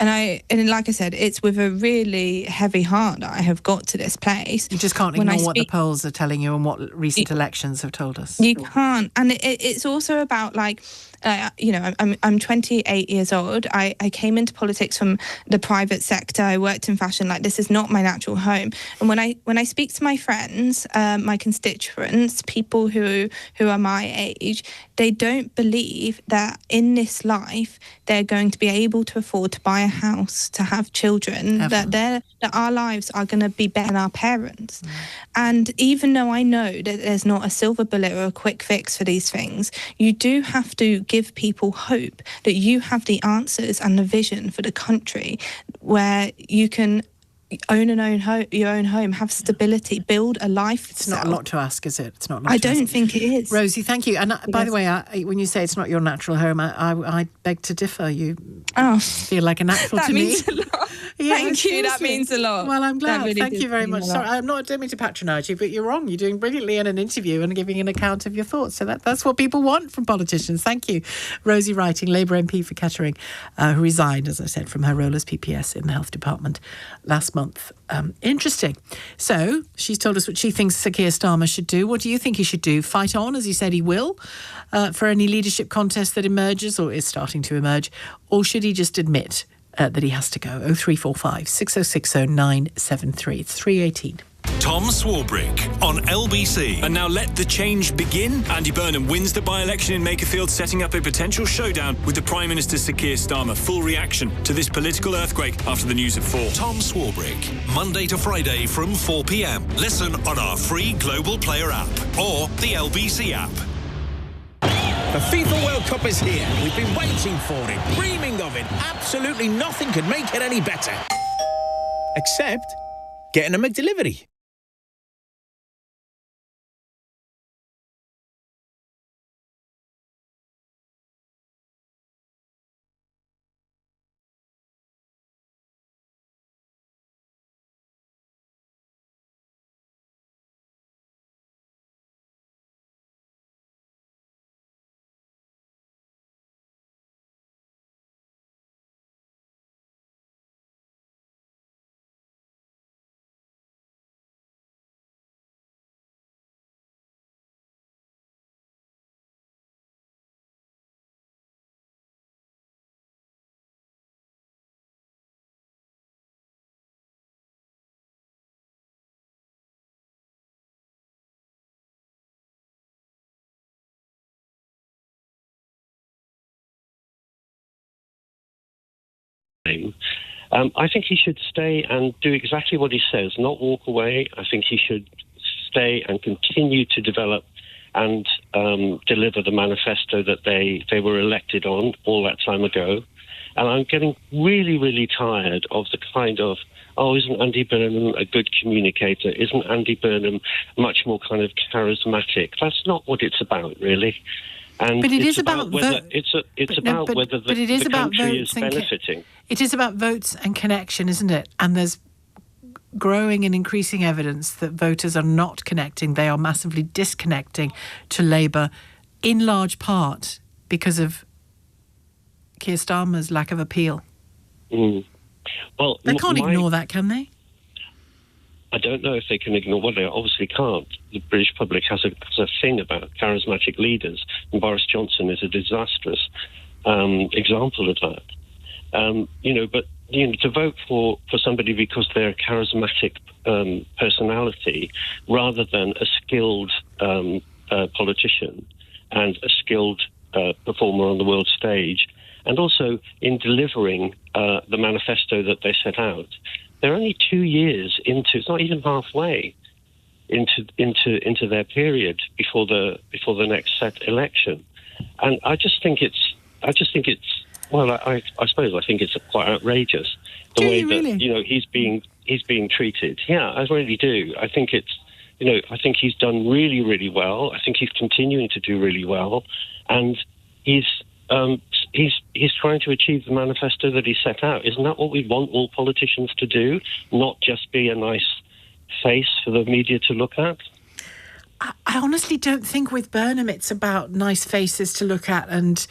And like I said, it's with a really heavy heart that I have got to this place. You just can't ignore what the polls are telling you and what recent elections have told us. You can't. And it's also about, like, I'm 28 years old. I came into politics from the private sector. I worked in fashion. Like, this is not my natural home. And when I speak to my friends, my constituents, people who are my age, they don't believe that in this life they're going to be able to afford to buy a house, to have children, that our lives are going to be better than our parents. And even though I know that there's not a silver bullet or a quick fix for these things, you do have to give people hope that you have the answers and the vision for the country where you can own your own home, have stability, build a life. It's not a lot to ask, is it? It's not. I don't think it is. Rosie, thank you. And by the way, when you say it's not your natural home, I beg to differ. You feel like a natural to me. That means a lot. Thank you. That means a lot. Well, I'm glad. Really thank you very much. Sorry, I don't mean to patronise you, but you're wrong. You're doing brilliantly in an interview and giving an account of your thoughts. So that's what people want from politicians. Thank you. Rosie Writing, Labour MP for Kettering, who resigned, as I said, from her role as PPS in the Health Department last month. Interesting. So she's told us what she thinks Sir Keir Starmer should do. What do you think he should do? Fight on, as he said he will, for any leadership contest that emerges or is starting to emerge? Or should he just admit that he has to go? 0345 6060 973. It's 3:18. Tom Swarbrick on LBC. And now let the change begin. Andy Burnham wins the by-election in Makerfield, setting up a potential showdown with the Prime Minister Sir Keir Starmer. Full reaction to this political earthquake after the news at 4. Tom Swarbrick, Monday to Friday from 4 p.m. Listen on our free Global Player app or the LBC app. The FIFA World Cup is here. We've been waiting for it, dreaming of it. Absolutely nothing could make it any better. Except getting a McDelivery. I think he should stay and do exactly what he says, not walk away. I think he should stay and continue to develop and deliver the manifesto that they were elected on all that time ago. And I'm getting really, really tired of the kind of, isn't Andy Burnham a good communicator? Isn't Andy Burnham much more kind of charismatic? That's not what it's about, really. And but it is about whether whether the country is benefiting. It is about votes and connection, isn't it? And there's growing and increasing evidence that voters are not connecting. They are massively disconnecting to Labour, in large part because of Keir Starmer's lack of appeal. Mm. Well, they can't ignore that, can they? I don't know if they can ignore. Well, they obviously can't. The British public has a thing about charismatic leaders, and Boris Johnson is a disastrous example of that. But to vote for somebody because they're a charismatic personality rather than a skilled politician and a skilled performer on the world stage, and also in delivering the manifesto that they set out. They're only 2 years into, it's not even halfway into their period before the next set election, and I think it's quite outrageous the way that he's being treated. Yeah, I really do. I think I think he's done really, really well. I think he's continuing to do really well, and he's trying to achieve the manifesto that he set out. Isn't that what we want all politicians to do? Not just be a nice face for the media to look at? I honestly don't think with Burnham it's about nice faces to look at and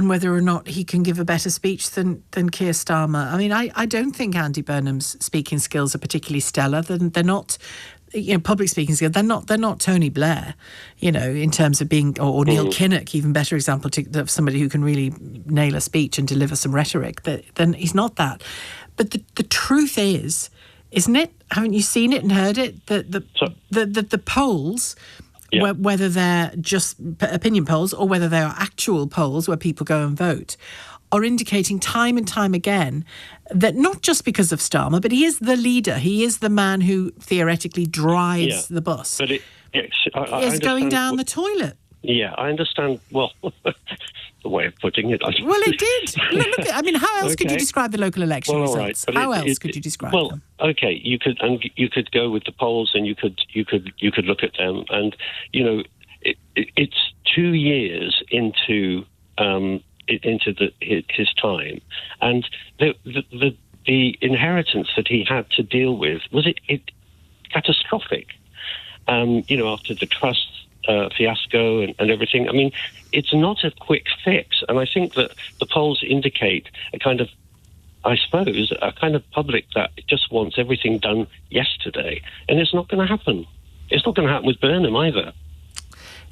whether or not he can give a better speech than Keir Starmer. I mean, I don't think Andy Burnham's speaking skills are particularly stellar. They're not, public speaking skills. They're not Tony Blair, in terms of being, or Neil Kinnock, even better example of somebody who can really nail a speech and deliver some rhetoric. Then he's not that. But the truth is, isn't it? Haven't you seen it and heard it? The polls, whether they're just opinion polls or whether they are actual polls where people go and vote, are indicating time and time again that not just because of Starmer, but he is the leader. He is the man who theoretically drives the bus. But is going down the toilet. Yeah, I understand. Well, the way of putting it. Well, it did. Look, I mean, how else could you describe the local election results? Right, how else could you describe them? Well, okay, you could go with the polls, and you could look at them, and it's 2 years into his time, and the inheritance that he had to deal with was it catastrophic. After the trust fiasco and everything. I mean, it's not a quick fix, and I think that the polls indicate a kind of public that just wants everything done yesterday, and it's not going to happen. It's not going to happen with Burnham either.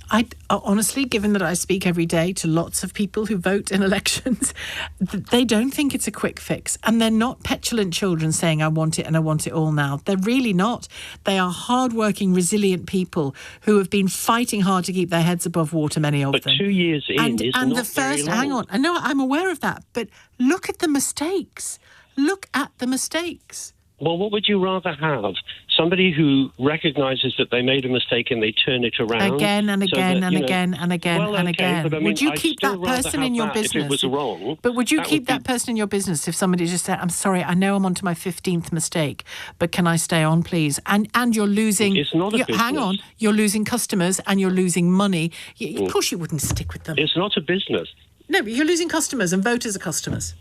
I honestly, given that I speak every day to lots of people who vote in elections, they don't think it's a quick fix. And they're not petulant children saying, I want it and I want it all now. They're really not. They are hardworking, resilient people who have been fighting hard to keep their heads above water, many of them. But 2 years in is not very long. Hang on. I know, I'm aware of that. But look at the mistakes. Look at the mistakes. Well, what would you rather have? Somebody who recognises that they made a mistake and they turn it around? Again and again and again and again and again. But I mean, would you keep that person in your business? If it was wrong, but would you keep that person in your business if somebody just said, I'm sorry, I know I'm on to my 15th mistake, but can I stay on, please? And you're losing... It's not a business. Hang on. You're losing customers and you're losing money. Of course you wouldn't stick with them. It's not a business. No, but you're losing customers, and voters are customers.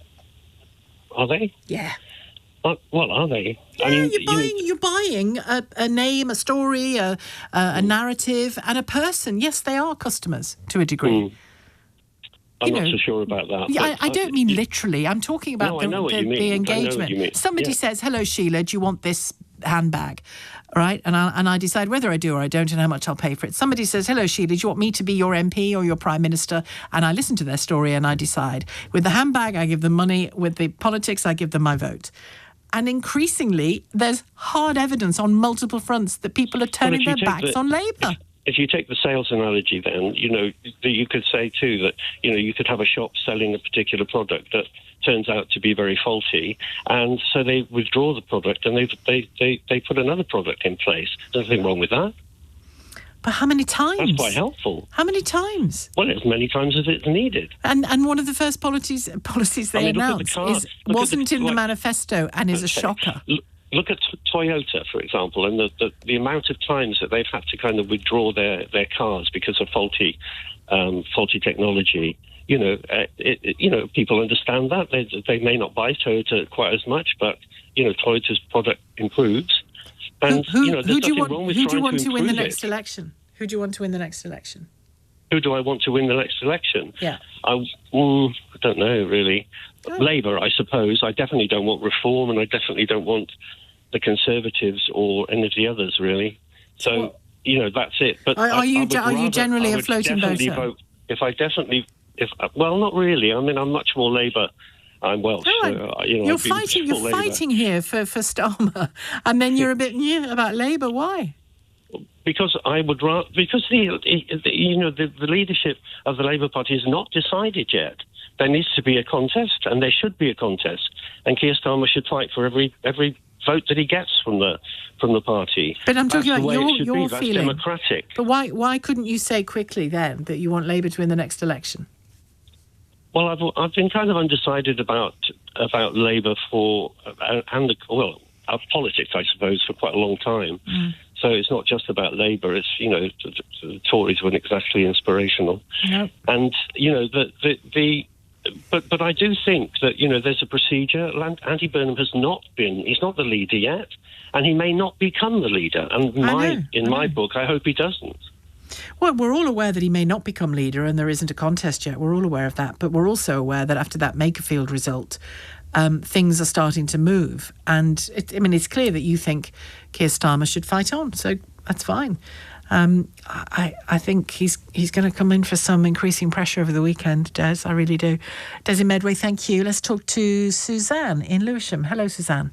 Are they? Yeah. Well, are they? Yeah, I mean, you're buying a name, a story, a narrative, and a person. Yes, they are customers to a degree. I'm not so sure about that. Yeah, I don't mean literally. I'm talking about the engagement. Somebody says, hello, Sheila, do you want this handbag? Right? And I decide whether I do or I don't and how much I'll pay for it. Somebody says, hello, Sheila, do you want me to be your MP or your Prime Minister? And I listen to their story and I decide. With the handbag, I give them money. With the politics, I give them my vote. And increasingly, there's hard evidence on multiple fronts that people are turning their backs on Labour. If you take the sales analogy, then, you could say, too, that, you could have a shop selling a particular product that turns out to be very faulty, and so they withdraw the product and they put another product in place. There's nothing wrong with that. But how many times? That's quite helpful. How many times? Well, as many times as it's needed. And one of the first policies they announced wasn't in the manifesto and is a shocker. Look at Toyota, for example, and the amount of times that they've had to kind of withdraw their cars because of faulty technology. People understand that. They may not buy Toyota quite as much, but, Toyota's product improves. And, who do you want to win the next election? Who do you want to win the next election? Who do I want to win the next election? Yeah. I don't know, really. Labour, I suppose. I definitely don't want reform, and I definitely don't want the Conservatives or any of the others, really. So, that's it. But are you generally a floating voter? Well, not really. I mean, I'm much more Labour. I'm Welsh. You're fighting here for Starmer, and then you're a bit about Labour. Why? Because I would rather, because the leadership of the Labour Party is not decided yet. There needs to be a contest, and there should be a contest, and Keir Starmer should fight for every vote that he gets from the party. But I'm talking about your That's feeling. democratic. But why couldn't you say quickly then that you want Labour to win the next election? Well, I've been kind of undecided about Labour our politics, I suppose, for quite a long time. So it's not just about Labour. It's the Tories weren't exactly inspirational. No. And but I do think that there's a procedure. Andy Burnham he's not the leader yet, and he may not become the leader. And in my book, I hope he doesn't. Well, we're all aware that he may not become leader and there isn't a contest yet. We're all aware of that. But we're also aware that after that Makerfield result, things are starting to move. And, it's clear that you think Keir Starmer should fight on. So that's fine. I think he's going to come in for some increasing pressure over the weekend, Des. I really do. Des in Medway, thank you. Let's talk to Suzanne in Lewisham. Hello, Suzanne.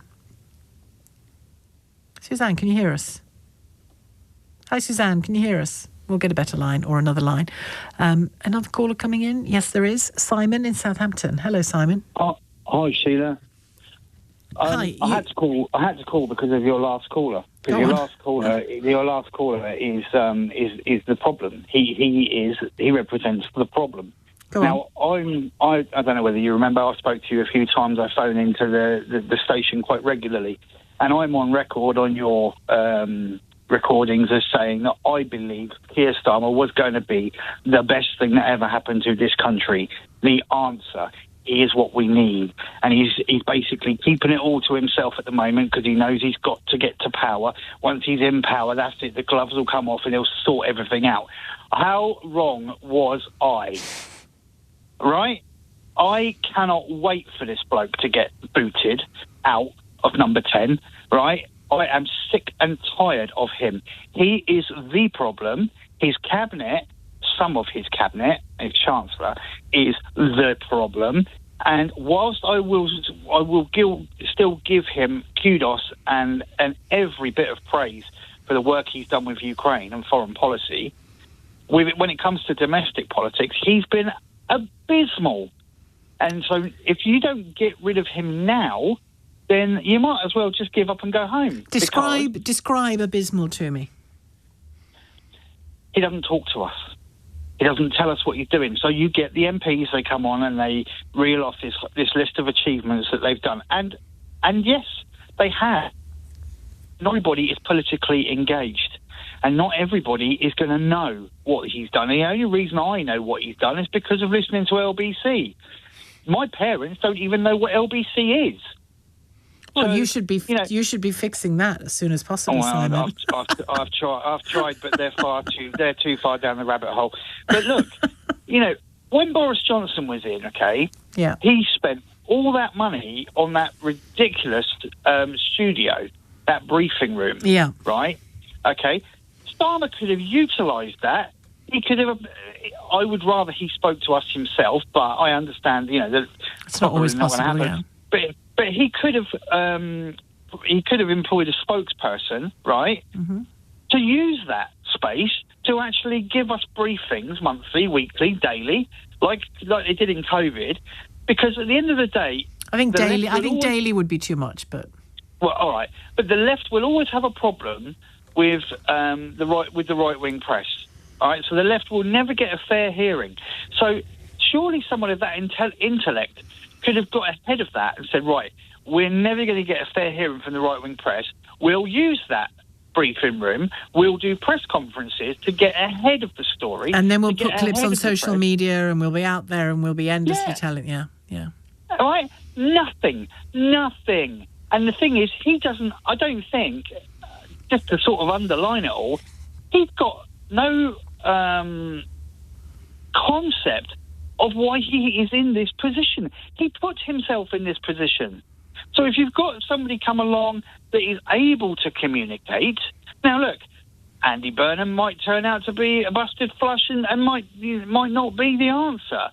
Suzanne, can you hear us? Hi, Suzanne, can you hear us? We'll get a better line or another line. Another caller coming in? Yes, there is. Simon in Southampton. Hello, Simon. Hi, Sheila. Hi. I had to call because of your last caller. Because your last caller is the problem. He represents the problem. Now, I don't know whether you remember. I spoke to you a few times. I phone into the station quite regularly, and I'm on record on your recordings as saying that I believe Keir Starmer was going to be the best thing that ever happened to this country. The answer is what we need, and he's basically keeping it all to himself at the moment because he knows he's got to get to power. Once he's in power, that's it. The gloves will come off and he'll sort everything out. How wrong was I? Right? I cannot wait for this bloke to get booted out of number 10, right? I am sick and tired of him. He is the problem. His cabinet, some of his cabinet, his Chancellor, is the problem. And whilst I will still give him kudos and every bit of praise for the work he's done with Ukraine and foreign policy, when it comes to domestic politics, he's been abysmal. And so if you don't get rid of him now, then you might as well just give up and go home. Describe abysmal to me. He doesn't talk to us. He doesn't tell us what he's doing. So you get the MPs, they come on and they reel off this list of achievements that they've done. And yes, they have. Not everybody is politically engaged. And not everybody is going to know what he's done. And the only reason I know what he's done is because of listening to LBC. My parents don't even know what LBC is. Well, so, you should be fixing that as soon as possible, Simon. I've tried, but they're too far down the rabbit hole. But look, when Boris Johnson was in, he spent all that money on that ridiculous studio, that briefing room. Yeah. Right? Okay. Starmer could have utilised that. He could have. I would rather he spoke to us himself, but I understand, that it's not always possible. Yeah. But he could have employed a spokesperson, right, to use that space to actually give us briefings monthly, weekly, daily, like they did in COVID. Because at the end of the day, I think daily would be too much. But well, all right. But the left will always have a problem with the right wing press. All right, so the left will never get a fair hearing. So surely someone of that intellect could have got ahead of that and said, right, we're never going to get a fair hearing from the right-wing press. We'll use that briefing room. We'll do press conferences to get ahead of the story. And then we'll put clips on social media and we'll be out there and we'll be endlessly telling, yeah. All right? Nothing. And the thing is, he doesn't, I don't think, just to sort of underline it all, he's got no concept of why he is in this position. He put himself in this position. So if you've got somebody come along that is able to communicate, now look, Andy Burnham might turn out to be a busted flush and might not be the answer.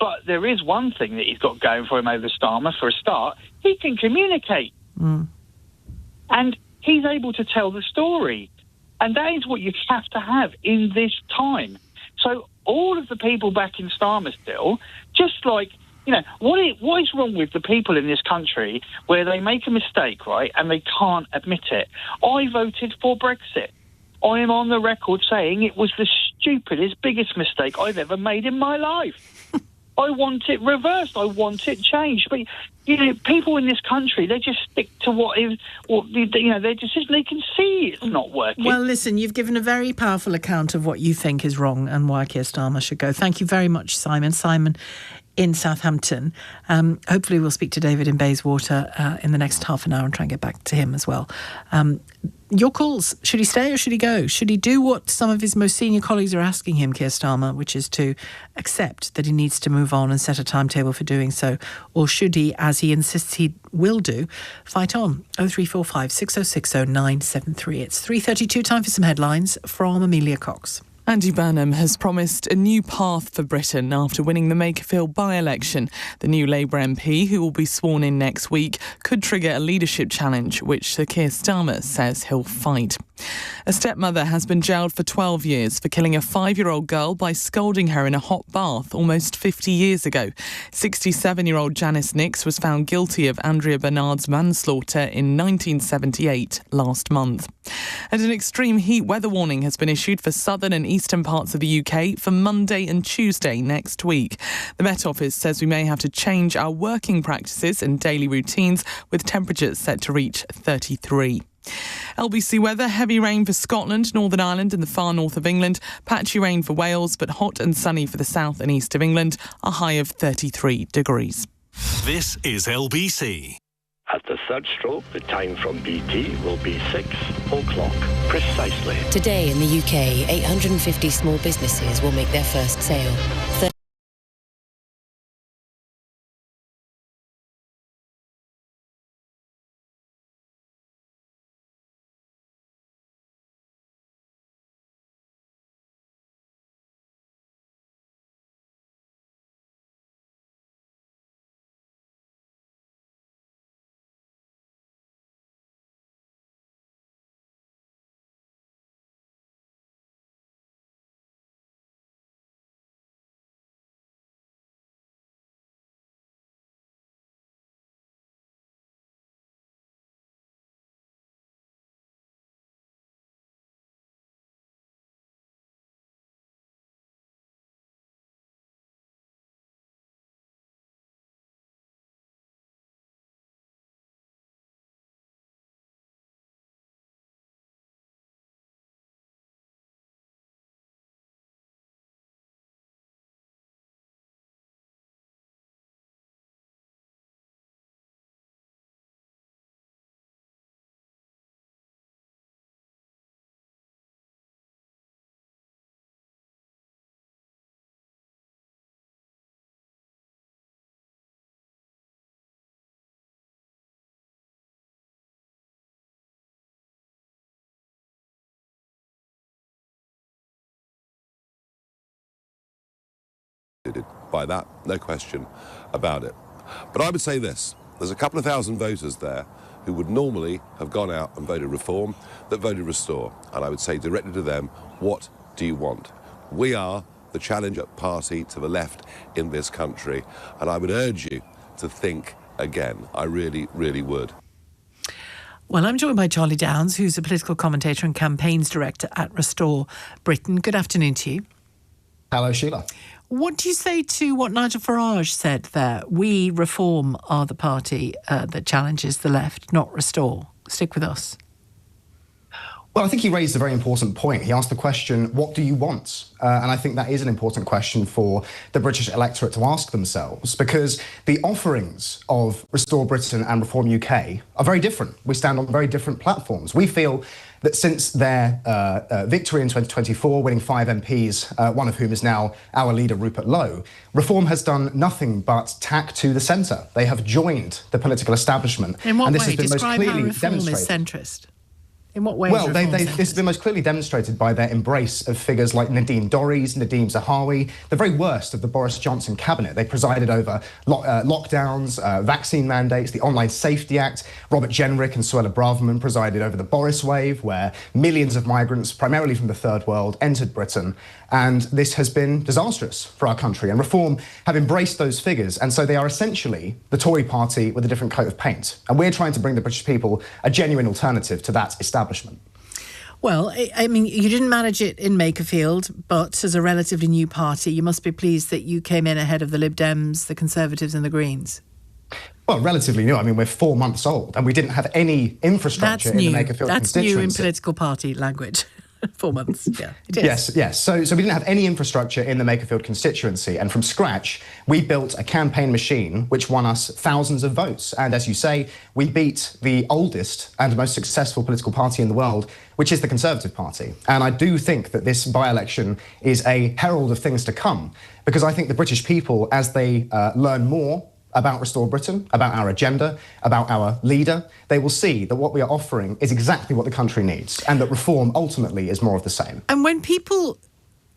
But there is one thing that he's got going for him over Starmer. For a start, he can communicate. And he's able to tell the story. And that is what you have to have in this time. So all of the people back in Starmer still, just like, what is wrong with the people in this country where they make a mistake, right, and they can't admit it? I voted for Brexit. I am on the record saying it was the stupidest, biggest mistake I've ever made in my life. I want it reversed. I want it changed. But, people in this country, they just stick to their decision. They can see it's not working. Well, listen, you've given a very powerful account of what you think is wrong and why Keir Starmer should go. Thank you very much, Simon. Simon in Southampton. Hopefully we'll speak to David in Bayswater in the next half an hour and try and get back to him as well. Your calls. Should he stay or should he go? Should he do what some of his most senior colleagues are asking him, Keir Starmer, which is to accept that he needs to move on and set a timetable for doing so? Or should he, as he insists he will do, fight on? 0345 6060 973. It's 3:32, time for some headlines from Amelia Cox. Andy Burnham has promised a new path for Britain after winning the Makerfield by-election. The new Labour MP, who will be sworn in next week, could trigger a leadership challenge, which Sir Keir Starmer says he'll fight. A stepmother has been jailed for 12 years for killing a 5-year-old girl by scalding her in a hot bath almost 50 years ago. 67-year-old Janice Nix was found guilty of Andrea Bernard's manslaughter in 1978 last month. And an extreme heat weather warning has been issued for southern and eastern parts of the UK for Monday and Tuesday next week. The Met Office says we may have to change our working practices and daily routines, with temperatures set to reach 33. LBC weather: heavy rain for Scotland, Northern Ireland and the far north of England, patchy rain for Wales, but hot and sunny for the south and east of England, a high of 33 degrees. This is LBC. At the third stroke, the time from BT will be 6 o'clock precisely. Today in the UK, 850 small businesses will make their first sale. By that, no question about it. But I would say this: there's a couple of thousand voters there who would normally have gone out and voted Reform that voted Restore. And I would say directly to them, what do you want? We are the challenger party to the left in this country, and I would urge you to think again. I really, really would. Well, I'm joined by Charlie Downs, who's a political commentator and campaigns director at Restore Britain. Good afternoon to you. Hello, Sheila. What do you say to what Nigel Farage said there? We, Reform, are the party that challenges the left, not Restore. Stick with us. Well, I think he raised a very important point. He asked the question, what do you want? And I think that is an important question for the British electorate to ask themselves, because the offerings of Restore Britain and Reform UK are very different. We stand on very different platforms. We feel that since their victory in 2024, winning 5 MPs, one of whom is now our leader, Rupert Lowe, Reform has done nothing but tack to the centre. They have joined the political establishment. In what and this way? Has been Describe most how clearly Reform is centrist. In what way? Well, this has been most clearly demonstrated by their embrace of figures like Nadine Dorries, Nadeem Zahawi, the very worst of the Boris Johnson cabinet. They presided over lockdowns, vaccine mandates, the Online Safety Act. Robert Jenrick and Suella Braverman presided over the Boris wave, where millions of migrants, primarily from the Third World, entered Britain. And this has been disastrous for our country. And Reform have embraced those figures. And so they are essentially the Tory party with a different coat of paint. And we're trying to bring the British people a genuine alternative to that establishment. Well, I mean, you didn't manage it in Makerfield, but as a relatively new party, you must be pleased that you came in ahead of the Lib Dems, the Conservatives and the Greens. Well, relatively new. I mean, we're 4 months old and we didn't have any infrastructure in the Makerfield constituency. That's new in political party language. 4 months, yeah. It is. Yes. So we didn't have any infrastructure in the Makerfield constituency, and from scratch, we built a campaign machine which won us thousands of votes. And as you say, we beat the oldest and most successful political party in the world, which is the Conservative Party. And I do think that this by-election is a herald of things to come, because I think the British people, as they learn more about Restore Britain, about our agenda, about our leader, they will see that what we are offering is exactly what the country needs, and that Reform ultimately is more of the same. And when people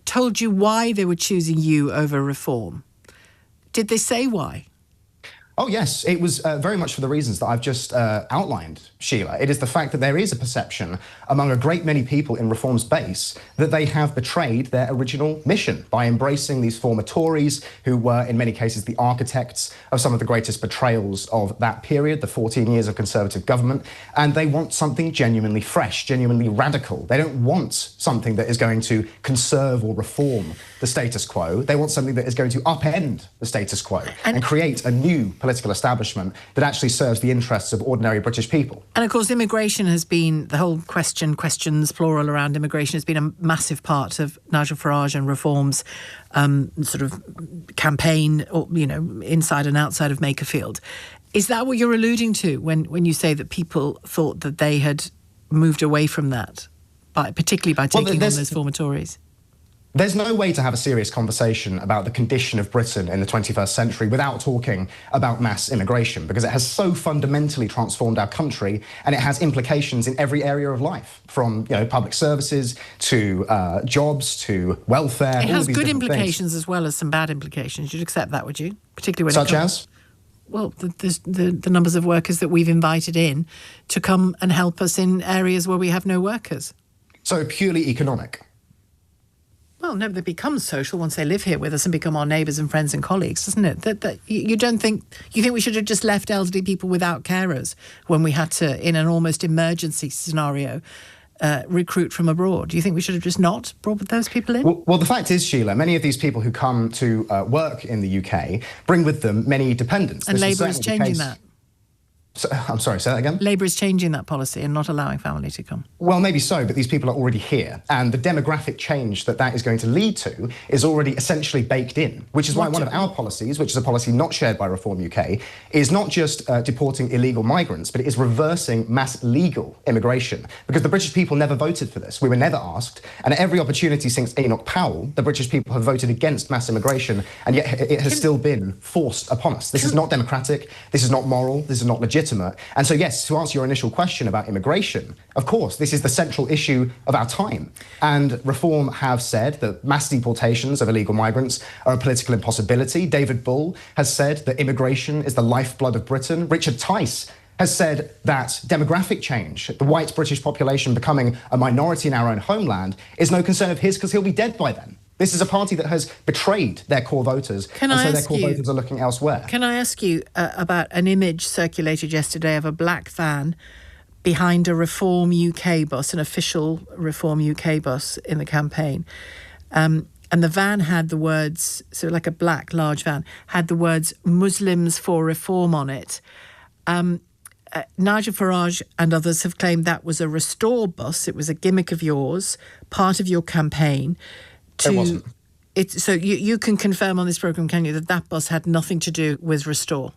told you why they were choosing you over Reform, did they say why? Oh, yes. It was very much for the reasons that I've just outlined, Sheila. It is the fact that there is a perception among a great many people in Reform's base that they have betrayed their original mission by embracing these former Tories who were, in many cases, the architects of some of the greatest betrayals of that period, the 14 years of Conservative government. And they want something genuinely fresh, genuinely radical. They don't want something that is going to conserve or reform the status quo. They want something that is going to upend the status quo and create a new political establishment that actually serves the interests of ordinary British people. And of course, immigration has been, the whole questions, plural, around immigration has been a massive part of Nigel Farage and Reform's sort of campaign, or, you know, inside and outside of Makerfield. Is that what you're alluding to when you say that people thought that they had moved away from that, particularly by taking on those former Tories? There's no way to have a serious conversation about the condition of Britain in the 21st century without talking about mass immigration, because it has so fundamentally transformed our country and it has implications in every area of life, from public services to jobs to welfare. It has good implications as well as some bad implications. You'd accept that, would you? Particularly when such as? Well, the numbers of workers that we've invited in to come and help us in areas where we have no workers. So purely economic? Well, no, they become social once they live here with us and become our neighbours and friends and colleagues, doesn't it? That you think we should have just left elderly people without carers when we had to, in an almost emergency scenario, recruit from abroad? Do you think we should have just not brought those people in? Well, the fact is, Sheila, many of these people who come to work in the UK bring with them many dependents. And Labour is changing that. So, I'm sorry, say that again? Labour is changing that policy and not allowing family to come. Well, maybe so, but these people are already here. And the demographic change that is going to lead to is already essentially baked in, which is why one of our policies, which is a policy not shared by Reform UK, is not just deporting illegal migrants, but it is reversing mass legal immigration. Because the British people never voted for this. We were never asked. And at every opportunity since Enoch Powell, the British people have voted against mass immigration, and yet it has still been forced upon us. This is not democratic. This is not moral. This is not legitimate. And so, yes, to answer your initial question about immigration, of course, this is the central issue of our time. And Reform have said that mass deportations of illegal migrants are a political impossibility. David Bull has said that immigration is the lifeblood of Britain. Richard Tice has said that demographic change, the white British population becoming a minority in our own homeland, is no concern of his because he'll be dead by then. This is a party that has betrayed their core voters, and so their core voters are looking elsewhere. Can I ask you about an image circulated yesterday of a black van behind a Reform UK bus, an official Reform UK bus in the campaign? And the van had the words, so like a black large van, had the words Muslims for Reform on it. Nigel Farage and others have claimed that was a Restore bus. It was a gimmick of yours, part of your campaign. It wasn't. So you can confirm on this programme, can you, that bus had nothing to do with Restore?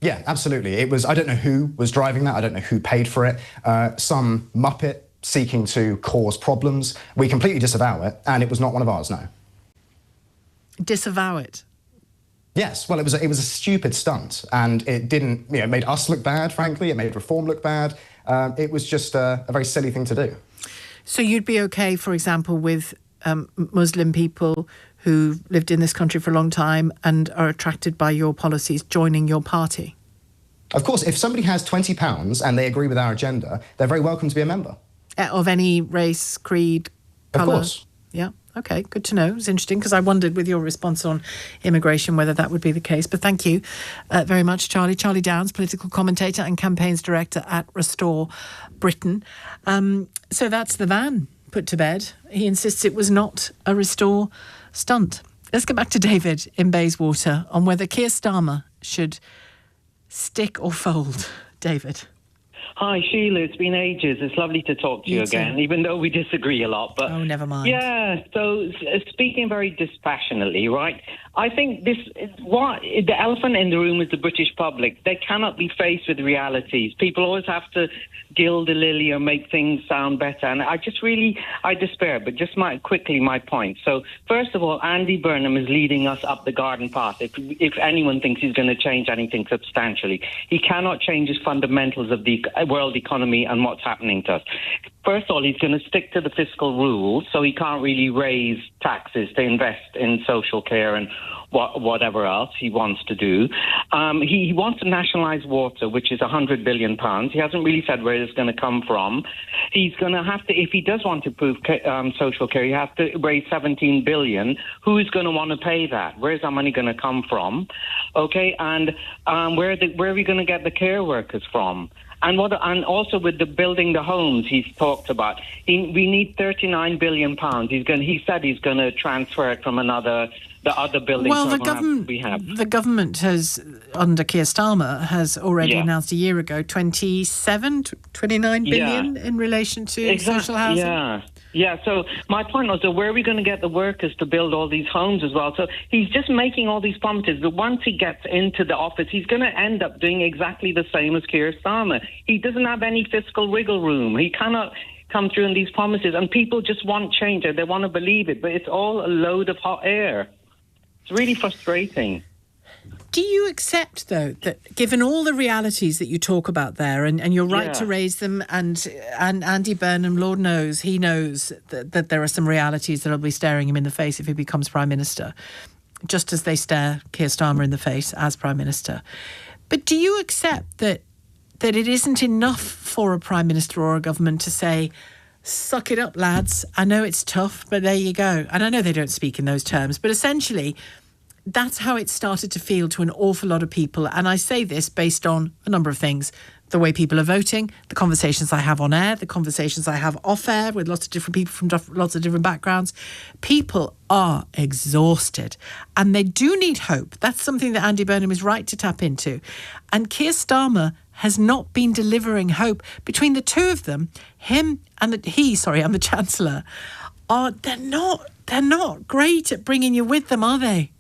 Yeah, absolutely. It was. I don't know who was driving that. I don't know who paid for it. Some muppet seeking to cause problems. We completely disavow it, and it was not one of ours, no. Disavow it? Yes. Well, it was a stupid stunt, and it didn't. It made us look bad. Frankly, it made Reform look bad. It was just a very silly thing to do. So you'd be okay, for example, with Muslim people who lived in this country for a long time and are attracted by your policies joining your party? Of course, if somebody has £20 and they agree with our agenda, they're very welcome to be a member. Of any race, creed, colour? Of course. Yeah, OK, good to know. It's interesting because I wondered with your response on immigration whether that would be the case. But thank you very much, Charlie. Charlie Downs, political commentator and campaigns director at Restore Britain. So that's the van put to bed. He insists it was not a Restore stunt. Let's get back to David in Bayswater on whether Keir Starmer should stick or fold. David. Hi, Sheila. It's been ages. It's lovely to talk to you again, even though we disagree a lot. But oh, never mind. Yeah. So speaking very dispassionately, right? I think the elephant in the room is the British public. They cannot be faced with realities. People always have to gild the lily or make things sound better. And I despair. But just my point. So first of all, Andy Burnham is leading us up the garden path. If anyone thinks he's going to change anything substantially, he cannot change his fundamentals of the world economy and what's happening to us. First of all, he's going to stick to the fiscal rules, so he can't really raise taxes to invest in social care and whatever else he wants to do. He wants to nationalise water, which is £100 billion. He hasn't really said where it's going to come from. He's going to have to, if he does want to improve social care, he has to raise $17 billion. Who's going to want to pay that? Where's our money going to come from? Okay, and where are we going to get the care workers from? And also with the building the homes he's talked about, we need £39 billion. He said he's going to transfer it from the other building. Well, the government has, under Keir Starmer, has already announced a year ago 29 billion in relation to social housing. Yeah, so my point was, where are we going to get the workers to build all these homes as well? So he's just making all these promises, but once he gets into the office, he's going to end up doing exactly the same as Keir Starmer. He doesn't have any fiscal wiggle room. He cannot come through in these promises, and people just want change. They want to believe it, but it's all a load of hot air. It's really frustrating. Do you accept, though, that given all the realities that you talk about there, and you're right to raise them, and Andy Burnham, Lord knows, he knows that there are some realities that will be staring him in the face if he becomes Prime Minister, just as they stare Keir Starmer in the face as Prime Minister. But do you accept that it isn't enough for a Prime Minister or a government to say, suck it up, lads, I know it's tough, but there you go. And I know they don't speak in those terms, but essentially that's how it started to feel to an awful lot of people. And I say this based on a number of things. The way people are voting, the conversations I have on air, the conversations I have off air with lots of different people from lots of different backgrounds. People are exhausted and they do need hope. That's something that Andy Burnham is right to tap into. And Keir Starmer has not been delivering hope. Between the two of them, him and the Chancellor, they're not great at bringing you with them, are they?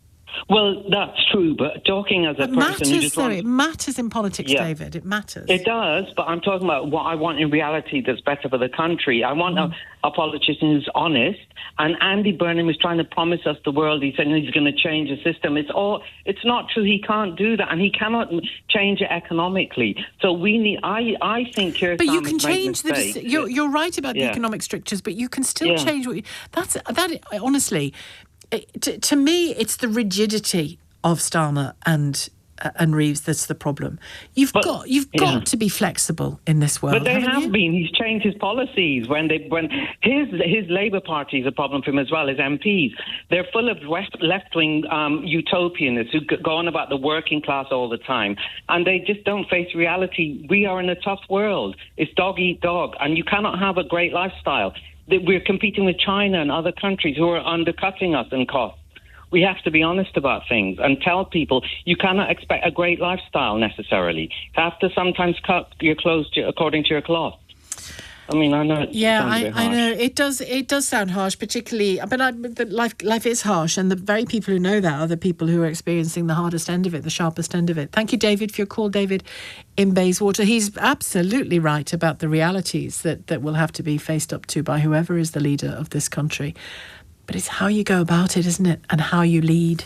Well, that's true, but talking as a person who just wants... It matters in politics, David. It matters. It does, but I'm talking about what I want in reality that's better for the country. I want a politician who's honest, and Andy Burnham is trying to promise us the world. He's saying he's going to change the system. It's not true. He can't do that, and he cannot change it economically. So we need... I think Keir Starmer's But you can change the... You're right about the economic strictures, but you can still change what... Honestly... To me, it's the rigidity of Starmer and Reeves that's the problem. You've got to be flexible in this world. But they have been. He's changed his policies when his Labour Party is a problem for him as well as MPs. They're full of left-wing utopianists who go on about the working class all the time, and they just don't face reality. We are in a tough world. It's dog eat dog, and you cannot have a great lifestyle. We're competing with China and other countries who are undercutting us in costs. We have to be honest about things and tell people you cannot expect a great lifestyle necessarily. You have to sometimes cut your clothes according to your cloth. I mean, I know. I know it does sound harsh, particularly. But life is harsh, and the very people who know that are the people who are experiencing the hardest end of it, the sharpest end of it. Thank you, David, for your call, David in Bayswater. He's absolutely right about the realities that will have to be faced up to by whoever is the leader of this country. But it's how you go about it, isn't it? And how you lead.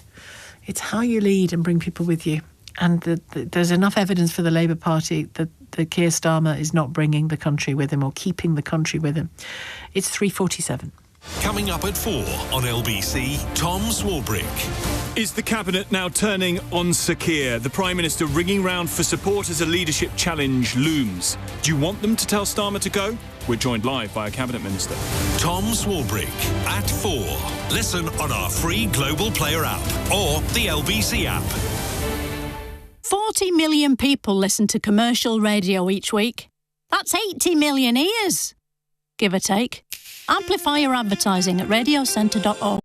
It's how you lead and bring people with you. And there's enough evidence for the Labour Party that Keir Starmer is not bringing the country with him or keeping the country with him. It's 3:47. Coming up at 4 on LBC, Tom Swarbrick. Is the Cabinet now turning on Sir Keir? The Prime Minister ringing round for support as a leadership challenge looms. Do you want them to tell Starmer to go? We're joined live by a Cabinet Minister. Tom Swarbrick at 4. Listen on our free Global Player app or the LBC app. 40 million people listen to commercial radio each week. That's 80 million ears, give or take. Amplify your advertising at radiocentre.org.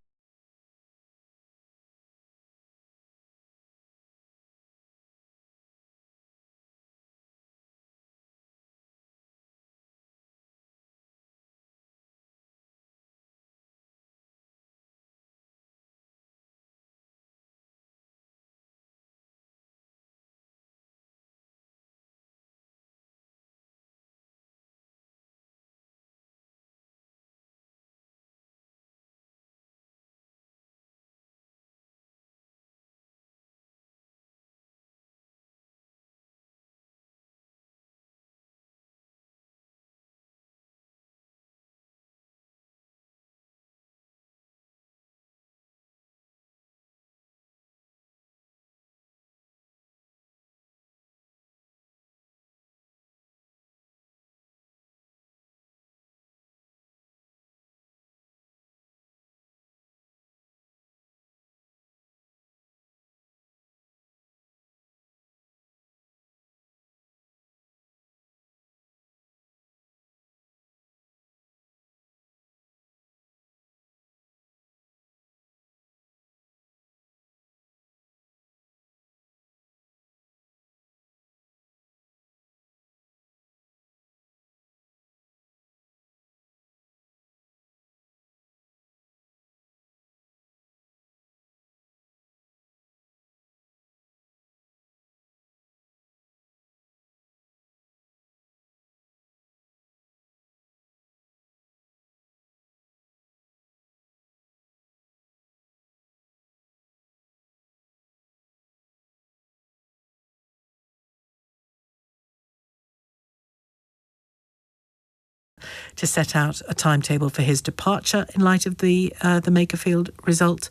To set out a timetable for his departure in light of the Makerfield result.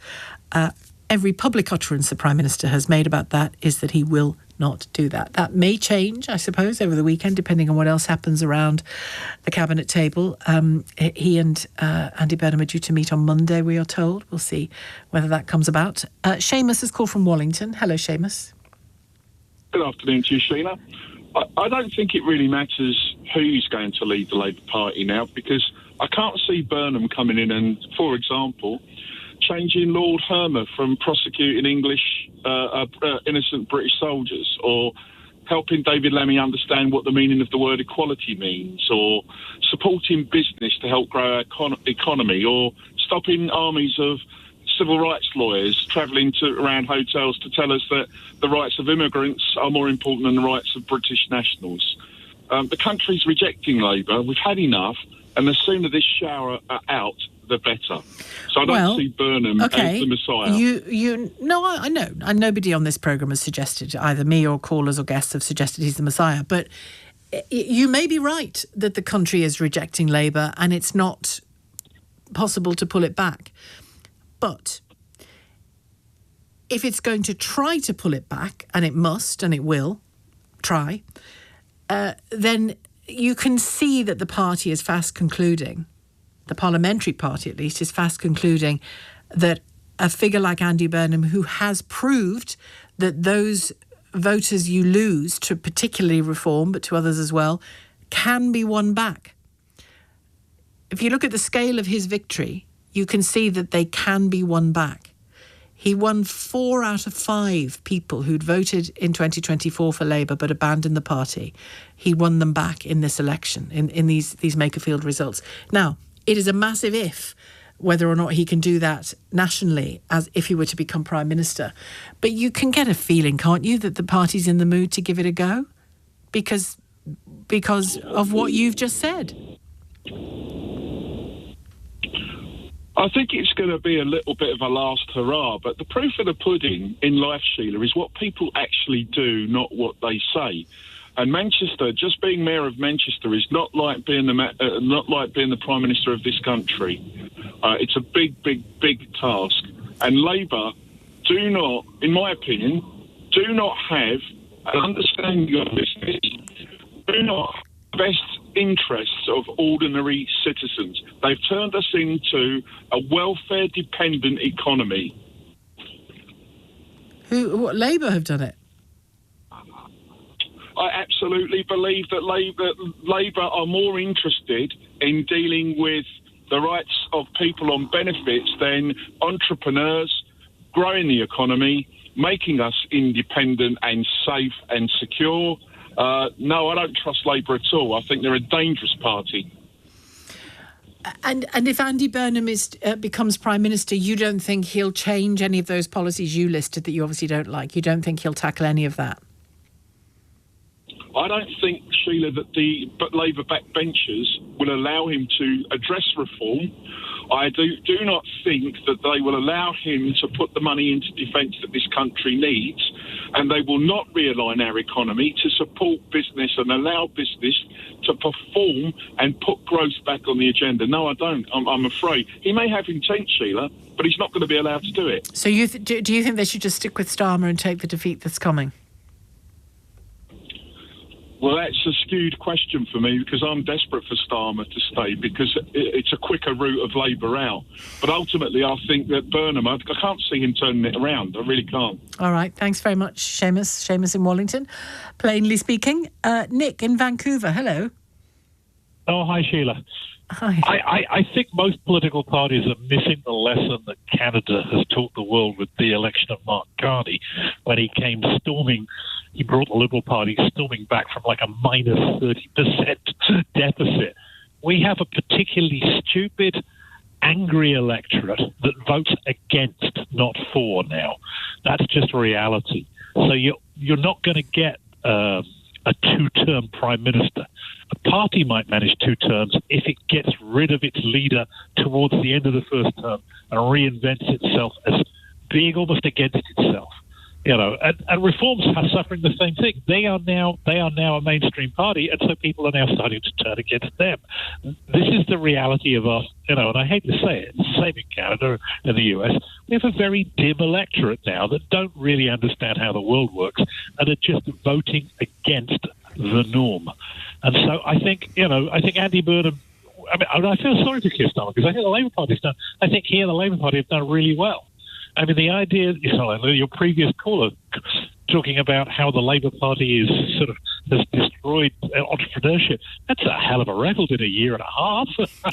Every public utterance the Prime Minister has made about that is that he will not do that. That may change, I suppose, over the weekend, depending on what else happens around the Cabinet table. He and Andy Burnham are due to meet on Monday, we are told. We'll see whether that comes about. Seamus has called from Wallington. Hello, Seamus. Good afternoon to you, Sheila. I don't think it really matters who's going to lead the Labour Party now, because I can't see Burnham coming in and, for example, changing Lord Hermer from prosecuting innocent British soldiers, or helping David Lammy understand what the meaning of the word equality means, or supporting business to help grow our economy, or stopping armies of civil rights lawyers travelling around hotels to tell us that the rights of immigrants are more important than the rights of British nationals. The country's rejecting Labour. We've had enough, and the sooner this shower are out, the better. So I don't see Burnham as the Messiah. I know. And nobody on this programme has suggested, either me or callers or guests have suggested he's the Messiah. But you may be right that the country is rejecting Labour and it's not possible to pull it back. But if it's going to try to pull it back, and it must and it will try, then you can see that the party is fast concluding, the parliamentary party at least, is fast concluding that a figure like Andy Burnham, who has proved that those voters you lose to particularly Reform, but to others as well, can be won back. If you look at the scale of his victory, you can see that they can be won back. He won 4 out of 5 people who'd voted in 2024 for Labour but abandoned the party. He won them back in this election, in these Makerfield results. Now, it is a massive if whether or not he can do that nationally as if he were to become Prime Minister. But you can get a feeling, can't you, that the party's in the mood to give it a go? Because of what you've just said. I think it's going to be a little bit of a last hurrah, but the proof of the pudding in life, Sheila, is what people actually do, not what they say. And Manchester, just being mayor of Manchester, is not like being the Prime Minister of this country. It's a big task. And Labour do not, in my opinion, do not have an understanding of business, do not have the best interests of ordinary citizens. They've turned us into a welfare-dependent economy. What Labour have done it? I absolutely believe that Labour are more interested in dealing with the rights of people on benefits than entrepreneurs, growing the economy, making us independent and safe and secure. No, I don't trust Labour at all. I think they're a dangerous party. And if Andy Burnham becomes Prime Minister, you don't think he'll change any of those policies you listed that you obviously don't like? You don't think he'll tackle any of that? I don't think, Sheila, that the Labour backbenchers will allow him to address reform. I do not think that they will allow him to put the money into defence that this country needs, and they will not realign our economy to support business and allow business to perform and put growth back on the agenda. No, I don't. I'm afraid. He may have intent, Sheila, but he's not going to be allowed to do it. So do you think they should just stick with Starmer and take the defeat that's coming? Well, that's a skewed question for me because I'm desperate for Starmer to stay because it's a quicker route of Labour out. But ultimately, I think that Burnham, I can't see him turning it around. I really can't. All right. Thanks very much, Seamus in Wallington. Plainly speaking. Nick in Vancouver. Hello. Oh, hi, Sheila. Hi. I think most political parties are missing the lesson that Canada has taught the world with the election of Mark Carney when he came storming. He brought the Liberal Party storming back from like a minus 30% deficit. We have a particularly stupid, angry electorate that votes against, not for now. That's just reality. So you're not going to get a two-term Prime Minister. A party might manage 2 terms if it gets rid of its leader towards the end of the first term and reinvents itself as being almost against itself. You know, and Reforms are suffering the same thing. They are now a mainstream party, and so people are now starting to turn against them. This is the reality of us, you know, and I hate to say it, it's the same in Canada and the US. We have a very dim electorate now that don't really understand how the world works and are just voting against the norm. And so I think Andy Burnham, I feel sorry for Keir Starmer because I think the Labour Party's done, I think the Labour Party have done really well. I mean, the idea, your previous caller talking about how the Labour Party is has destroyed entrepreneurship, that's a hell of a record in a year and a half.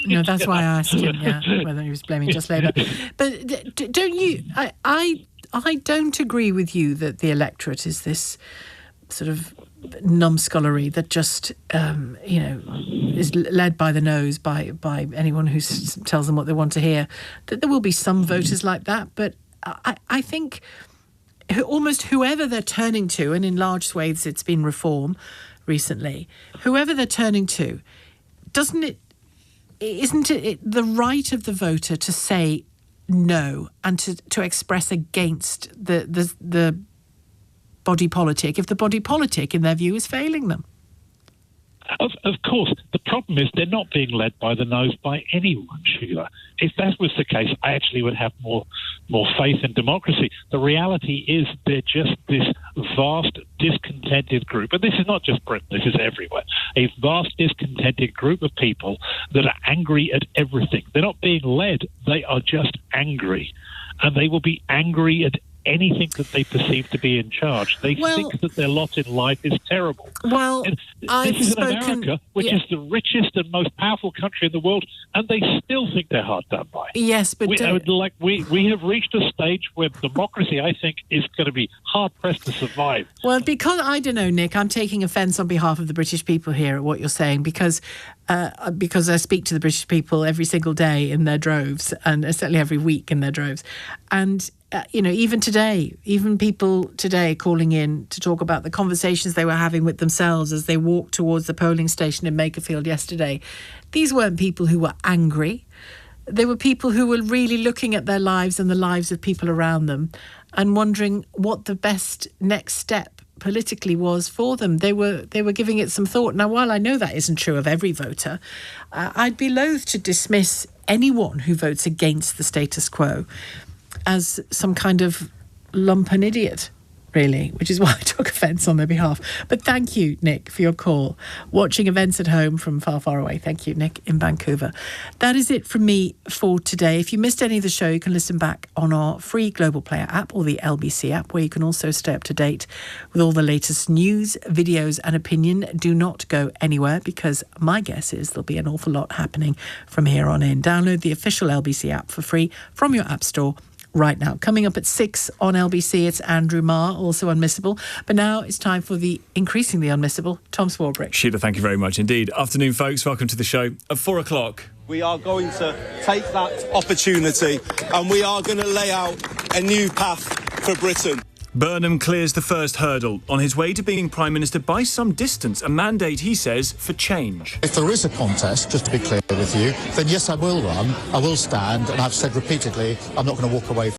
No, that's why I asked him, whether he was blaming just Labour. But don't you, I don't agree with you that the electorate is this sort of numbskullery that just, is led by the nose by anyone who tells them what they want to hear. That there will be some voters like that, but I think almost whoever they're turning to, and in large swathes it's been Reform recently, whoever they're turning to, isn't it the right of the voter to say no and to express against the body politic if the body politic, in their view, is failing them? Of course. The problem is they're not being led by the nose by anyone, Sheila. If that was the case, I actually would have more faith in democracy. The reality is they're just this vast, discontented group. And this is not just Britain, this is everywhere. A vast, discontented group of people that are angry at everything. They're not being led, they are just angry. And they will be angry at anything that they perceive to be in charge. They think that their lot in life is terrible. Well, this is in America, which is the richest and most powerful country in the world, and they still think they're hard done by. Yes, but we have reached a stage where democracy, I think, is going to be hard-pressed to survive. Well, because, I don't know, Nick, I'm taking offence on behalf of the British people here at what you're saying, because I speak to the British people every single day in their droves, and certainly every week in their droves. And, even today, even people today calling in to talk about the conversations they were having with themselves as they walked towards the polling station in Makerfield yesterday, these weren't people who were angry. They were people who were really looking at their lives and the lives of people around them and wondering what the best next step politically was for them. They were giving it some thought. Now, while I know that isn't true of every voter, I'd be loath to dismiss anyone who votes against the status quo as some kind of lumpen idiot, really, which is why I took offence on their behalf. But thank you, Nick, for your call. Watching events at home from far, far away. Thank you, Nick, in Vancouver. That is it from me for today. If you missed any of the show, you can listen back on our free Global Player app or the LBC app, where you can also stay up to date with all the latest news, videos and opinion. Do not go anywhere, because my guess is there'll be an awful lot happening from here on in. Download the official LBC app for free from your app store right now. Coming up at 6 on LBC, it's Andrew Marr, also unmissable. But now it's time for the increasingly unmissable Tom Swarbrick. Sheila, thank you very much indeed. Afternoon, folks. Welcome to the show. At 4 o'clock. We are going to take that opportunity and we are going to lay out a new path for Britain. Burnham clears the first hurdle on his way to being Prime Minister by some distance, a mandate, he says, for change. If there is a contest, just to be clear with you, then yes, I will run, I will stand, and I've said repeatedly I'm not going to walk away